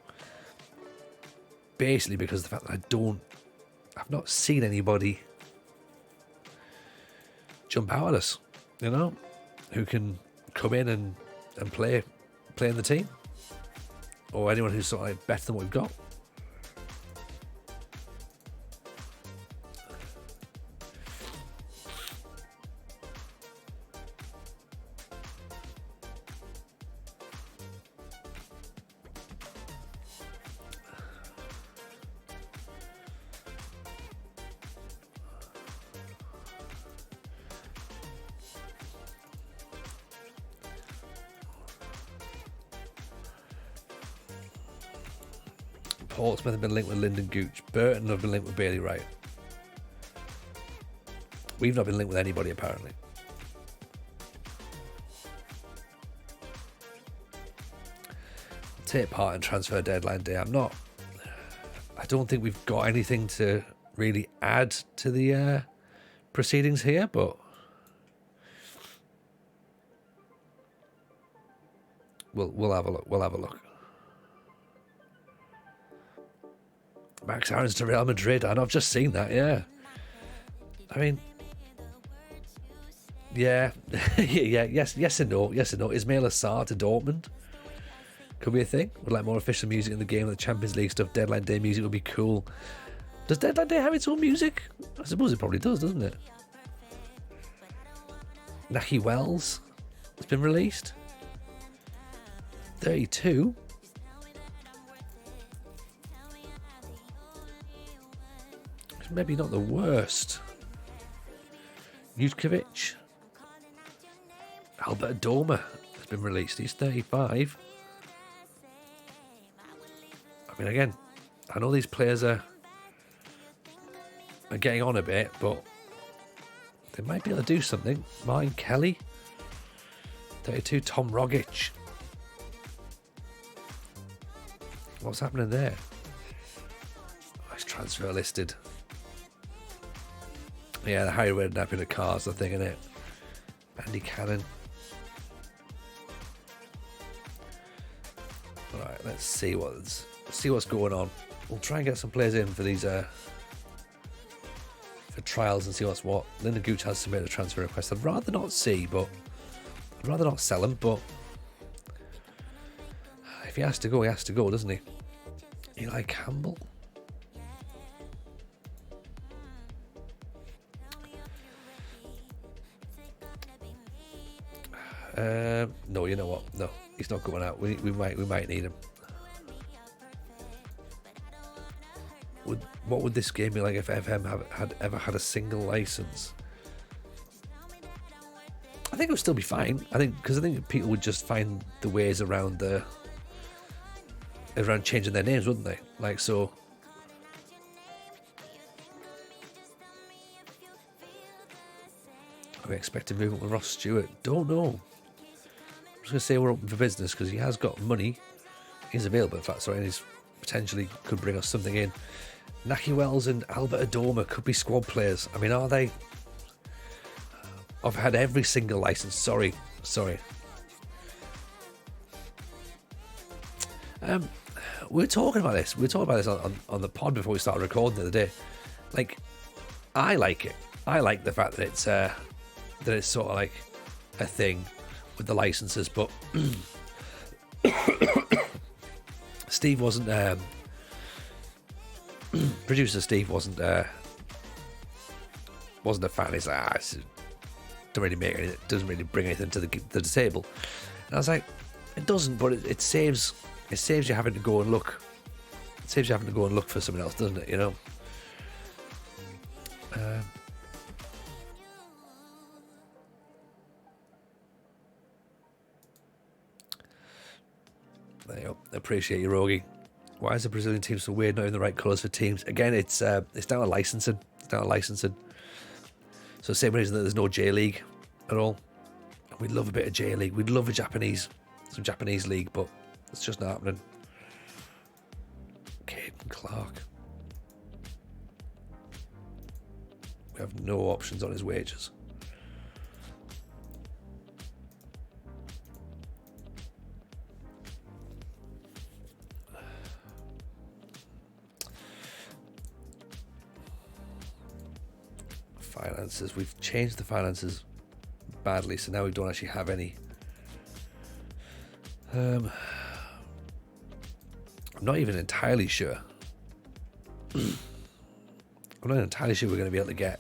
Speaker 1: Basically because of the fact that I've not seen anybody jump out at us, you know, who can come in and play in the team, or anyone who's sort of like better than what we've got. Portsmouth have been linked with Lyndon Gooch. Burton have been linked with Bailey Wright. We've not been linked with anybody, apparently. Take part in transfer deadline day. I don't think we've got anything to really add to the proceedings here, but we'll have a look. Max Aarons to Real Madrid, and I've just seen that. Yeah, I mean, yeah, yes and no. Ismail Assar to Dortmund could be a thing. Would like more official music in the game. The Champions League stuff. Deadline day music would be cool. Does Deadline Day have its own music? I suppose it probably does, doesn't it? Nahki Wells has been released. 32. Maybe not the worst. Jutkovic. Albert Adoma has been released. He's 35. I mean, again, I know these players are getting on a bit, but they might be able to do something. Martin Kelly. 32. Tom Rogic. What's happening there? Nice transfer listed. Yeah, the Harry Redknapp in the car's the thing, isn't it? Andy Cannon. Alright, let's see what's going on. We'll try and get some players in for these for trials and see what's what. Lyndon Gooch has submitted a transfer request. I'd rather not sell him, but if he has to go, he has to go, doesn't he? Eli Campbell. No, you know what? No, he's not going out. We might need him. What would this game be like if FM had ever had a single license? I think it would still be fine. I think people would just find the ways around changing their names, wouldn't they? Like so. Are we expecting movement with Ross Stewart? Don't know. I'm just going to say we're open for business because he has got money. He's available, in fact, sorry, and he's potentially could bring us something in. Nahki Wells and Albert Adoma could be squad players. I mean, are they? I've had every single license. Sorry. we were talking about this. We were talking about this on the pod before we started recording the other day. Like, I like it. I like the fact that it's sort of like a thing with the licenses, but Steve wasn't. Producer Steve wasn't a fan. He's like, don't really make anything. Doesn't really bring anything to the table. And I was like, it doesn't, but it saves you having to go and look. It saves you having to go and look for someone else, doesn't it? You know. There you go. Appreciate you, Rogie. Why is the Brazilian team so weird? Not in the right colours for teams. Again, it's down to licensing. So the same reason that there's no J League at all. We'd love a bit of J League. We'd love some Japanese league, but it's just not happening. Caden Clark. We have no options on his wages. Finances. We've changed the finances badly, so now we don't actually have any. I'm not even entirely sure. I'm not entirely sure we're going to be able to get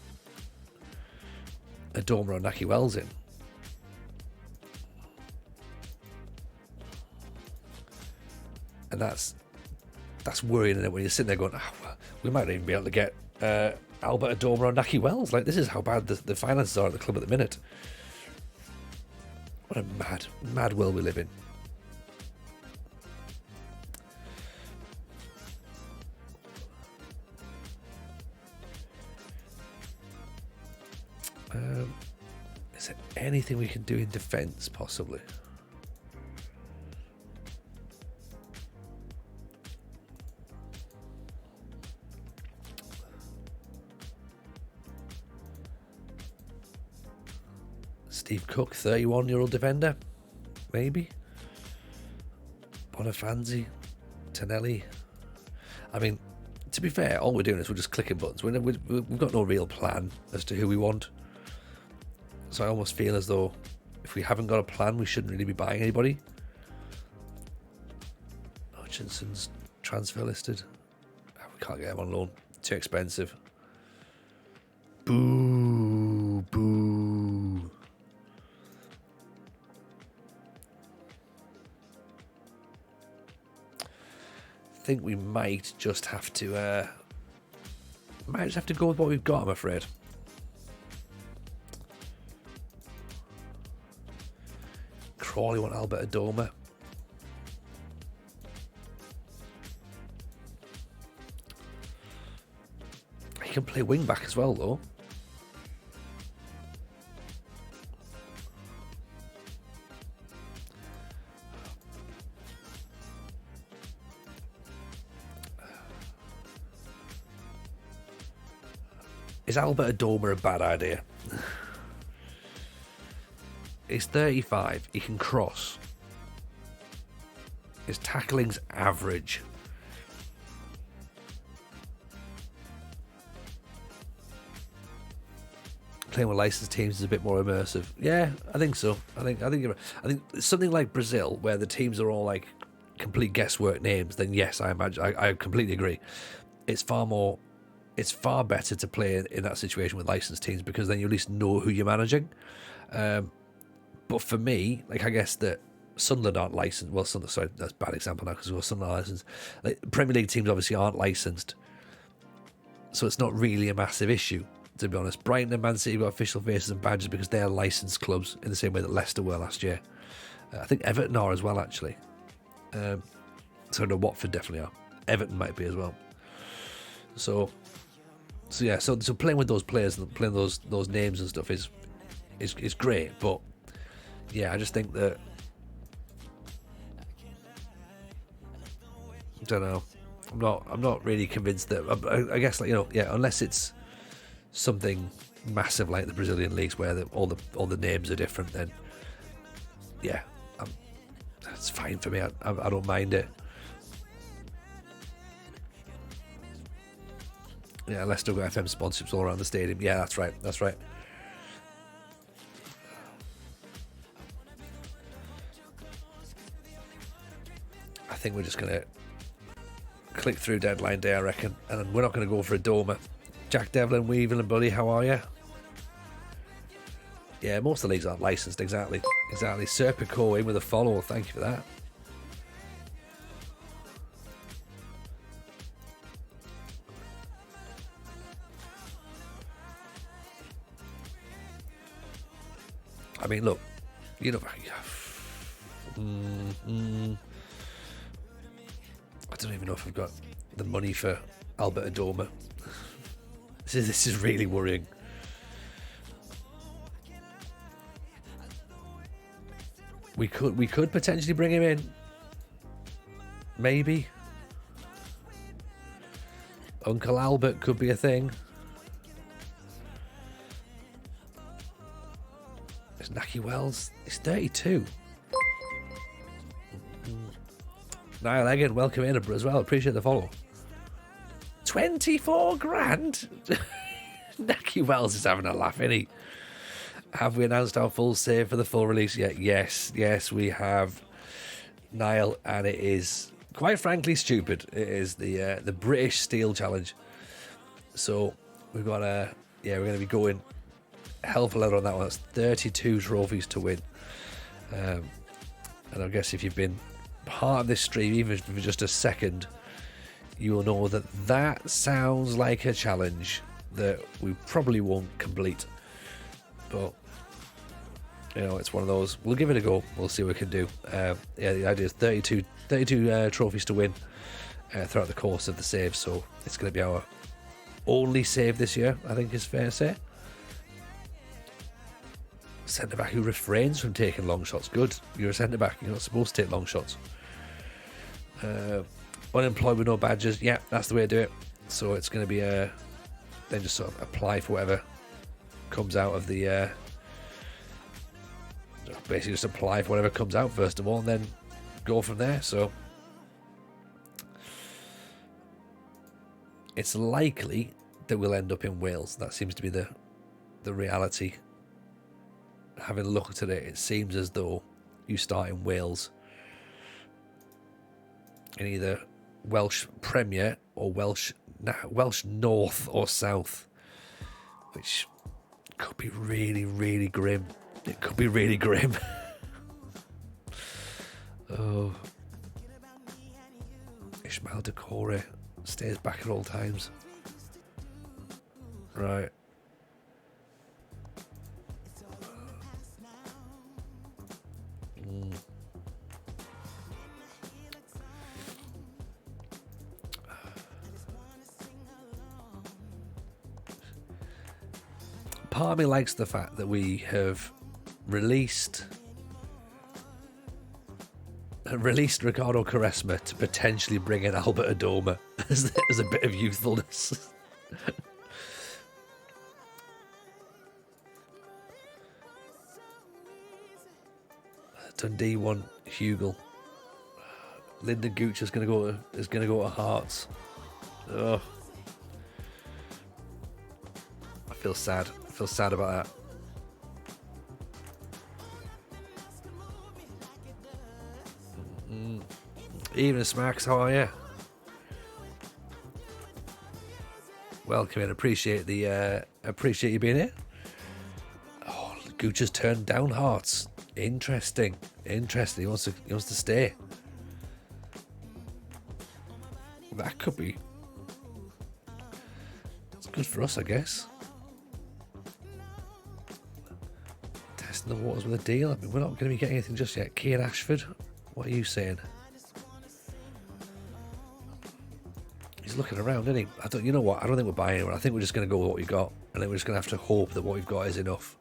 Speaker 1: a Dormer or Naki Wells in. And that's worrying, isn't it? When you're sitting there going, well, we might not even be able to get Albert Adoma or Naki Wells. Like, this is how bad the finances are at the club at the minute. What a mad world we live in. Is there anything we can do in defence, possibly? Steve Cook, 31-year-old defender, maybe. Bonafanzi, Tonelli. I mean, to be fair, all we're doing is we're just clicking buttons. We've got no real plan as to who we want. So I almost feel as though if we haven't got a plan, we shouldn't really be buying anybody. Hutchinson's transfer listed. We can't get him on loan. Too expensive. Boo. I think we might just have to go with what we've got, I'm afraid. Crawley want Albert Adoma. He can play wing back as well, though. Is Albert Adoma a bad idea? He's 35. He can cross. His tackling's average. Playing with licensed teams is a bit more immersive. Yeah, I think so. I think something like Brazil, where the teams are all like complete guesswork names. Then yes, I imagine I completely agree. It's far better to play in that situation with licensed teams because then you at least know who you're managing. But for me, like, I guess that Sunderland aren't licensed. Well, sorry, that's a bad example now because we're Sunderland are licensed. Like, Premier League teams obviously aren't licensed, so it's not really a massive issue, to be honest. Brighton and Man City have got official faces and badges because they are licensed clubs in the same way that Leicester were last year. I think Everton are as well, actually. So no, Watford definitely are. Everton might be as well. So yeah, so playing with those players and playing those names and stuff is great, but yeah, I just think that I don't know. I'm not really convinced that. I guess, like, you know, yeah, unless it's something massive like the Brazilian leagues where all the names are different, then yeah, that's fine for me. I don't mind it. Yeah, Leicester got FM sponsorships all around the stadium. Yeah, that's right. That's right. I think we're just going to click through deadline day, I reckon. And we're not going to go for a Dormer. Jack Devlin, Weevil and Buddy, how are you? Yeah, most of the leagues aren't licensed, exactly. Exactly. Serpico in with a follow. Thank you for that. I mean, look, you know, I don't even know if we've got the money for Albert Adoma. This is really worrying. We could potentially bring him in. Maybe. Uncle Albert could be a thing. It's Naki Wells. He's 32. Niall Egan, welcome in as well. Appreciate the follow. 24 grand? Naki Wells is having a laugh, isn't he? Have we announced our full save for the full release yet? Yes, we have, Niall, and it is quite frankly stupid. It is the British Steel Challenge. So we've got we're going to be going hell for leather on that one. That's 32 trophies to win. And I guess if you've been part of this stream, even for just a second, you will know that sounds like a challenge that we probably won't complete. But you know, it's one of those. We'll give it a go. We'll see what we can do. The idea is 32 trophies to win throughout the course of the save. So it's going to be our only save this year, I think is fair to say. Centre back who refrains from taking long shots. Good. You're a centre back. You're not supposed to take long shots. Unemployed with no badges. Yeah, that's the way to do it. So it's going to be then just sort of apply for whatever comes out of the basically just apply for whatever comes out first of all and then go from there. So it's likely that we'll end up in Wales. That seems to be the reality. Having looked at it, it seems as though you start in Wales in either Welsh Premier or Welsh North or South, which could be really, really grim. It could be really grim. Oh. Ishmael Decore stays back at all times. Right. Part of me likes the fact that we have released Ricardo Quaresma to potentially bring in Albert Adoma as a bit of youthfulness. Dundee won Hugel. Lyndon Gooch is going to go to Hearts. Oh, I feel sad. I feel sad about that. Evening, Smacks. How are you? Welcome in. Appreciate you being here. Oh, Gooch has turned down Hearts. Interesting. He wants to stay. That could be. It's good for us, I guess. Testing the waters with a deal. I mean, we're not going to be getting anything just yet. Kean Ashford, what are you saying? He's looking around, isn't he? You know what? I don't think we're buying anyone. I think we're just going to go with what we got, and then we're just going to have to hope that what we've got is enough.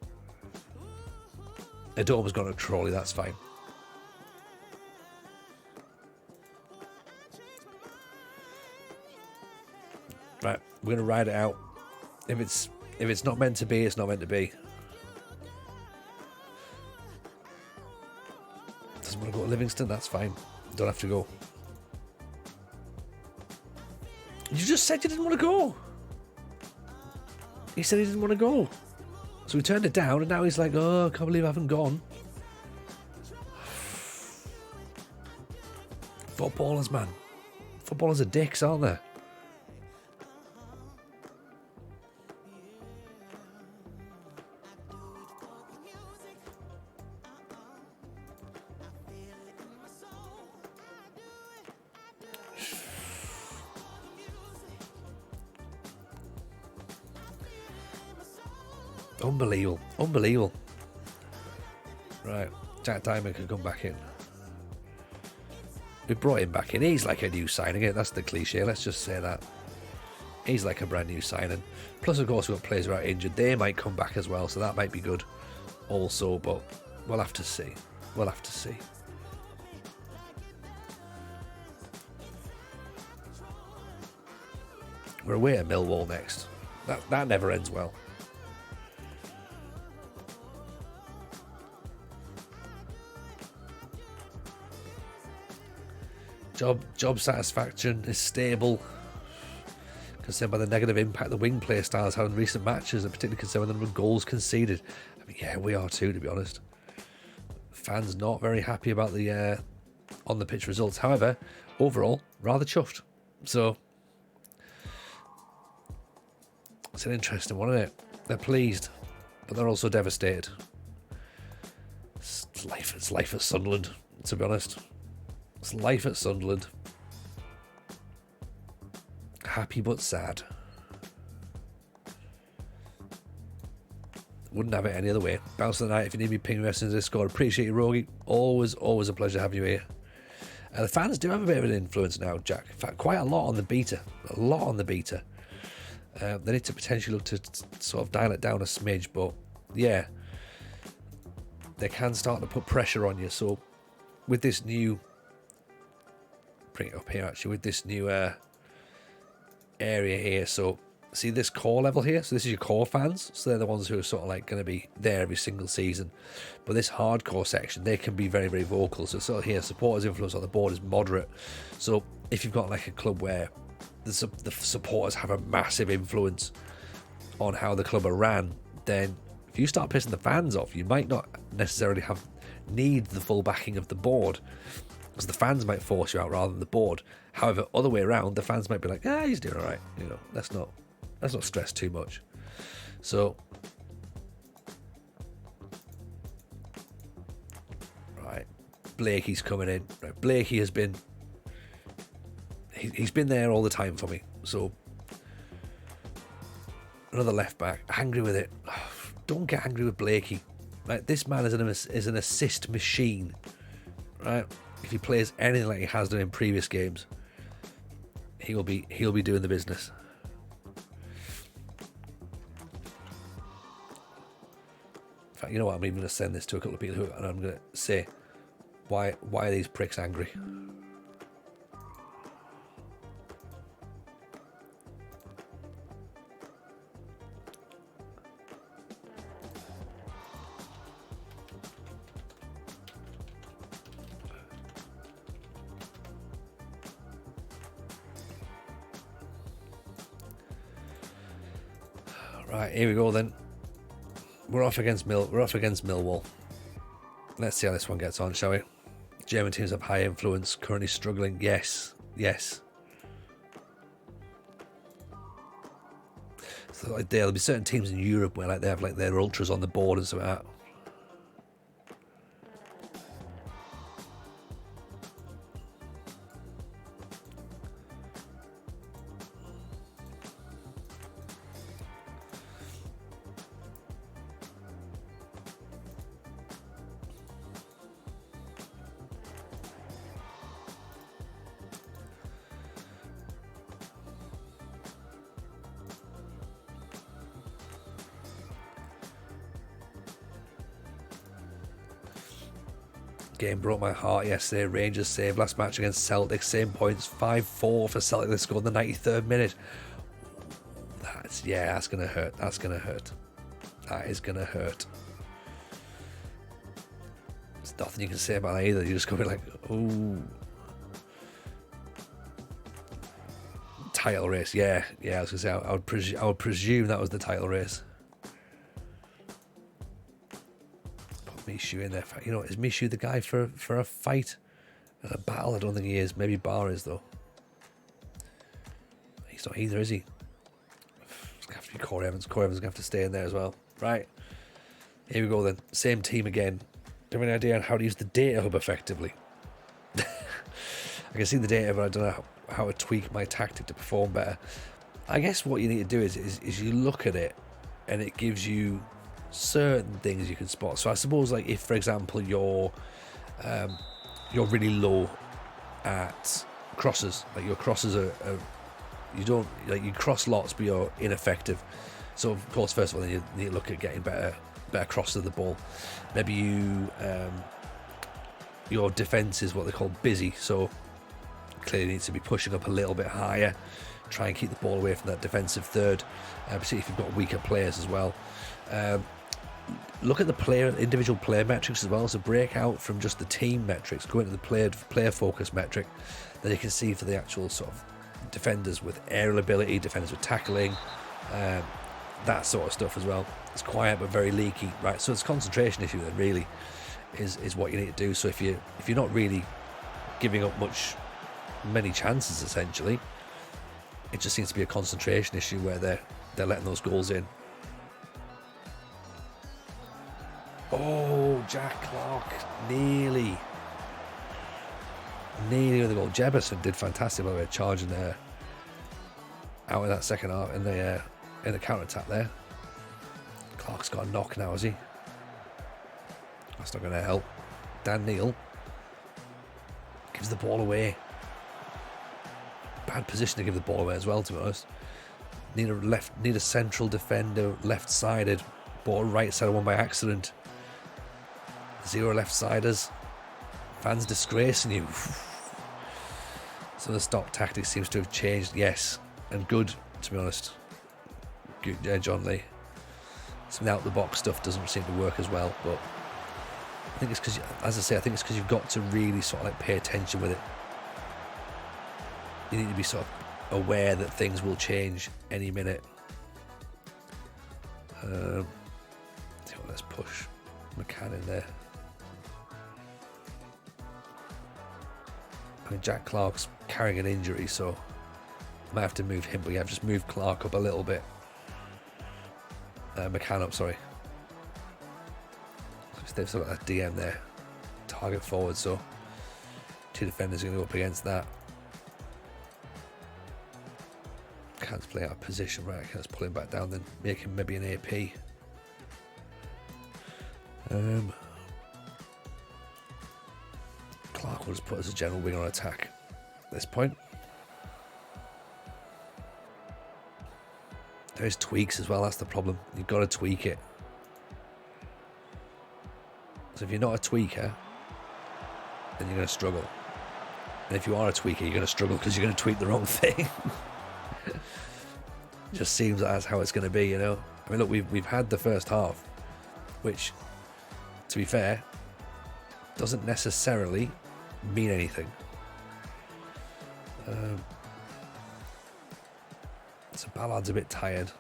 Speaker 1: Adoma's gone to Crawley, that's fine. Right, we're gonna ride it out. If it's not meant to be, it's not meant to be. Doesn't want to go to Livingston, that's fine. Don't have to go. You just said you didn't want to go. He said he didn't want to go. So we turned it down, and now he's like, oh, I can't believe I haven't gone. Footballers, man. Footballers are dicks, aren't they? Unbelievable. Unbelievable. Right. Jack Diamond can come back in. We brought him back in. He's like a new signing. That's the cliche. Let's just say that. He's like a brand new signing. Plus, of course, we've got players who are injured. They might come back as well, so that might be good also, but we'll have to see. We'll have to see. We're away at Millwall next. That never ends well. Job satisfaction is stable. Concerned by the negative impact the wing play style has had in recent matches, and particularly concerned with the number of goals conceded. I mean, yeah, we are too, to be honest. Fans not very happy about the on the pitch results. However, overall, rather chuffed. So it's an interesting one, isn't it? They're pleased, but they're also devastated. It's life at Sunderland, to be honest. It's life at Sunderland. Happy but sad. Wouldn't have it any other way. Bounce of the night. If you need me, ping me in the Discord. Appreciate you, Rogie. Always a pleasure having you here. The fans do have a bit of an influence now, Jack. In fact, quite a lot on the beta. A lot on the beta. They need to potentially look to sort of dial it down a smidge, but yeah, they can start to put pressure on you. So with this new, bring it up here actually, with this new area here, so see this core level here, so this is your core fans, so they're the ones who are sort of like going to be there every single season, but this hardcore section, they can be very, very vocal. So sort of here, supporters' influence on the board is moderate. So if you've got like a club where the supporters have a massive influence on how the club are ran, then if you start pissing the fans off, you might not necessarily need the full backing of the board, because the fans might force you out rather than the board. However, other way around, the fans might be like, he's doing all right, you know, let's not stress too much. So right, Blakey's coming in. Right, Blakey has been he's been there all the time for me. So another left back, angry with it. Don't get angry with Blakey. Right, this man is an assist machine. Right, if he plays anything like he has done in previous games, he'll be doing the business. In fact, you know what? I'm even going to send this to a couple of people and I'm going to say, why are these pricks angry? Right, here we go then. We're off against Millwall. Let's see how this one gets on, shall we? German teams have high influence, currently struggling. Yes. So like there'll be certain teams in Europe where like they have like their ultras on the board and stuff like that. Game broke my heart yesterday. Rangers saved last match against Celtic, same points, 5-4 for Celtic. They scored in the 93rd minute. That's gonna hurt. That is gonna hurt. There's nothing you can say about that either. You're just gonna be like, ooh. title race. Yeah. I was gonna say I would presume that was the title race. Put Mishu in there. You know, is Mishu the guy for a fight and a battle? I don't think he is. Maybe Bar is though. He's not either, is he? It's gonna have to be Corey Evans. Corey Evans is gonna have to stay in there as well. Right. Here we go then. Same team again. Do you have any idea on how to use the data hub effectively? I can see the data, but I don't know how to tweak my tactic to perform better. I guess what you need to do is you look at it, and it gives you certain things you can spot. So I suppose, like, if for example you're really low at crosses, like your crosses are you don't, like, you cross lots but you're ineffective. So of course, first of all, then you need to look at getting better crosses of the ball. Maybe your defense is what they call busy, so clearly needs to be pushing up a little bit higher, try and keep the ball away from that defensive third, particularly if you've got weaker players as well. Look at the individual player metrics as well, so break out from just the team metrics, go into the player focus metric. Then you can see for the actual sort of defenders with aerial ability, defenders with tackling, that sort of stuff as well. It's quiet but very leaky, right? So it's a concentration issue that really is what you need to do. So if you're not really giving up many chances, essentially, it just seems to be a concentration issue where they're letting those goals in. Oh, Jack Clark nearly with the goal. Jefferson did fantastic, by the way, charging there out in that second half in the counter attack there. Clark's got a knock now, has he? That's not going to help. Dan Neal gives the ball away. Bad position to give the ball away as well, to be honest. Need a central defender, left-sided. Ball right-sided one by accident. 0 left-siders. Fans disgracing you. So the stop tactic seems to have changed, yes, and good, to be honest. Good, John Lee. Some out-the-box stuff doesn't seem to work as well, but I think it's because, as I say, I think it's because you've got to really sort of like pay attention with it. You need to be sort of aware that things will change any minute. Let's push McCann in there. I mean, Jack Clark's carrying an injury, so I might have to move him, but yeah, I've just moved Clark up a little bit. McCann up, sorry. They've still got that DM there. Target forward, so 2 defenders are going to go up against that. Can't play out of position, right? I can just pull him back down, then make him maybe an AP. Clark will just put as a general wing on attack at this point. There's tweaks as well, that's the problem. You've got to tweak it. So if you're not a tweaker, then you're going to struggle. And if you are a tweaker, you're going to struggle because you're going to tweak the wrong thing. Just seems like that's how it's going to be, you know. I mean, look, we've had the first half, which, to be fair, doesn't necessarily mean anything. So Ballard's a bit tired.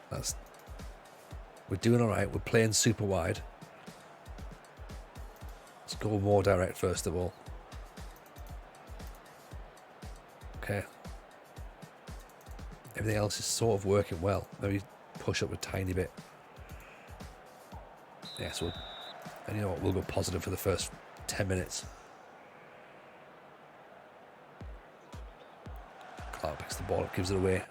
Speaker 1: We're doing all right. We're playing super wide. Let's go more direct first of all. Okay. Everything else is sort of working well. Maybe push up a tiny bit. Yeah, so and you know what? We'll go positive for the first 10 minutes. Clark picks the ball up, gives it away.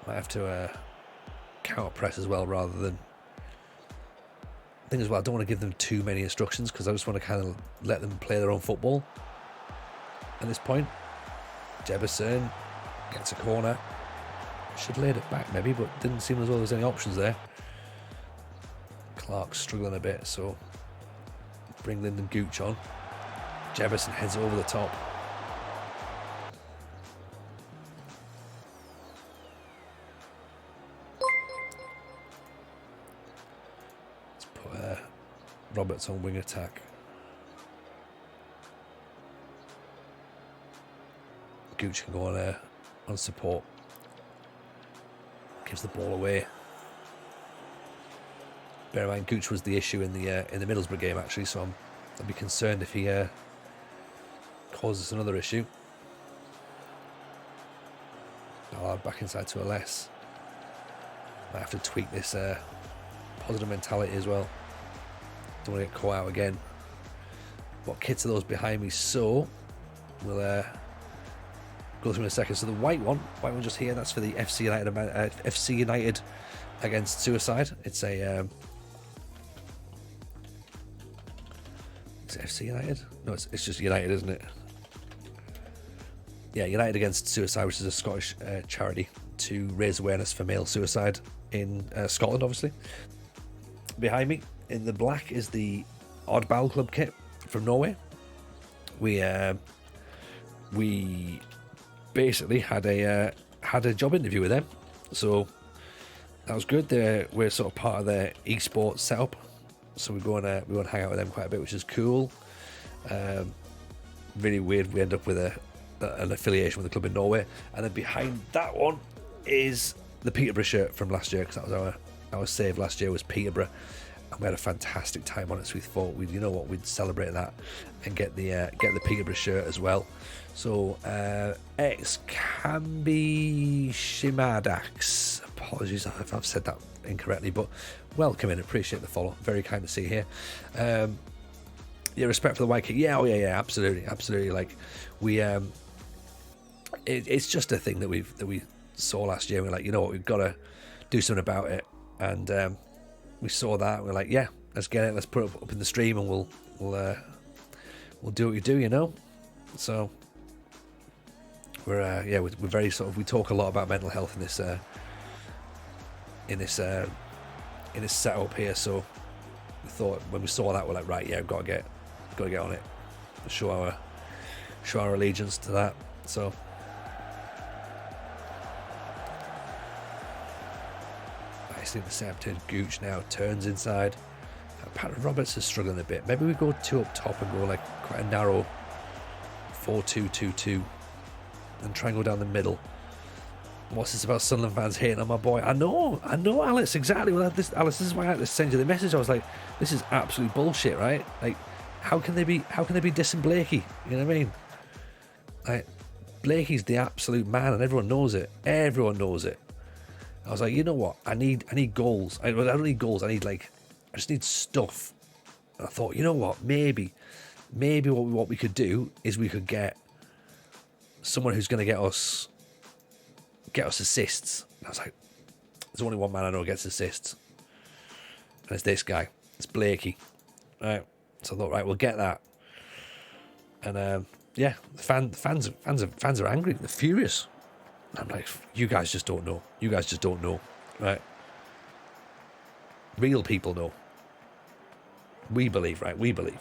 Speaker 1: Might have to counter press as well rather than. The thing as well, I don't want to give them too many instructions because I just want to kind of let them play their own football. At this point, Jefferson gets a corner. Should have laid it back maybe, but didn't seem as though there was any options there. Clark's struggling a bit, so bring Lyndon Gooch on. Jefferson heads over the top. Let's put Roberts on wing attack. Gooch can go on on support. Gives the ball away. Bear in mind, Gooch was the issue in the Middlesbrough game, actually, so I'd be concerned if he causes another issue. Back inside to Aless. Might have to tweak this positive mentality as well. Don't want to get caught out again. What kits are those behind me? So we'll go through in a second. So the white one just here. That's for the FC United against Suicide. It's a is it FC United? No, it's just United, isn't it? Yeah, United Against Suicide, which is a Scottish charity to raise awareness for male suicide in Scotland, obviously. Behind me, in the black, is the Oddball Club kit from Norway. We basically had a job interview with them, so that was good. We're sort of part of their esports setup, so we go and hang out with them quite a bit, which is cool. Really weird. We end up with an affiliation with a club in Norway, and then behind that one is the Peterborough shirt from last year, because that was our save last year was Peterborough, and we had a fantastic time on it. So we thought we'd celebrate that and get the Peterborough shirt as well. So X Cambi Shimadax, apologies if I've said that incorrectly, but welcome in, appreciate the follow, very kind to see here. Respect for the white kit. Yeah, absolutely. Like we it's just a thing that we saw last year. We're like, you know what, we've got to do something about it, and we saw that. We're like, yeah, let's get it. Let's put it up in the stream, and we'll do what we do, you know. So we're very sort of, we talk a lot about mental health in this setup here. So we thought when we saw that, we're like, right, yeah, we've got to get on it, show our allegiance to that. So I think the setup turns Gooch now, turns inside. Patrick Roberts is struggling a bit. Maybe we go two up top and go like quite a narrow 4-2-2-2 and try and go down the middle. What's this about Sunderland fans hating on my boy? I know, Alice, exactly. Well, Alice, this is why I had to send you the message. I was like, this is absolute bullshit, right? Like, how can they be dissing Blakey? You know what I mean? Like, Blakey's the absolute man, and everyone knows it. Everyone knows it. I was like, you know what? I need goals. I don't need goals. I just need stuff. And I thought, you know what? Maybe what we could do is we could get someone who's going to get us assists. And I was like, there's only one man I know who gets assists, and it's this guy. It's Blakey. Right. So I thought, right, we'll get that. And the fans are angry. They're furious. And I'm like, you guys just don't know. Right? Real people know. We believe, right? We believe.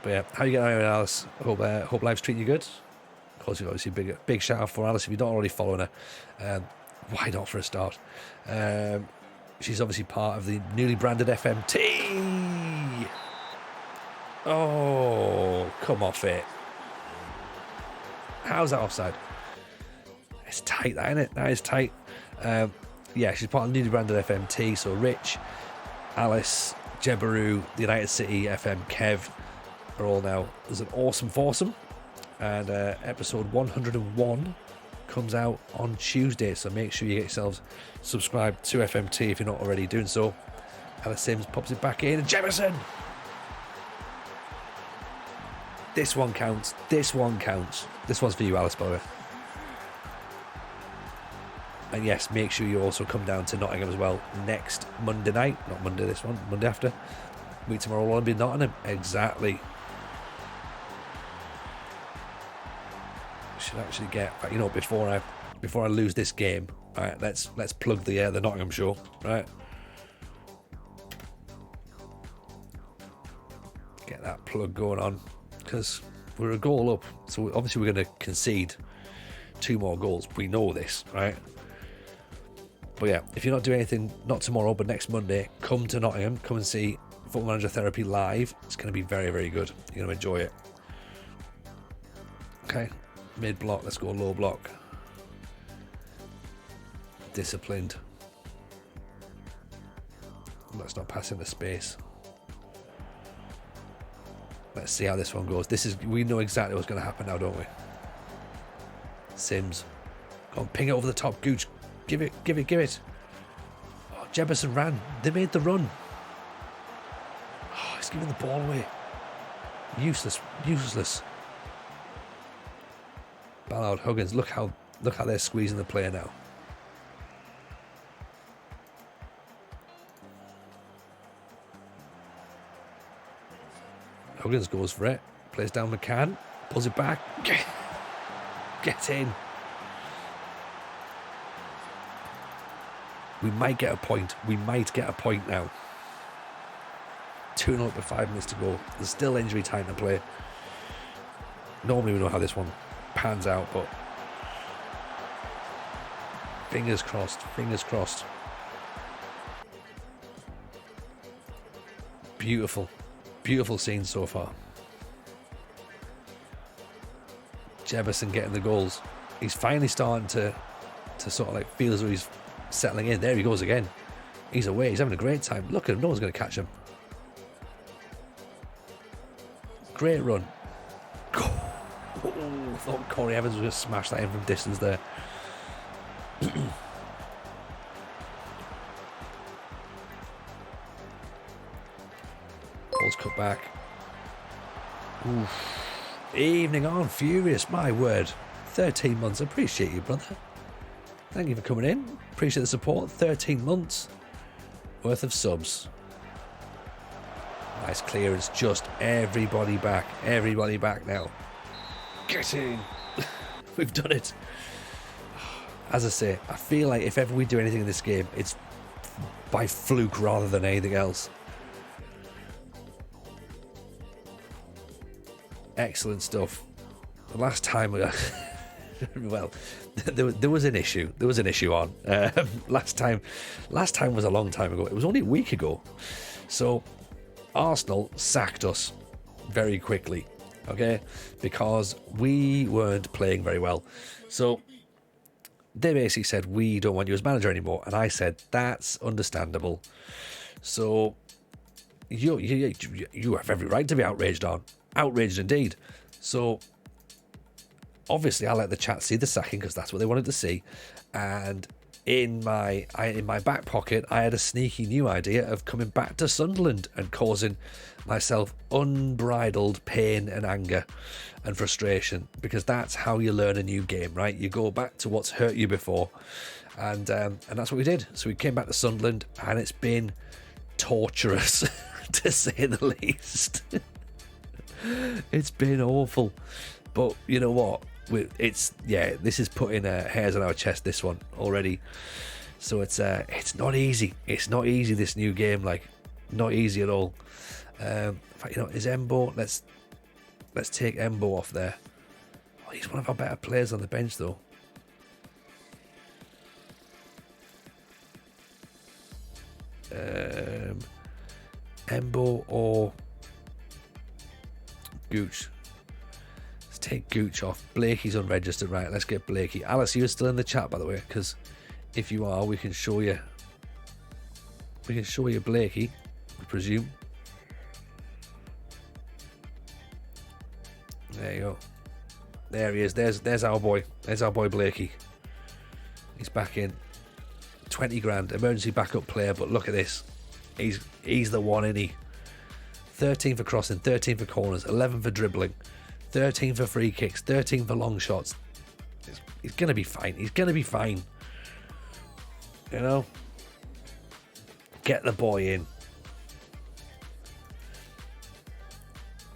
Speaker 1: But yeah, how you getting on, Alice? Hope life's treating you good. Of course, obviously big shout out for Alice. If you're not already following her, why not for a start? She's obviously part of the newly branded FMT. Oh, come off it. How's that offside? It's tight, that, isn't it? That is tight. She's part of the newly branded FMT. So Rich, Alice, Jebaru, the United City FM Kev are all now. There's an awesome foursome. And episode 101 comes out on Tuesday, so make sure you get yourselves subscribed to FMT if you're not already doing so. Alice Sims pops it back in, and Jefferson! This one counts. This one's for you, Alice, by the way. And yes, make sure you also come down to Nottingham as well next Monday night. Not Monday this one, Monday after. Week tomorrow will be Nottingham. Exactly. Should actually get, you know, before I lose this game, right, let's plug the Nottingham show, right? Get that plug going on, because we're a goal up, so obviously we're going to concede 2 more goals. We know this, right? But yeah, if you're not doing anything, not tomorrow, but next Monday, come to Nottingham, come and see Football Manager Therapy live. It's going to be very, very good. You're going to enjoy it. Okay. Mid block, let's go low block. Disciplined. Let's not pass into space. Let's see how this one goes. We know exactly what's going to happen now, don't we? Sims. Go on, ping it over the top. Gooch. Give it. Oh, Jefferson ran. They made the run. Oh, he's giving the ball away. Useless. Ballard, Huggins. Look how they're squeezing the player now. Huggins goes for it. Plays down McCann. Pulls it back. Get in. We might get a point. Now. 2-0 with 5 minutes to go. There's still injury time to play. Normally we know how this one pans out, but fingers crossed. Beautiful scene so far. Jefferson getting the goals. He's finally starting to sort of like feel as though he's settling in. There he goes again. He's away. He's having a great time. Look at him. No one's going to catch him. Great run. I thought Corey Evans was going to smash that in from distance there. Ball's cut back. Oof. Evening on, furious, my word. 13 months, appreciate you, brother. Thank you for coming in. Appreciate the support. 13 months worth of subs. Nice clearance, just everybody back now. Get in. We've done it. As I say, I feel like if ever we do anything in this game, it's by fluke rather than anything else. Excellent stuff. The last time well, there was an issue. There was an issue on last time was a long time ago. It was only a week ago. So Arsenal sacked us very quickly, okay, because we weren't playing very well. So they basically said, we don't want you as manager anymore, and I said that's understandable. So you have every right to be outraged indeed. So obviously I let the chat see the sacking because that's what they wanted to see, and in my back pocket I had a sneaky new idea of coming back to Sunderland and causing myself unbridled pain and anger and frustration, because that's how you learn a new game, right? You go back to what's hurt you before, and that's what we did. So we came back to Sunderland, and it's been torturous to say the least. It's been awful, but you know what? This is putting hairs on our chest, this one already. So it's not easy. It's not easy, this new game, like not easy at all. In fact, is Embo? Let's take Embo off there. Oh, he's one of our better players on the bench, though. Embo or Gooch. Let's take Gooch off. Blakey's unregistered, right? Let's get Blakey. Alice, you're still in the chat, by the way, because if you are, we can show you. We can show you Blakey, we presume. There you go. There he is. There's our boy. There's our boy Blakey. He's back in. 20 grand, emergency backup player, but look at this. He's the one, isn't he? 13 for crossing, 13 for corners, 11 for dribbling, 13 for free kicks, 13 for long shots. He's going to be fine. He's going to be fine. You know? Get the boy in.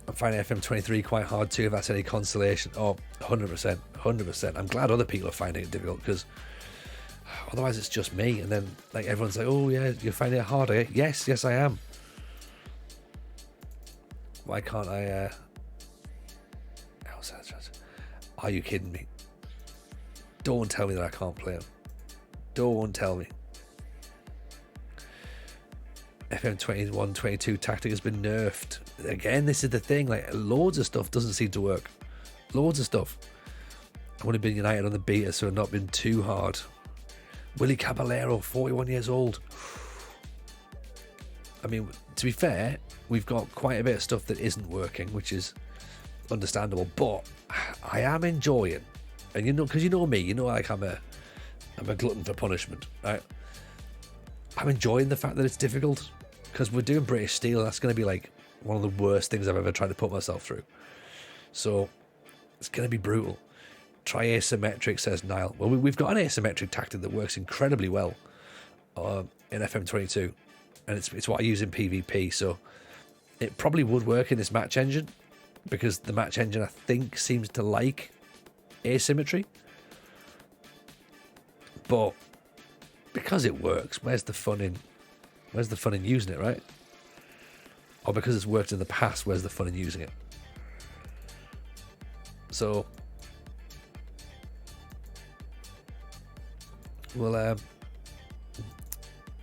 Speaker 1: I'm finding FM23 quite hard too, if that's any consolation. Oh, 100%. 100%. I'm glad other people are finding it difficult, because otherwise it's just me, and then like everyone's like, oh yeah, you're finding it harder. Yes, I am. Why can't I are you kidding me? Don't tell me that I can't play him. Don't tell me. FM21, 22 tactic has been nerfed. Again, this is the thing, like loads of stuff doesn't seem to work. Loads of stuff. would have been United on the beta, so it not been too hard. Willie Caballero, 41 years old. I mean, to be fair, we've got quite a bit of stuff that isn't working, which is understandable, but I am enjoying, and you know, because you know me, you know, like I'm a glutton for punishment, right? I'm enjoying the fact that it's difficult, because we're doing British Steel, and that's going to be like one of the worst things I've ever tried to put myself through. So it's going to be brutal. Try asymmetric, says Niall. Well, we've got an asymmetric tactic that works incredibly well in FM23, and it's what I use in PvP, so it probably would work in this match engine, because the match engine, I think, seems to like asymmetry. But because it works, where's the fun in using it, right? Or because it's worked in the past, where's the fun in using it? So we'll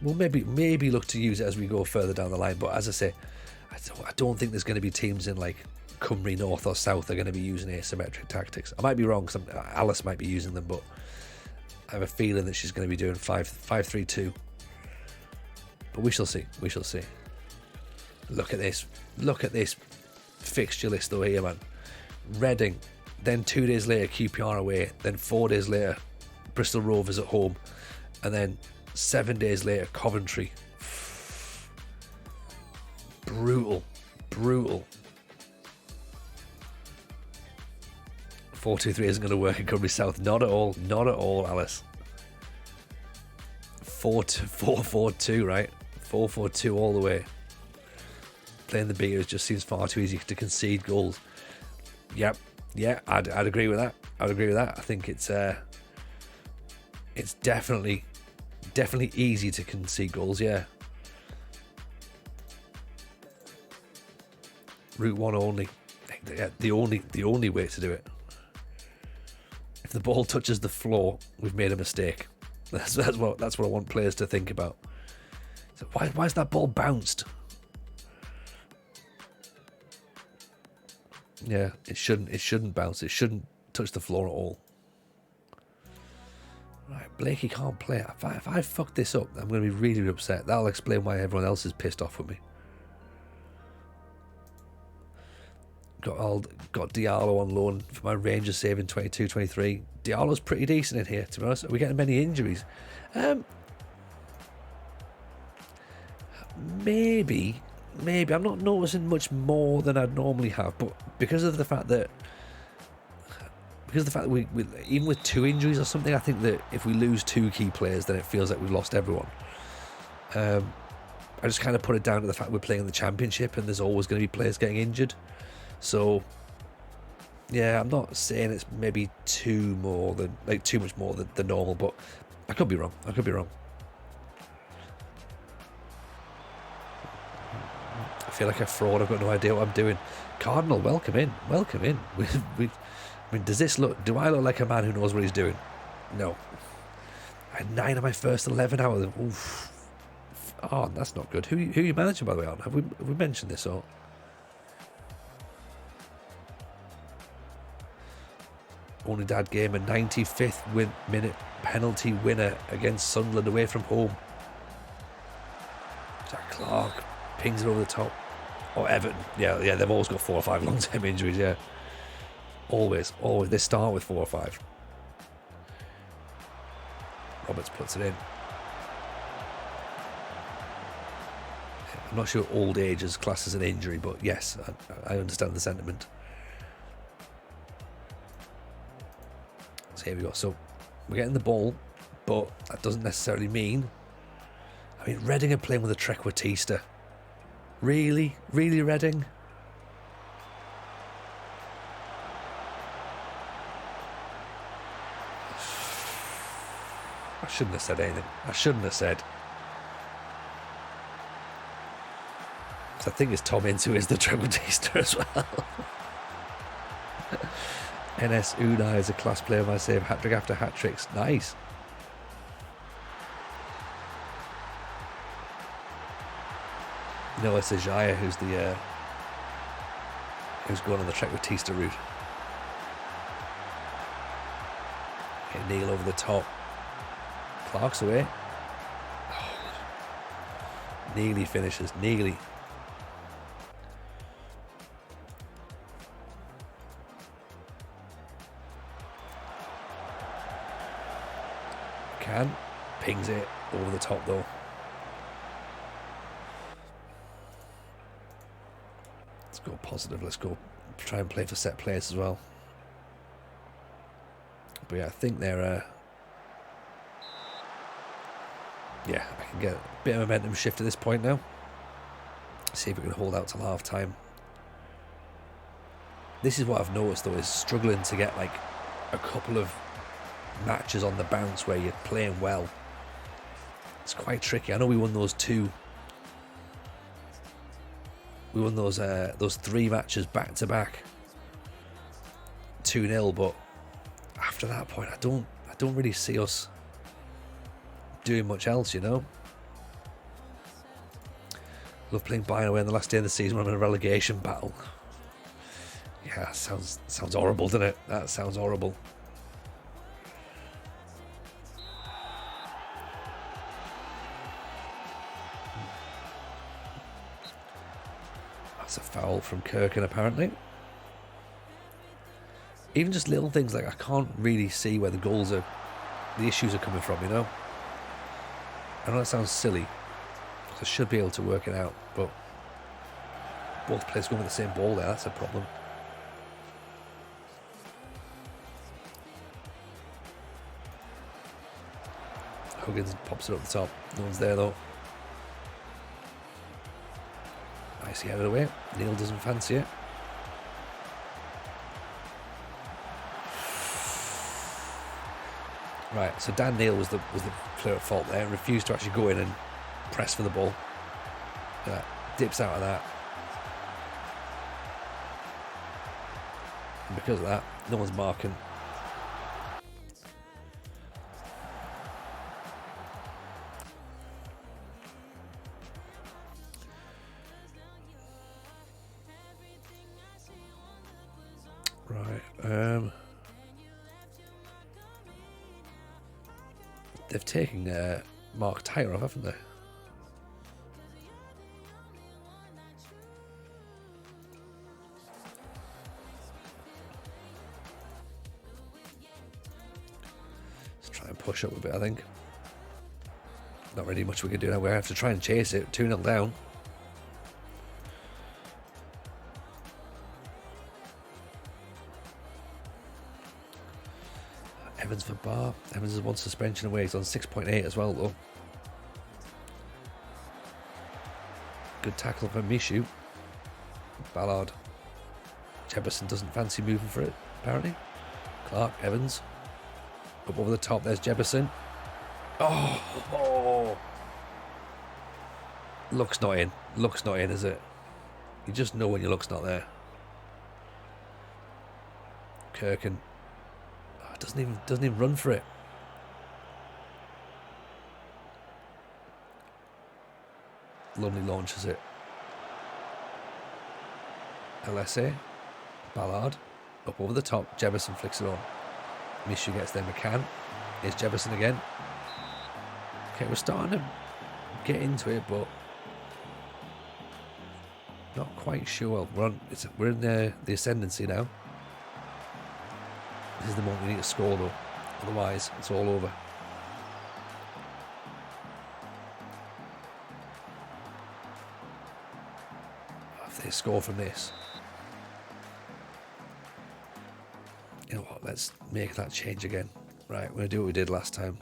Speaker 1: maybe look to use it as we go further down the line. But as I say, I don't think there's going to be teams in like Cymru North or South that are going to be using asymmetric tactics. I might be wrong, because Alice might be using them, but I have a feeling that she's going to be doing 5-3-2. But we shall see. We shall see. Look at this. Look at this fixture list though here, man. Reading, then 2 days later QPR away, then 4 days later Bristol Rovers at home, and then 7 days later Coventry. Brutal. 4-2-3 isn't going to work in Cymru South. Not at all, Alice. 4-4-2, right? 4-4-2 all the way. Playing the beaters just seems far too easy to concede goals. Yeah, I'd agree with that. I think it's definitely easy to concede goals. Yeah. Route one only. Yeah, the only way to do it. If the ball touches the floor, we've made a mistake. That's what I want players to think about. So why's that ball bounced? Yeah, it shouldn't bounce. It shouldn't touch the floor at all. Right, Blakey can't play. If I fuck this up, I'm going to be really, really upset. That'll explain why everyone else is pissed off with me. Got Diallo on loan for my Rangers save in 22-23. Diallo's pretty decent in here, to be honest. Are we getting many injuries? Maybe. I'm not noticing much more than I'd normally have, but because of the fact that we even with 2 injuries or something, I think that if we lose 2 key players, then it feels like we've lost everyone. I just kind of put it down to the fact we're playing in the Championship and there's always going to be players getting injured. So yeah, I'm not saying it's maybe too much more than normal, but I could be wrong. I feel like a fraud. I've got no idea what I'm doing. Cardinal, welcome in. I mean, do I look like a man who knows what he's doing? No. I had 9 of my first 11 hours. Oof. Oh, that's not good. Who are you managing, by the way, on? Have we mentioned this or? Only dad game, a 95th minute penalty winner against Sunderland away from home. Jack Clark pings it over the top. Or Everton. Yeah, they've always got 4 or 5 long-term injuries, yeah. Always. They start with 4 or 5. Roberts puts it in. I'm not sure old age is classed as an injury, but yes, I understand the sentiment. So here we go. So we're getting the ball, but that doesn't necessarily mean... I mean, Reading are playing with a Trequartista. Really, Reading? I shouldn't have said anything. I think it's Tom Ince who is the Trequartista as well. NS Unai is a class player, my save. Hat-trick after hat-tricks. Nice. No, it's Ajaya who's who's going on the Trequartista route. Get Neil over the top. Clark's away. Nearly finishes. Nearly. Can. Pings it over the top though. Let's go positive. Let's go try and play for set plays as well. But yeah, I think they're... yeah, I can get a bit of momentum shift at this point now. See if we can hold out till half time. This is what I've noticed though, is struggling to get like a couple of matches on the bounce where you're playing well. It's quite tricky. I know we won those two. We won those 3 matches back to back, 2-0. But after that point, I don't really see us doing much else. You know. Love playing Bayern away in the last day of the season. We're in a relegation battle. Yeah, sounds horrible, doesn't it? That sounds horrible. That's a foul from Kirkin, apparently. Even just little things like I can't really see where the issues are coming from, you know? I know that sounds silly, because I should be able to work it out, but both players going with the same ball there, that's a problem. Huggins pops it up the top. No one's there though. Nicely headed away. Neil doesn't fancy it. Right, so Dan Neil was the player at fault there. Refused to actually go in and press for the ball. Dips out of that. And because of that, no one's marking. Right. They've taken Mark Tyre off, haven't they? Let's try and push up a bit, I think. Not really much we can do now. We have to try and chase it. 2-0 down. Evans for Bar. Evans has one suspension away. He's on 6.8 as well, though. Good tackle from Mishu. Ballard. Jefferson doesn't fancy moving for it, apparently. Clark, Evans. Up over the top, there's Jefferson. Oh! Luck's not in. Luck's not in, is it? You just know when your luck's not there. Kirkin. Doesn't even run for it. Lovely launches it. LSA. Ballard. Up over the top. Jefferson flicks it on. Mishu gets there. McCann. Here's Jefferson again. Okay, we're starting to get into it, but not quite sure. We're in the ascendancy now. This is the moment we need to score, though. Otherwise, it's all over. If they score from this, you know what? Let's make that change again. Right, we're going to do what we did last time.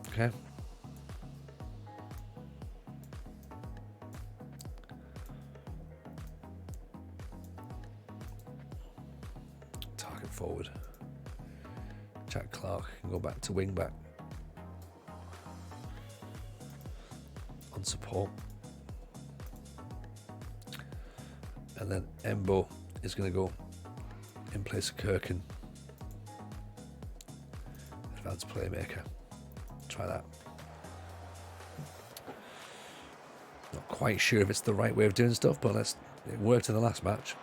Speaker 1: Okay. Forward. Jack Clark can go back to wing back on support, and then Embo is going to go in place of Kirkin, advanced playmaker. Try that. Not quite sure if it's the right way of doing stuff, but it worked in the last match.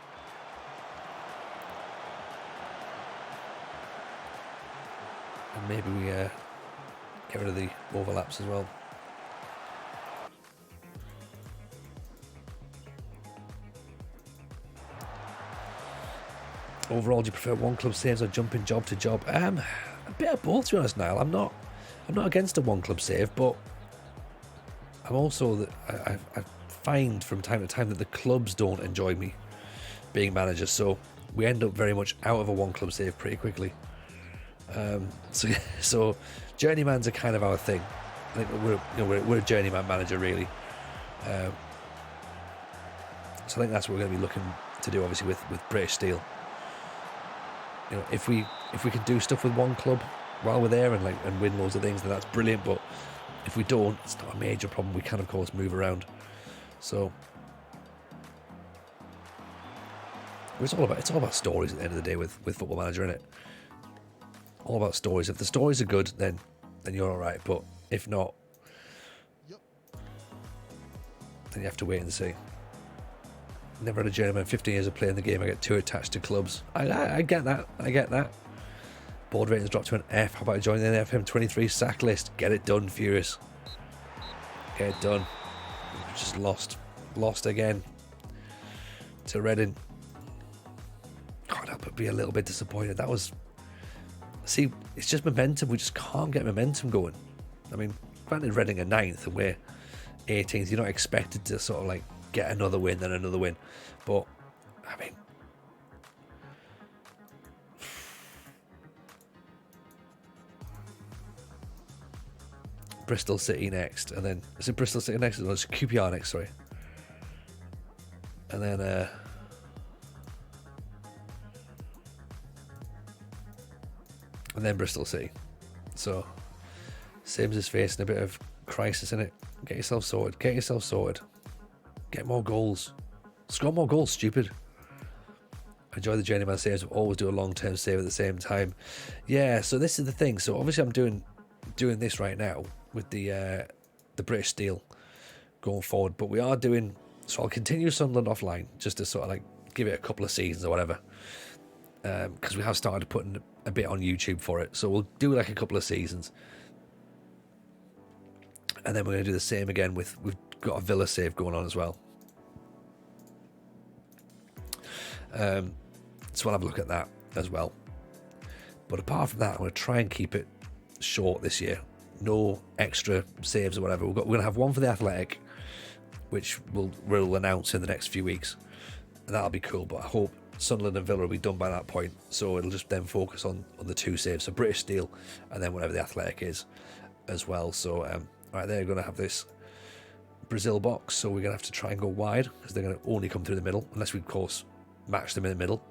Speaker 1: maybe we get rid of the overlaps as well. Overall, do you prefer one club saves or jumping job to job? A bit of both, to be honest, Niall. I'm not against a one club save, but I'm also I find from time to time that the clubs don't enjoy me being manager, so we end up very much out of a one club save pretty quickly. So journeymans are kind of our thing. I think we're a journeyman manager really. So I think that's what we're going to be looking to do, obviously with British Steel. You know, if we can do stuff with one club while we're there and win loads of things, then that's brilliant. But if we don't, it's not a major problem. We can of course move around. So it's all about stories at the end of the day with Football Manager, isn't it? All about stories. If the stories are good, then you're all right. But if not, then you have to wait and see. Never had a journeyman. 15 years of playing the game. I get too attached to clubs. I get that. I get that. Board ratings dropped to an F. How about joining the FM23 sack list? Get it done, Furious. Get it done. Just lost again to Reading. Can't help but be a little bit disappointed. That was. See, it's just momentum. We just can't get momentum going. I mean, granted, Reading are 9th and we're 18th. You're not expected to sort of like get another win, then another win. But, I mean, Bristol City next, and then, is it Bristol City next? No, it's QPR next, sorry. And then Bristol City. So, Sims is facing a bit of crisis in it. Get yourself sorted. Get yourself sorted. Get more goals. Score more goals, stupid. Enjoy the journeyman saves, but always do a long-term save at the same time. Yeah, so this is the thing. So obviously I'm doing this right now with the British Steel going forward, but we are doing. So I'll continue Sunderland offline just to sort of like give it a couple of seasons or whatever, because we have started putting a bit on YouTube for it. So we'll do like a couple of seasons, and then we're going to do the same again we've got a Villa save going on as well. So we'll have a look at that as well. But apart from that, I'm going to try and keep it short this year. No extra saves or whatever. We're going to have one for the Athletic, which we'll announce in the next few weeks, and that'll be cool. But I hope Sunderland and Villa will be done by that point, so it'll just then focus on the 2 saves, so British Steel and then whatever the Athletic is as well. So right, they're going to have this Brazil box, so we're going to have to try and go wide because they're going to only come through the middle, unless we of course match them in the middle.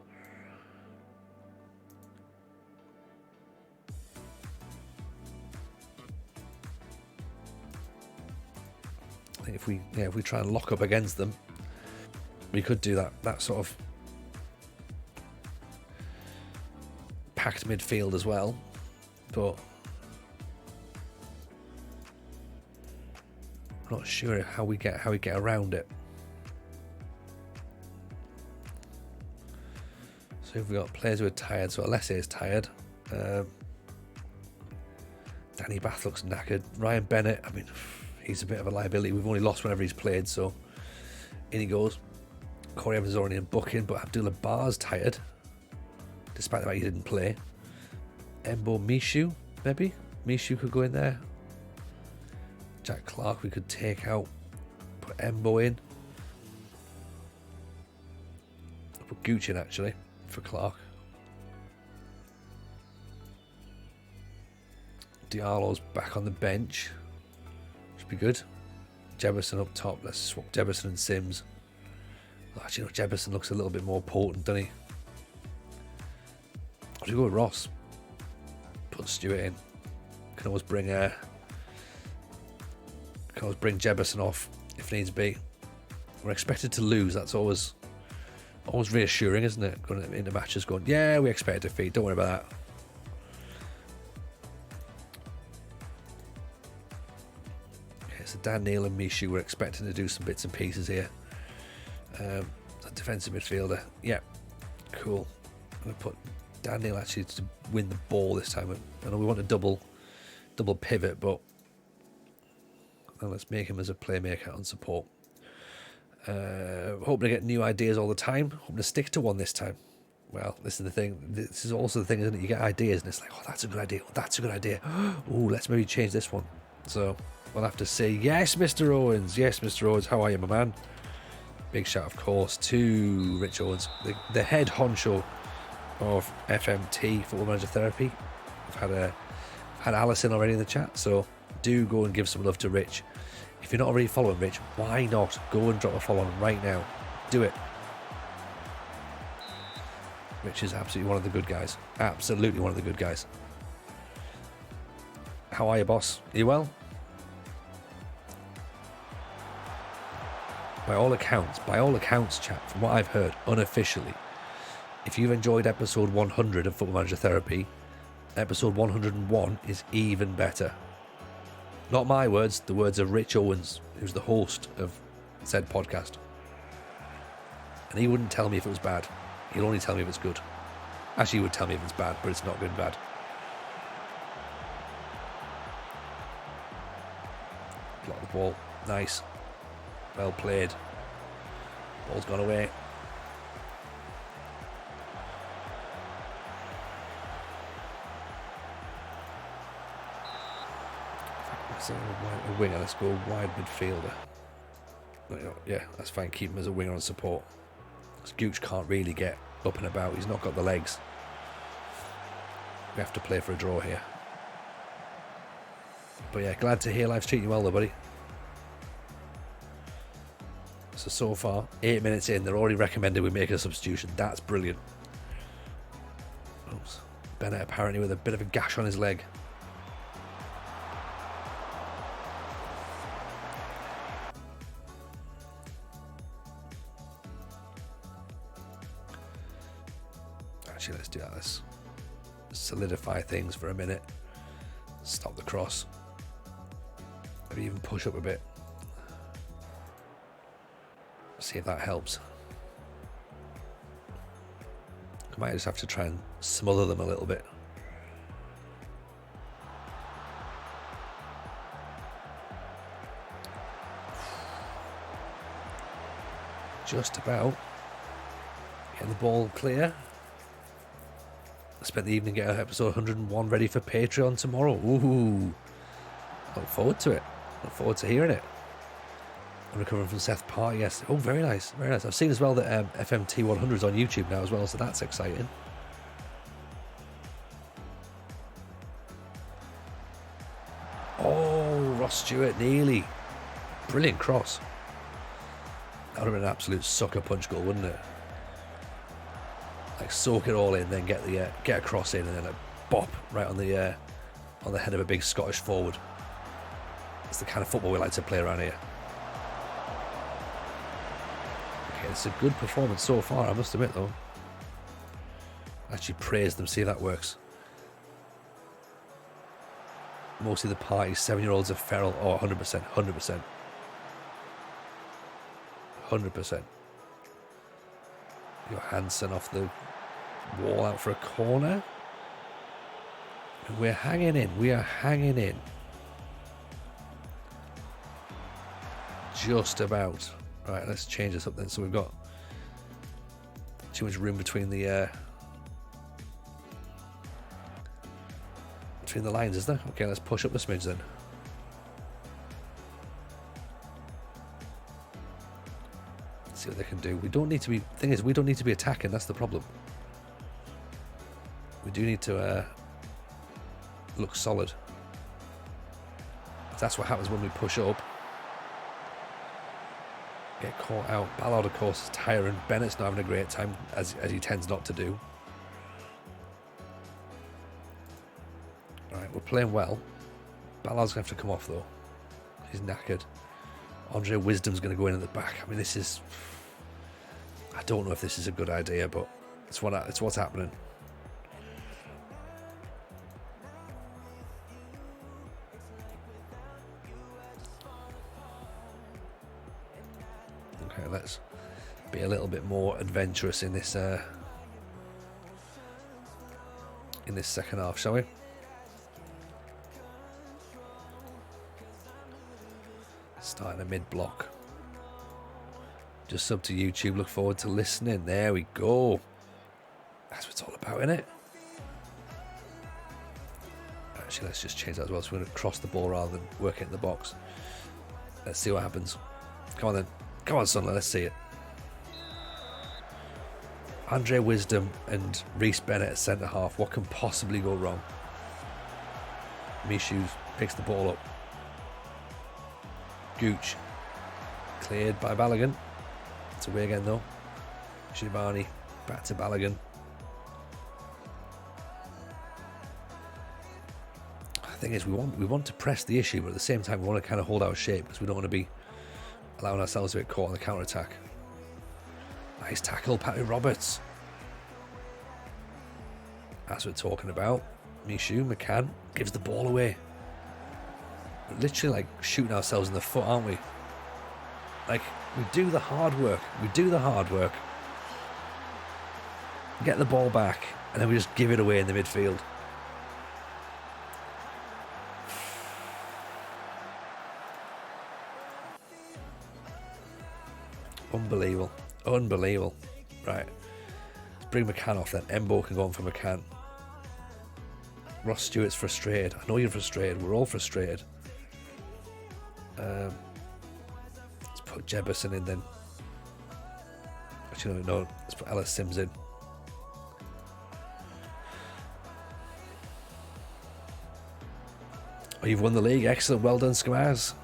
Speaker 1: I think if we try and lock up against them, we could do that sort of packed midfield as well. But I'm not sure how we get around it. So if we've got players who are tired, so Alessia is tired. Danny Bath looks knackered. Ryan Bennett, I mean, he's a bit of a liability. We've only lost whenever he's played, so in he goes. Corey Evans is already in booking, but Abdullah Barr's tired, despite the fact he didn't play. Embo Mishu, maybe? Mishu could go in there. Jack Clark we could take out. Put Embo in. Put Gooch in, actually, for Clark. Diallo's back on the bench. Should be good. Jefferson up top. Let's swap Jefferson and Sims. Actually, Jefferson looks a little bit more potent, doesn't he? I'll go with Ross. Put Stewart in. Can always bring Jefferson off if needs be. We're expected to lose. That's always reassuring, isn't it? Going into matches, going, yeah, we expect defeat. Don't worry about that. So Dan Neal and Mishu were expecting to do some bits and pieces here. Defensive midfielder, yeah, cool. I'm going to put Daniel actually to win the ball this time. I know we want a double pivot, but let's make him as a playmaker on support. Hoping to get new ideas all the time. Hoping to stick to one this time. Well, this is the thing. This is also the thing, isn't it? You get ideas and it's like, oh, that's a good idea. Oh, that's a good idea. Oh, let's maybe change this one. So we'll have to say, yes, Mr. Owens. Yes, Mr. Owens. How are you, my man? Big shout, of course, to Rich Owens, the head honcho of FMT, Football Manager Therapy. I've had Alison already in the chat, so do go and give some love to Rich. If you're not already following Rich, why not go and drop a follow on right now? Do it. Rich is absolutely one of the good guys. Absolutely one of the good guys. How are you, boss? Are you well? By all accounts, chat, from what I've heard, unofficially, if you've enjoyed episode 100 of Football Manager Therapy, episode 101 is even better. Not my words, the words of Rich Owens, who's the host of said podcast. And he wouldn't tell me if it was bad. He'll only tell me if it's good. Actually, he would tell me if it's bad, but it's not good and bad. Block the ball. Nice. Well played. Ball's gone away. A winger, let's go wide midfielder. Yeah, that's fine. Keep him as a winger on support. Gooch can't really get up and about. He's not got the legs. We have to play for a draw here. But yeah, glad to hear life's treating you well though, buddy. So far, 8 minutes in, they're already recommended we make a substitution. That's brilliant. Oops. Bennett apparently with a bit of a gash on his leg. Actually, let's do that. Let's solidify things for a minute. Stop the cross. Maybe even push up a bit. See if that helps. I might just have to try and smother them a little bit. Just about. Getting the ball clear. I spent the evening getting episode 101 ready for Patreon tomorrow. Ooh. Look forward to it. Look forward to hearing it. I'm recovering from Seth Party, yes. Oh, very nice, very nice. I've seen as well that FMT100 is on YouTube now as well, so that's exciting. Oh, Ross Stewart, nearly. Brilliant cross. That would have been an absolute sucker punch goal, wouldn't it? Like soak it all in, then get a cross in, and then a bop right on the head of a big Scottish forward. It's the kind of football we like to play around here. It's a good performance so far, I must admit, though. Actually praise them, see if that works. Mostly the party, 7-year-olds are feral. Oh, 100%, 100%. 100%. Johansson off the wall out for a corner. And we're hanging in, we are hanging in. Just about. Right, let's change this up then. So we've got too much room between the lines, is there? Okay, let's push up the smidge then. Let's see what they can do. We don't need to be. Thing is, we don't need to be attacking. That's the problem. We do need to look solid. That's what happens when we push up. Get caught out. Ballard, of course, is tiring. Bennett's not having a great time, as he tends not to do. Right, we're playing well. Ballard's going to have to come off, though. He's knackered. Andre Wisdom's going to go in at the back. I mean, this is... I don't know if this is a good idea, but it's what's happening. Okay, let's be a little bit more adventurous in this in this second half, shall we? Starting a mid-block. Just sub to YouTube. Look forward to listening. There we go. That's what it's all about, innit? Actually, let's just change that as well. So we're going to cross the ball rather than work it in the box. Let's see what happens. Come on then. Come on, Sunderland. Let's see it. Andre Wisdom and Reece Bennett at centre half. What can possibly go wrong? Mishu picks the ball up. Gooch. Cleared by Balogun. It's away again though. Shibani. Back to Balogun. The thing is, we want to press the issue, but at the same time we want to kind of hold our shape because we don't want to be allowing ourselves to get caught on the counter-attack. Nice tackle, Patrick Roberts. That's what we're talking about. Mishu, McCann gives the ball away. We're literally like shooting ourselves in the foot, aren't we? Like, we do the hard work. We do the hard work. Get the ball back, and then we just give it away in the midfield. Unbelievable. Unbelievable. Right. Let's bring McCann off then. Embo can go on for McCann. Ross Stewart's frustrated. I know you're frustrated. We're all frustrated. Let's put Jefferson in then. Actually, no. Let's put Ellis Sims in. Oh, you've won the league. Excellent. Well done, Skamaz.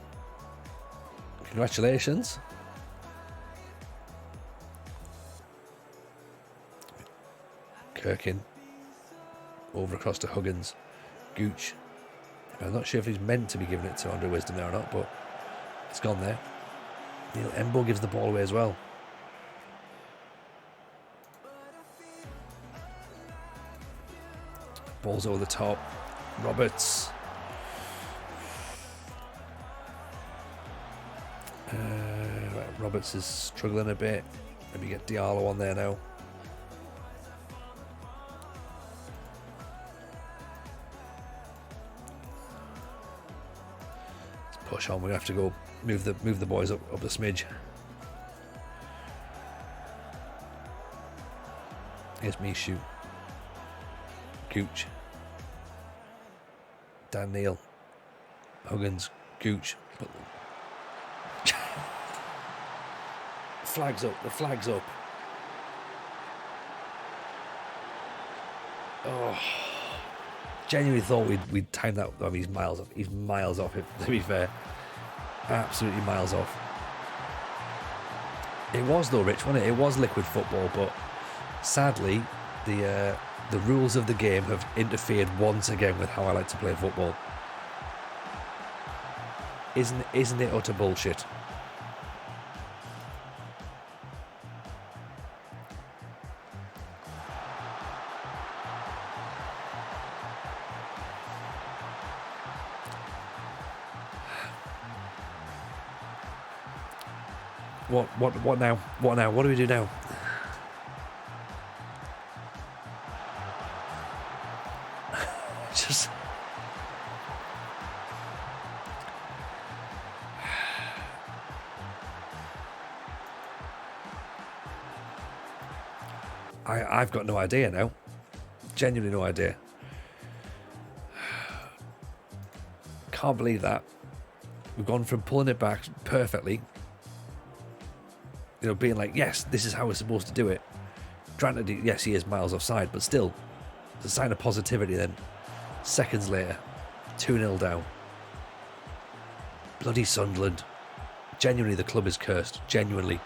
Speaker 1: Congratulations. Kirkin. Over across to Huggins. Gooch. I'm not sure if he's meant to be giving it to Andre Wisdom there or not, but it's gone there. Neil Embo gives the ball away as well. Ball's over the top. Roberts. Right, Roberts is struggling a bit. Maybe get Diallo on there now. Push on. We're gonna have to go move the boys up the smidge. Here's Mishu. Gooch. Dan Neal. Huggins. Gooch. Flag's up. The flag's up. Oh. Genuinely thought we'd time that. I mean, he's miles off. He's miles off it, to be fair. Absolutely miles off. It was though, Rich, wasn't it? It was liquid football, but sadly, the rules of the game have interfered once again with how I like to play football. Isn't it utter bullshit? What now? What now? What do we do now? Just I've got no idea now. Genuinely no idea. Can't believe that. We've gone from pulling it back perfectly, being like, yes, this is how we're supposed to do it. Granted, yes, he is miles offside, but still, it's a sign of positivity then. Seconds later, 2-0 down. Bloody Sunderland. Genuinely, the club is cursed. Genuinely.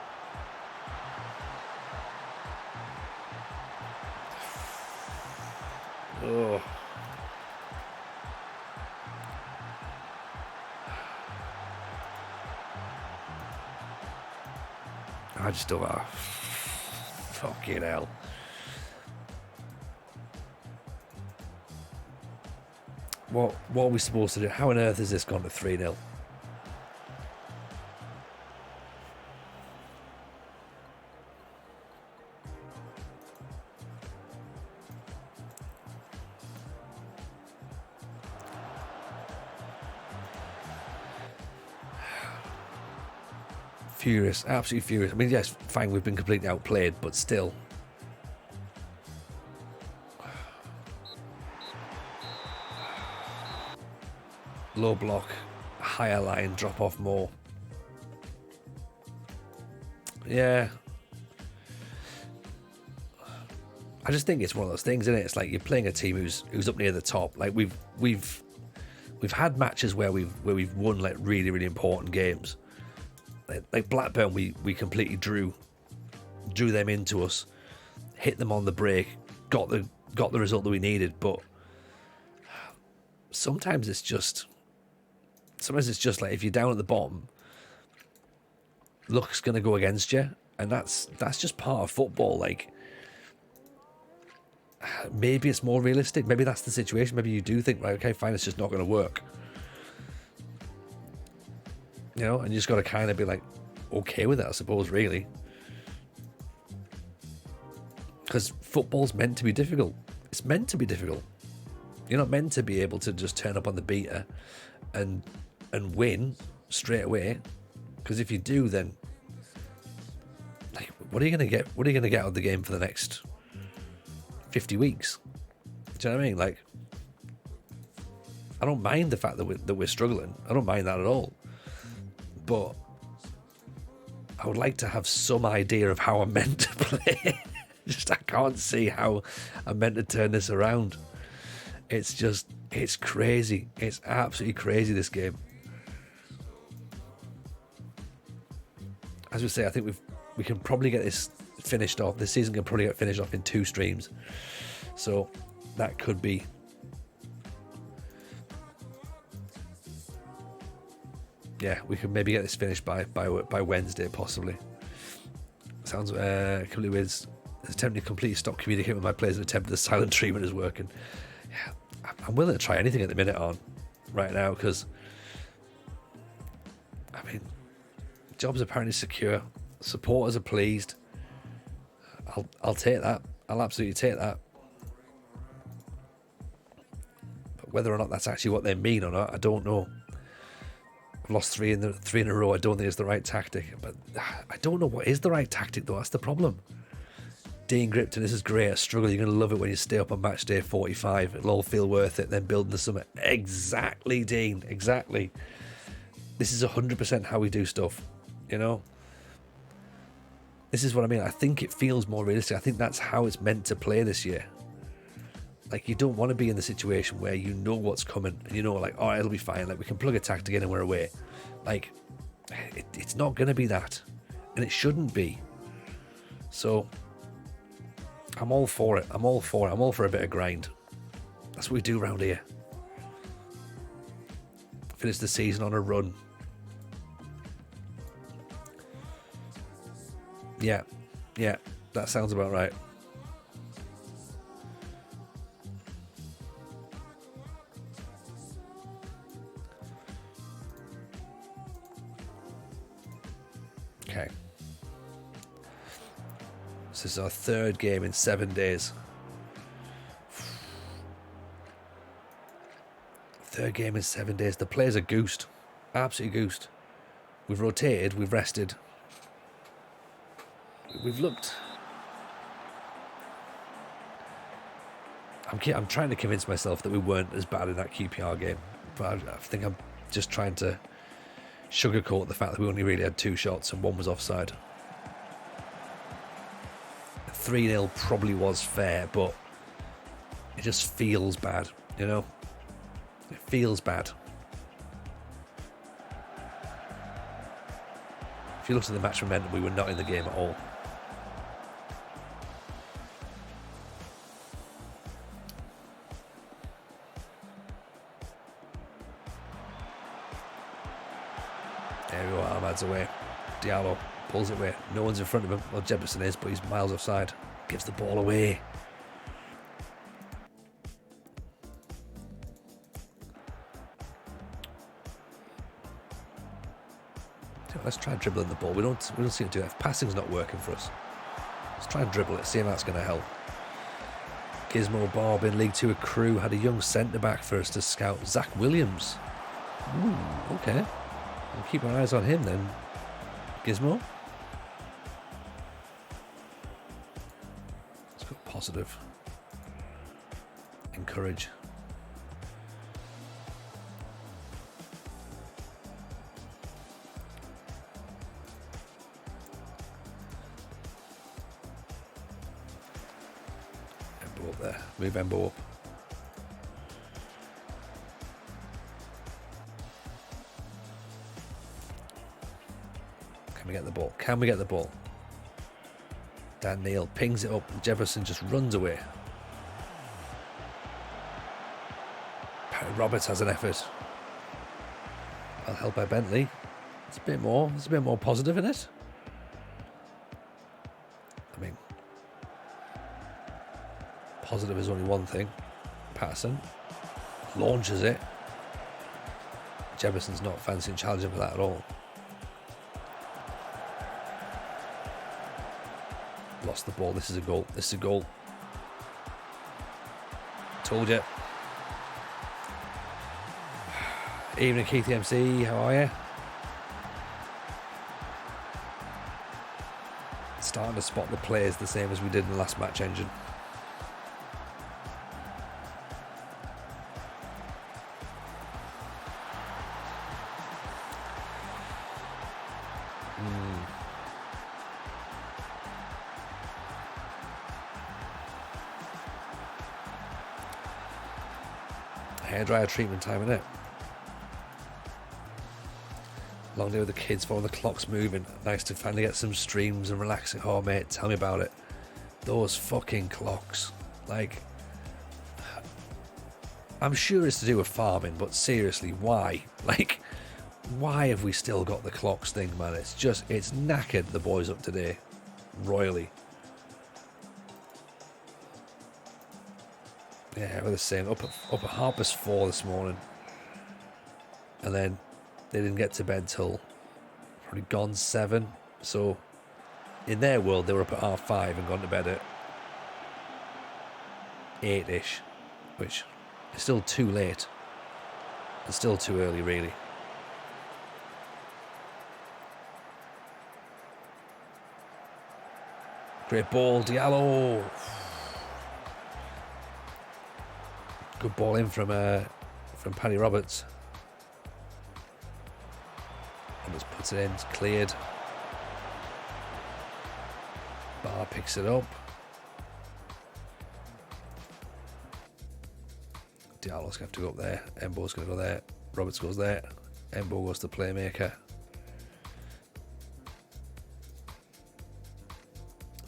Speaker 1: Oh. I just don't know. Fucking hell. What are we supposed to do? How on earth has this gone to 3-0? Furious, absolutely furious. I mean, yes, fine, we've been completely outplayed, but still. Low block, higher line, drop off more. Yeah. I just think it's one of those things, isn't it? It's like you're playing a team who's up near the top. Like we've had matches where we've won like really, really important games. Like Blackburn, we completely drew them into us, hit them on the break, got the result that we needed. But sometimes it's just like if you're down at the bottom, luck's gonna go against you, and that's just part of football. Like maybe it's more realistic. Maybe that's the situation. Maybe you do think, right, okay, fine, it's just not going to work. You know, and you just got to kind of be like, okay with it, I suppose, really. Because football's meant to be difficult. It's meant to be difficult. You're not meant to be able to just turn up on the beater and win straight away. Because if you do, then like, what are you going to get? What are you going to get out of the game for the next 50 weeks? Do you know what I mean? Like, I don't mind the fact that we're struggling. I don't mind that at all. But I would like to have some idea of how I'm meant to play. Just I can't see how I'm meant to turn this around. It's crazy. It's absolutely crazy, this game. As we say, I think we can probably get this finished off. This season can probably get finished off in 2 streams. So that could be. Yeah, we could maybe get this finished by Wednesday, possibly. Sounds completely weird. Attempting to completely stop communicating with my players and attempt the silent treatment is working. Yeah, I'm willing to try anything at the minute on right now, because I mean, job's apparently secure. Supporters are pleased. I'll take that. I'll absolutely take that. But whether or not that's actually what they mean or not, I don't know. I've lost three in a row. I don't think it's the right tactic. But I don't know what is the right tactic, though. That's the problem. Dean Gripton, this is great. A struggle. You're going to love it when you stay up on match day 45. It'll all feel worth it. Then building the summer. Exactly, Dean. Exactly. This is 100% how we do stuff. You know? This is what I mean. I think it feels more realistic. I think that's how it's meant to play this year. Like, you don't want to be in the situation where you know what's coming and you know, like, oh, it'll be fine. Like, we can plug a tactic in and we're away. Like, it's not going to be that. And it shouldn't be. So, I'm all for it. I'm all for it. I'm all for a bit of grind. That's what we do around here. Finish the season on a run. Yeah, that sounds about right. Okay. This is our 3rd game in 7 days. 3rd game in 7 days. The players are goosed. Absolutely goosed. We've rotated, we've rested. We've looked. I'm trying to convince myself that we weren't as bad in that QPR game, but I think I'm just trying to sugarcoat the fact that we only really had 2 shots and 1 was offside. 3-0 probably was fair, but it just feels bad, you know? It feels bad. If you looked at the match momentum, we were not in the game at all. There we go, Ahmad's away. Diallo pulls it away. No one's in front of him. Well, Jefferson is, but he's miles offside. Gives the ball away. Let's try dribbling the ball. We don't seem to do that. Passing's not working for us. Let's try and dribble it. See if that's going to help. Gizmo Bob in League 2 with Crew had a young centre back for us to scout. Zach Williams. Ooh, okay. We'll keep our eyes on him then. Gizmo. Let's go positive. Encourage. Embo up there. Move Embo up. Can we get the ball? Can we get the ball? Dan Neil pings it up. Jefferson just runs away. Perry Roberts has an effort. Well held by Bentley. It's a bit more positive in it. I mean, positive is only one thing. Patterson launches it. Jefferson's not fancying challenging for that at all. Lost the ball. This is a goal. This is a goal. Told you. Evening, Keithy MC. How are you? Starting to spot the players the same as we did in the last match engine. Hairdryer treatment time, innit? Long day with the kids while the clock's moving. Nice to finally get some streams and relaxing. Oh, mate, tell me about it. Those fucking clocks. Like, I'm sure it's to do with farming, but seriously, why? Like, why have we still got the clocks thing, man? It's knackered the boys up today. Royally. Yeah, we're the same. Up at 4:30 this morning. And then they didn't get to bed till probably gone 7. So in their world, they were up at 5:30 and gone to bed at 8-ish, which is still too late. It's still too early, really. Great ball, Diallo. Good ball in from Paddy Roberts. Roberts puts it in, it's cleared. Barr picks it up. Diallo's going to have to go up there. Embo's going to go there. Roberts goes there. Embo goes to playmaker.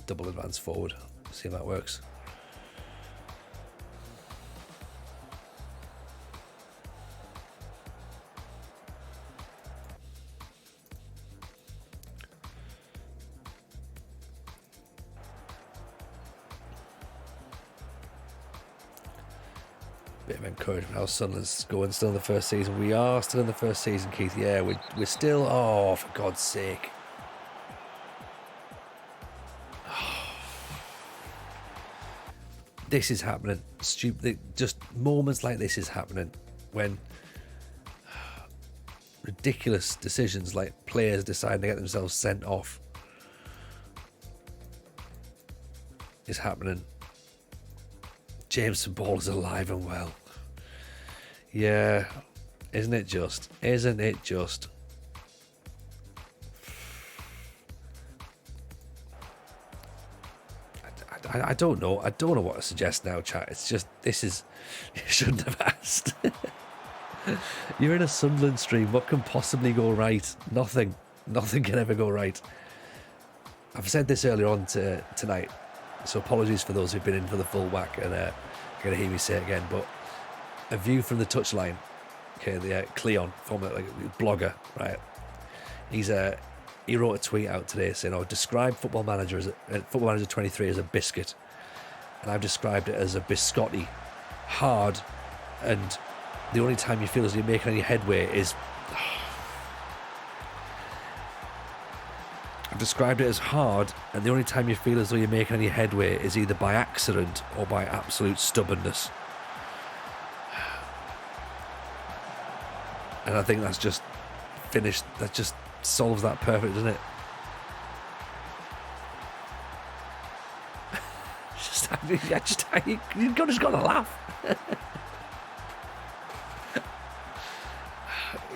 Speaker 1: Double advance forward. See how that works. Bit of encouragement. How Sunderland's going still in the first season. We are still in the first season, Keith. Yeah, we're still. Oh, for God's sake. This is happening. Stupid. Just moments like this is happening when ridiculous decisions like players deciding to get themselves sent off is happening. Jameson Ball is alive and well. Yeah, isn't it just? Isn't it just? I don't know. I don't know what to suggest now, chat. It's just, this is, you shouldn't have asked. You're in a Sunderland stream. What can possibly go right? Nothing. Nothing can ever go right. I've said this earlier on tonight, so apologies for those who've been in for the full whack and are going to hear me say it again, but a view from the touchline. Okay, the Cleon, former blogger, right? He wrote a tweet out today saying, describe Football Manager 23 as a biscuit. And I've described it as a biscotti. Hard, and the only time you feel as you're making any headway is... I've described it as hard, and the only time you feel as though you're making any headway is either by accident or by absolute stubbornness. And I think that's just finished. That just solves that perfect, doesn't it? You've just got to laugh.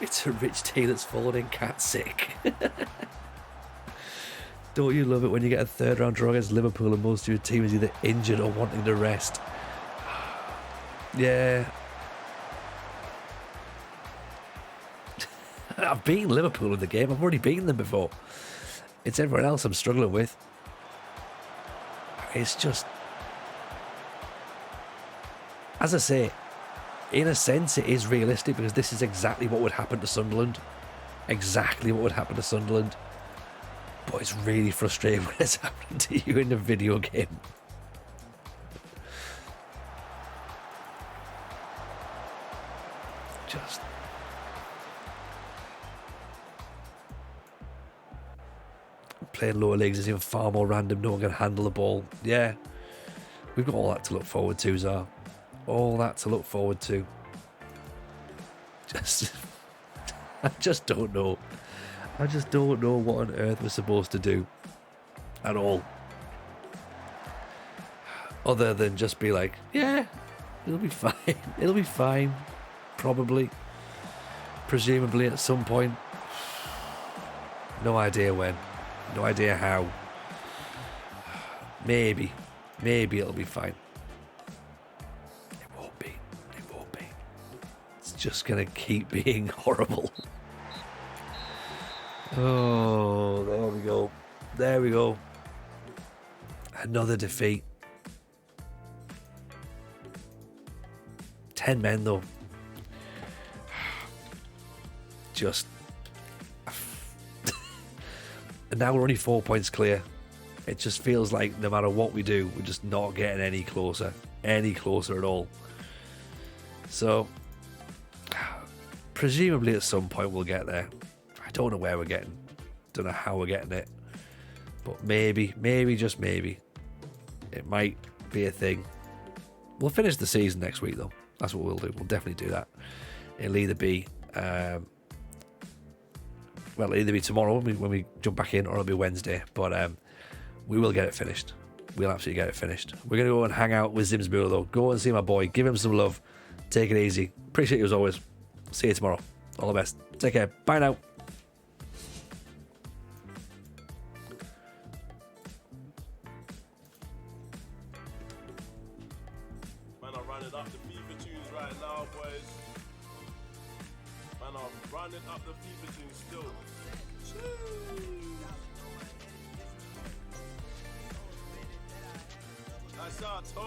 Speaker 1: It's a Rich Taylor's fallen in cat sick. Don't you love it when you get a third round draw against Liverpool and most of your team is either injured or wanting to rest? Yeah. I've beaten Liverpool in the game. I've already beaten them before. It's everyone else I'm struggling with. It's just... As I say, in a sense it is realistic because this is exactly what would happen to Sunderland. Exactly what would happen to Sunderland. But it's really frustrating when it's happening to you in a video game. Just... Playing lower leagues is even far more random. No one can handle the ball. Yeah. We've got all that to look forward to, Zar. All that to look forward to. I just don't know. I just don't know what on earth we're supposed to do. At all. Other than just be like, yeah, it'll be fine. It'll be fine. Probably. Presumably at some point. No idea when. No idea how. Maybe. Maybe it'll be fine. It won't be. It won't be. It's just going to keep being horrible. Oh, there we go. There we go. Another defeat. 10 men though. Just... And now we're only 4 points clear. It just feels like no matter what we do, we're just not getting any closer. Any closer at all. So, presumably at some point we'll get there. I don't know where we're getting. Don't know how we're getting it. But maybe, just maybe, it might be a thing. We'll finish the season next week though. That's what we'll do. We'll definitely do that. It'll either be... well, it'll either be tomorrow when we jump back in, or it'll be Wednesday. But we will get it finished. We'll absolutely get it finished. We're going to go and hang out with Zimsbury, though. Go and see my boy. Give him some love. Take it easy. Appreciate you as always. See you tomorrow. All the best. Take care. Bye now.
Speaker 2: Man, I'm running up the FIFA tunes right now, boys. Man, I'm running up the FIFA tunes still. That's our total.